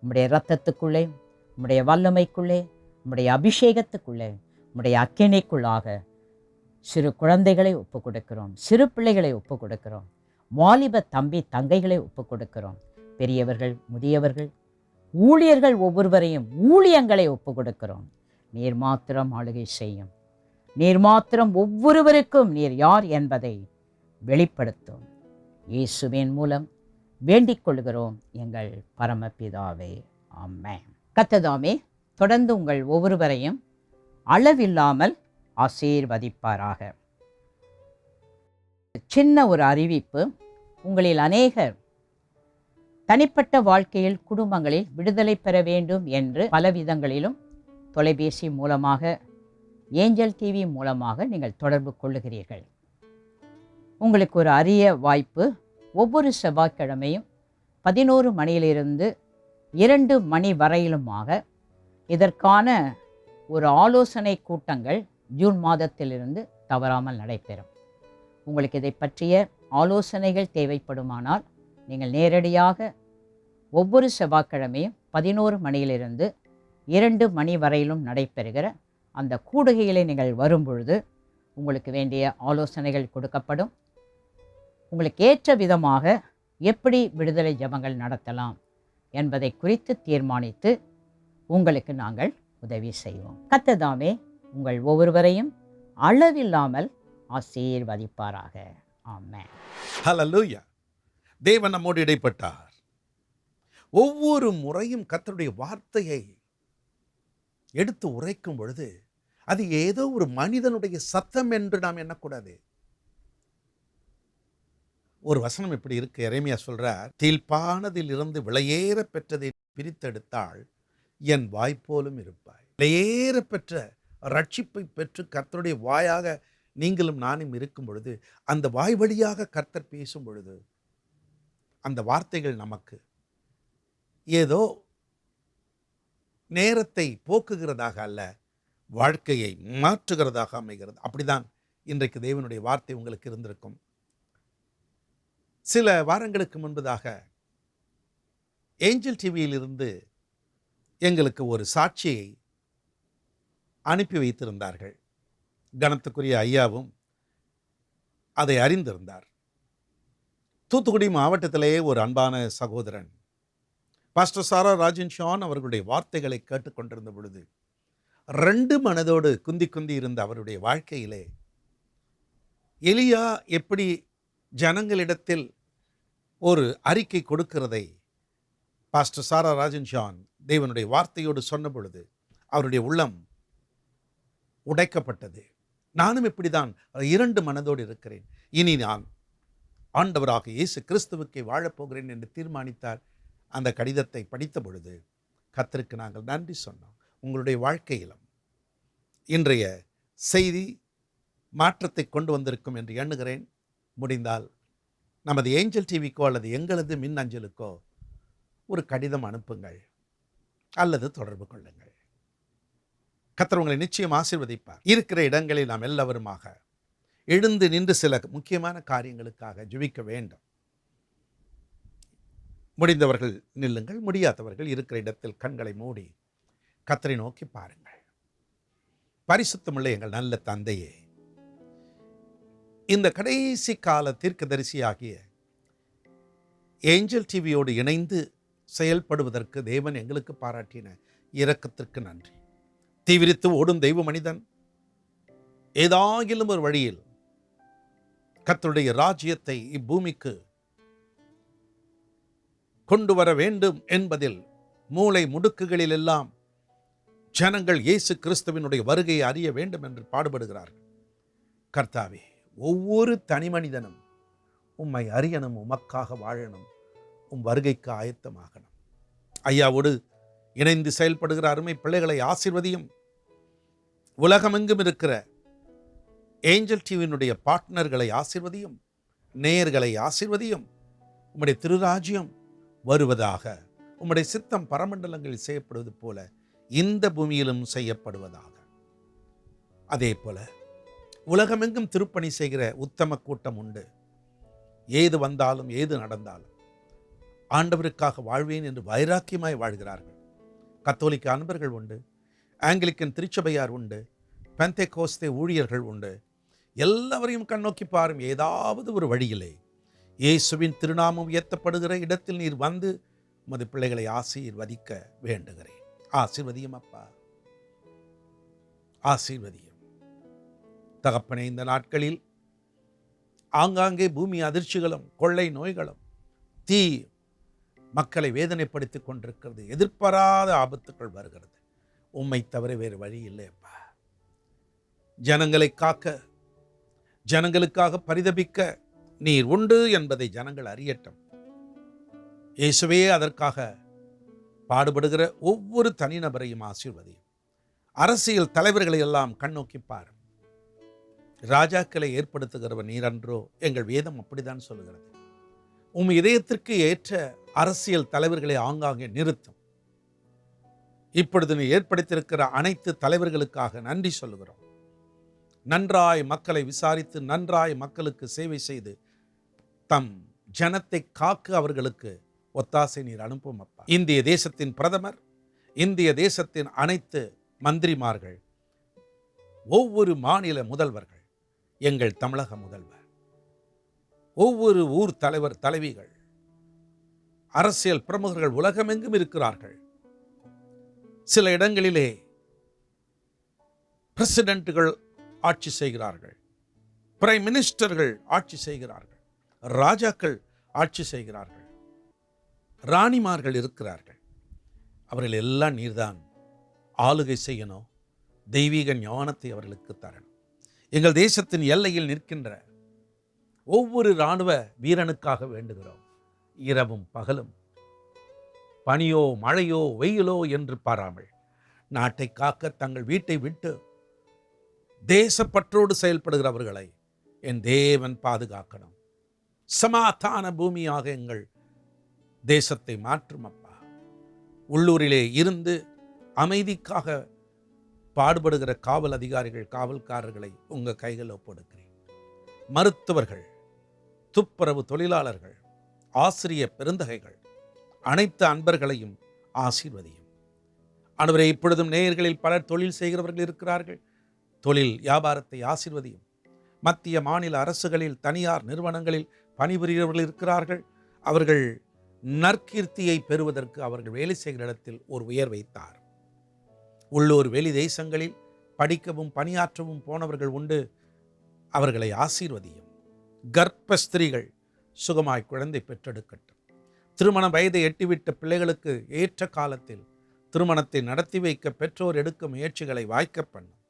உம்முடைய இரத்தத்துக்குள்ளே, உம்முடைய வல்லமைக்குள்ளே, உம்முடைய அபிஷேகத்துக்குள்ளே, உம்முடைய அக்கினிக்குள்ளாக சிறு குழந்தைகளை ஒப்பு கொடுக்கிறோம், சிறு பிள்ளைகளை ஒப்பு கொடுக்கிறோம், வாலிப தம்பி தங்கைகளை ஒப்பு கொடுக்கிறோம், பெரியவர்கள் முதியவர்கள் ஊழியர்கள் ஒவ்வொருவரையும் ஊழியங்களை ஒப்பு கொடுக்கிறோம். நீர் மாத்திரம் ஆளுகை செய்யும். நீர் மாத்திரம் ஒவ்வொருவருக்கும் நீர் யார் என்பதை வெளிப்படுத்தும். இயேசுவின் மூலம் வேண்டிக் கொள்கிறோம் எங்கள் பரமபிதாவே, ஆமென். கர்த்தர் தொடர்ந்து உங்கள் ஒவ்வொருவரையும் அளவில்லாமல் ஆசீர்வதிப்பாராக. சின்ன ஒரு அறிவிப்பு. உங்களில் அநேகர் தனிப்பட்ட வாழ்க்கையில் குடும்பங்களில் விடுதலை பெற வேண்டும் என்று பல விதங்களிலும் தொலைபேசி மூலமாக, ஏஞ்சல் டிவி மூலமாக நீங்கள் தொடர்பு கொள்ளுகிறீர்கள். உங்களுக்கு ஒரு அரிய வாய்ப்பு. ஒவ்வொரு செவ்வாய்க்கிழமையும் 11 மணியிலிருந்து 2 மணி வரையிலுமாக இதற்கான ஒரு ஆலோசனை கூட்டங்கள் ஜூன் மாதத்திலிருந்து தவறாமல் நடைபெறும். உங்களுக்கு இதை பற்றிய ஆலோசனைகள் தேவைப்படுமானால் நீங்கள் நேரடியாக ஒவ்வொரு செவ்வாய்க்கிழமையும் 11 மணியிலிருந்து 2 மணி வரையிலும் நடைபெறுகிற அந்த கூடுகைகளை நீங்கள் வரும்பொழுது உங்களுக்கு வேண்டிய ஆலோசனைகள் கொடுக்கப்படும். உங்களுக்கு ஏற்ற விதமாக எப்படி விடுதலை ஜெபங்கள் நடத்தலாம் என்பதை குறித்து தீர்மானித்து உங்களுக்கு நாங்கள் உதவி செய்வோம். கர்த்தர் உங்கள் ஒவ்வொருவரையும் அளவில்லாமல் ஆசீர்வதிப்பாராக. ஆமென். ஹல்லேலூயா. தேவன் நம்மோடு இடைப்பட்டார். ஒவ்வொரு முறையும் கர்த்தருடைய வார்த்தையை எடுத்து உரைக்கும் பொழுது அது ஏதோ ஒரு மனிதனுடைய சத்தம் என்று நாம் எண்ணக்கூடாது. ஒரு வசனம் இப்படி இருக்கு. எரேமியா சொல்றார், தீழ்ப்பானதில் இருந்து விலையேற பெற்றதை பிரித்தெடுத்தால் என் வாய்ப்போலும் இருப்பாய். விலையேற பெற்ற ரட்சிப்பை பெற்று கர்த்தருடைய வாயாக நீங்களும் நானும் இருக்கும் பொழுது, அந்த வாய் வழியாக கர்த்தர் பேசும் பொழுது அந்த வார்த்தைகள் நமக்கு ஏதோ நேரத்தை போக்குகிறதாக அல்ல, வாழ்க்கையை மாற்றுகிறதாக அமைகிறது. அப்படிதான் இன்றைக்கு தேவனுடைய வார்த்தை உங்களுக்கு இருந்திருக்கும். சில வாரங்களுக்கு முன்பதாக ஏஞ்சல் டிவியிலிருந்து எங்களுக்கு ஒரு சாட்சியை அனுப்பி வைத்திருந்தார்கள். கனத்துக்குரிய ஐயாவும் அதை அறிந்திருந்தார். தூத்துக்குடி மாவட்டத்திலேயே ஒரு அன்பான சகோதரன் பாஸ்டர் சாரா ராஜன் ஷான் அவர்களுடைய வார்த்தைகளை கேட்டுக்கொண்டிருந்த பொழுது 2 மனதோடு குந்தி குந்தி இருந்த அவருடைய வாழ்க்கையிலே எலியா எப்படி ஜனங்களிடத்தில் ஒரு அறிக்கை கொடுக்கிறதை பாஸ்டர் சாரா ராஜன் ஷான் தேவனுடைய வார்த்தையோடு சொன்ன பொழுது அவருடைய உள்ளம் உடைக்கப்பட்டது. நானும் இப்படிதான் 2 மனதோடு இருக்கிறேன். இனி நான் ஆண்டவராக இயேசு கிறிஸ்துவுக்கே வாழப்போகிறேன் என்று தீர்மானித்தார். அந்த கடிதத்தை படித்த பொழுது கர்த்தருக்கு நாங்கள் நன்றி சொன்னோம். உங்களுடைய வாழ்க்கையிலும் இன்றைய செய்தி மாற்றத்தை கொண்டு வந்திருக்கும் என்று எண்ணுகிறேன். முடிந்தால் நமது ஏஞ்சல் டிவிக்கோ அல்லது எங்களது மின் அஞ்சலுக்கோ ஒரு கடிதம் அனுப்புங்கள் அல்லது தொடர்பு கொள்ளுங்கள். கர்த்தர் உங்களை நிச்சயம் ஆசீர்வதிப்பார். இருக்கிற இடங்களில் நாம் எல்லாருமாக எழுந்து நின்று சில முக்கியமான காரியங்களுக்காக ஜெபிக்க வேண்டும். முடிந்தவர்கள் நில்லுங்கள், முடியாதவர்கள் இருக்கிற இடத்தில் கண்களை மூடி கர்த்தரை நோக்கி பாருங்கள். பரிசுத்தமுள்ள எங்கள் நல்ல தந்தையே, இந்த கடைசி கால தீர்க்கதரிசியாகிய ஏஞ்சல் டிவியோடு இணைந்து செயல்படுவதற்கு தேவன் எங்களுக்கு பாராட்டின இரக்கத்திற்கு நன்றி. தீவிரித்து ஓடும் தெய்வ மனிதன் ஏதாகிலும் ஒரு வழியில் கர்த்தருடைய ராஜ்யத்தை இப்பூமிக்கு கொண்டு வர வேண்டும் என்பதில் மூலை முடுக்குகளில் எல்லாம் ஜனங்கள் இயேசு கிறிஸ்துவினுடைய வருகையை அறிய வேண்டும் என்று பாடுபடுகிறார்கள். கர்த்தாவே, ஒவ்வொரு தனி மனிதனும் உம்மை அறியணும், உமக்காக வாழணும், உம் வருகைக்கு ஆயத்தமாகணும். ஐயாவோடு இணைந்து செயல்படுகிற அருமை பிள்ளைகளை ஆசீர்வதியும். உலகமெங்கும் இருக்கிற ஏஞ்சல் டிவியினுடைய பார்ட்னர்களை ஆசீர்வதியும், நேயர்களை ஆசீர்வதியும். உம்முடைய திருராஜ்யம் வருவதாக, உம்முடைய சித்தம் பரமண்டலங்களில் செய்யப்படுவது போல இந்த பூமியிலும் செய்யப்படுவதாக. அதே போல உலகமெங்கும் திருப்பணி செய்கிற உத்தம கூட்டம் உண்டு. ஏது வந்தாலும் ஏது நடந்தாலும் ஆண்டவருக்காக வாழ்வேன் என்று வைராக்கியமாய் வாழ்கிறார்கள். கத்தோலிக்க அன்பர்கள் உண்டு, ஆங்கிலிக்கன் திருச்சபையார் உண்டு, பெந்தேகோஸ்தே ஊழியர்கள் உண்டு. எல்லாவரையும் கண்ணோக்கி பாரும். ஏதாவது ஒரு வழியிலே இயேசுவின் திருநாமம் உயர்த்தப்படுகிற இடத்தில் நீர் வந்து உமது பிள்ளைகளை ஆசீர்வதிக்க வேண்டுகிறேன். ஆசீர்வதியும் அப்பா, ஆசீர்வதியும். தகப்பனே, இந்த நாட்களில் ஆங்காங்கே பூமி அதிர்ச்சிகளும் கொள்ளை நோய்களும் தீ மக்களை வேதனைப்படுத்திக் கொண்டிருக்கிறது. எதிர்பாராத ஆபத்துக்கள் வருகிறது. உம்மை தவிர வேறு வழி இல்லையப்பா. ஜனங்களை காக்க, ஜனங்களுக்காக பரிதபிக்க நீர் உண்டு என்பதை ஜனங்கள் அறியட்டும். இயேசுவே அதற்காக பாடுபடுகிற ஒவ்வொரு தனிநபரையும் ஆசீர்வதியும். அரசியல் தலைவர்களை எல்லாம் கண்ணோக்கி பாரும். ராஜாக்களை ஏற்படுத்துகிறவர் நீரன்றோ? எங்கள் வேதம் அப்படித்தான் சொல்லுகிறது. உம் இதயத்திற்கு ஏற்ற அரசியல் தலைவர்களை ஆங்காங்கே நிறுத்தும். இப்பொழுது நீ ஏற்படுத்தியிருக்கிற அனைத்து தலைவர்களுக்காக நன்றி சொல்லுகிறோம். நன்றாய் மக்களை விசாரித்து நன்றாய் மக்களுக்கு சேவை செய்து தம் ஜனத்தை காக்க அவர்களுக்கு ஒத்தாசை நீர் அனுப்பும் அப்பா. இந்திய தேசத்தின் பிரதமர், இந்திய தேசத்தின் அனைத்து மந்திரிமார்கள், ஒவ்வொரு மாநில முதல்வர்கள், எங்கள் தமிழக முதல்வர், ஒவ்வொரு ஊர் தலைவர் தலைவிகள், அரசியல் பிரமுகர்கள் உலகமெங்கும் இருக்கிறார்கள். சில இடங்களிலே பிரசிடென்ட்டுகள் ஆட்சி செய்கிறார்கள், பிரைம் மினிஸ்டர்கள் ஆட்சி செய்கிறார்கள், ராஜாக்கள் ஆட்சி செய்கிறார்கள், ராணிமார்கள் இருக்கிறார்கள். அவர்கள் எல்லாம் நீர்தான் ஆளுகை செய்யணும். தெய்வீக ஞானத்தை அவர்களுக்கு தரணும். எங்கள் தேசத்தின் எல்லையில் நிற்கின்ற ஒவ்வொரு இராணுவ வீரனுக்காக வேண்டுகிறோம். இரவும் பகலும், பனியோ மழையோ வெயிலோ என்று பாராமல் நாட்டை காக்க தங்கள் வீட்டை விட்டு தேசப்பற்றோடு செயல்படுகிறவர்களை என் தேவன் பாதுகாக்கணும். சமாதான பூமியாக எங்கள் தேசத்தை மாற்றும் அப்பா. உள்ளூரிலே இருந்து அமைதிக்காக பாடுபடுகிற காவல் அதிகாரிகள், காவல்காரர்களை உங்கள் கைகள் ஒப்படைக்கிறேன். மருத்துவர்கள், துப்புரவு தொழிலாளர்கள், ஆசிரிய பெருந்தகைகள், அனைத்து அன்பர்களையும் ஆசீர்வதியும். ஆண்டவரே, இப்பொழுதும் நேயர்களில் பலர் தொழில் செய்கிறவர்கள் இருக்கிறார்கள். தொழில் வியாபாரத்தை ஆசீர்வதியும். மத்திய மாநில அரசுகளில், தனியார் நிறுவனங்களில் பணிபுரியவர்கள் இருக்கிறார்கள். அவர்கள் நற்கீர்த்தியை பெறுவதற்கு அவர்கள் வேலை செய்கிற இடத்தில் ஒரு உயர்வை தார். உள்ளூர் வெளி தேசங்களில் படிக்கவும் பணியாற்றவும் போனவர்கள் உண்டு. அவர்களை ஆசீர்வதியும். கர்ப்பஸ்திரீகள் சுகமாய் குழந்தை பெற்றெடுக்கட்டும். திருமண வயதை எட்டிவிட்ட பிள்ளைகளுக்கு ஏற்ற காலத்தில் திருமணத்தை நடத்தி வைக்க பெற்றோர் எடுக்கும் முயற்சிகளை வாய்க்க பண்ணும்.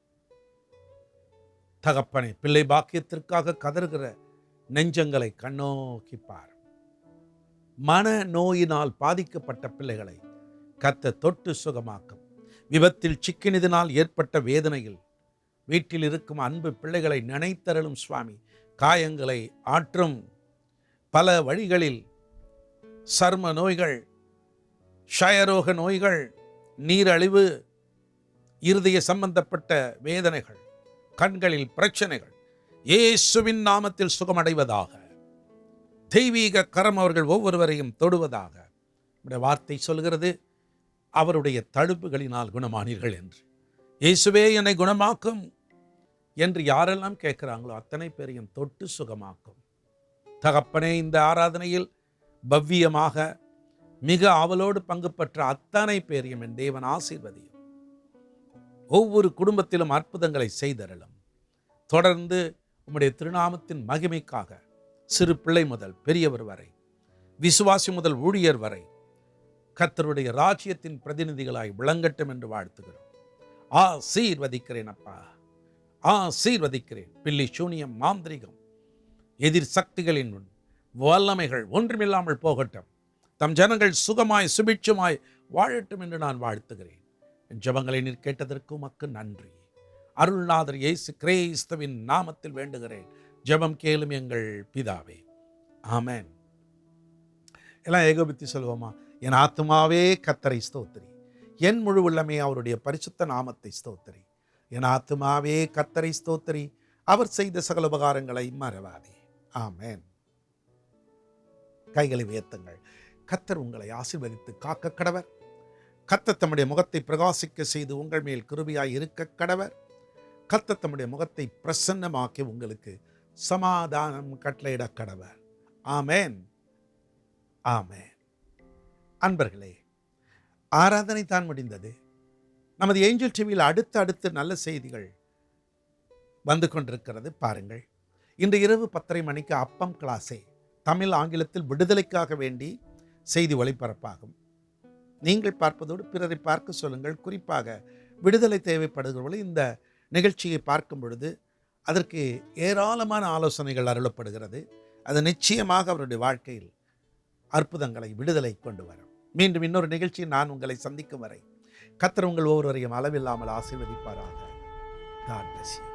தகப்பனை, பிள்ளை பாக்கியத்திற்காக கதறுகிற நெஞ்சங்களை கண்ணோக்கி பார். மன நோயினால் பாதிக்கப்பட்ட பிள்ளைகளை கர்த்தர் தொட்டு சுகமாக்கும். விபத்தில் சிக்கினதினால் ஏற்பட்ட வேதனையில் வீட்டில் இருக்கும் அன்பு பிள்ளைகளை நினைத்தருளும் சுவாமி. காயங்களை ஆற்றும். பல வழிகளில் சர்ம நோய்கள், க்ஷயரோக நோய்கள், நீரழிவு, இருதய சம்பந்தப்பட்ட வேதனைகள், கண்களில் பிரச்சனைகள் இயேசுவின் நாமத்தில் சுகமடைவதாக. தெய்வீக கரம் அவர்கள் ஒவ்வொருவரையும் தொடுவதாக. வார்த்தை சொல்கிறது, அவருடைய தடுப்புகளினால் குணமானீர்கள் என்று. இயேசுவே என்னை குணமாக்கும் என்று யாரெல்லாம் கேட்கிறாங்களோ அத்தனை பேரையும் தொட்டு சுகமாக்கும். தகப்பனே, இந்த ஆராதனையில் பவ்யமாக மிக ஆவலோடு பங்கு பெற்ற அத்தனை பேரையும் என் தேவன் ஆசீர்வதியும். ஒவ்வொரு குடும்பத்திலும் அற்புதங்களை செய்தருளும். தொடர்ந்து உம்முடைய திருநாமத்தின் மகிமைக்காக சிறு பிள்ளை முதல் பெரியவர் வரை விசுவாசி முதல் ஊழியர் வரை கர்த்தருடைய ராஜ்யத்தின் பிரதிநிதிகளாய் விளங்கட்டும் என்று வாழ்த்துகிறோம். ஆசீர்வதிக்கிறேன் அப்பா, ஆசீர்வதிக்கிறேன். பில்லி சூனியம், மாந்திரிகம், எதிர் சக்திகளின் வல்லமைகள் ஒன்றுமில்லாமல் போகட்டும். தம் ஜனங்கள் சுகமாய் சுபிட்சமாய் வாழட்டும் என்று நான் வாழ்த்துகிறேன். என் ஜெபங்களை நீர் கேட்டதற்கு உமக்கு நன்றி. அருள்நாதர் இயேசு கிறிஸ்துவின் நாமத்தில் வேண்டுகிறேன். ஜெபம் கேளும் எங்கள் பிதாவே, ஆமென். எல்லாம் ஏகோபித்து சொல்வோமா? என் ஆத்துமாவே கர்த்தரை ஸ்தோத்திரி, என் முழு உள்ளமே அவருடைய பரிசுத்த நாமத்தை ஸ்தோத்திரி. என் ஆத்துமாவே கர்த்தரை ஸ்தோத்திரி, அவர் செய்த சகல உபகாரங்களை மறவாதே. ஆமென். கைகளை உயர்த்துங்கள். கர்த்தர் உங்களை ஆசீர்வதித்து காக்க கடவர். கர்த்தர் தம்முடைய முகத்தை பிரகாசிக்க செய்து உங்கள் மேல் கிருபையாய் இருக்க கடவர். கர்த்தர் தம்முடைய முகத்தை பிரசன்னமாக்கி உங்களுக்கு சமாதானம் கட்டளையிட கடவர். ஆமென், ஆமென். அன்பர்களே, ஆராதனை தான் முடிந்தது. நமது ஏஞ்சல் டிவியில் அடுத்து நல்ல செய்திகள் வந்து கொண்டிருக்கிறது. பாருங்கள், இன்று இரவு 10:30 மணிக்கு அப்பம் கிளாஸே தமிழ் ஆங்கிலத்தில் விடுதலைக்காக வேண்டி செய்தி ஒளிபரப்பாகும். நீங்கள் பார்ப்பதோடு பிறரை பார்க்க சொல்லுங்கள். குறிப்பாக விடுதலை தேவைப்படுகிறவர்கள் இந்த நிகழ்ச்சியை பார்க்கும் பொழுது அதற்கு ஏராளமான ஆலோசனைகள் அருளப்படுகிறது. அது நிச்சயமாக அவருடைய வாழ்க்கையில் அற்புதங்களை, விடுதலை கொண்டு வரும். மீண்டும் இன்னொரு நிகழ்ச்சியில் நான் உங்களை சந்திக்கும் வரை கர்த்தர் உங்கள் ஒவ்வொருவரையும் அளவில்லாமல் ஆசீர்வதிப்பாராக. God bless you.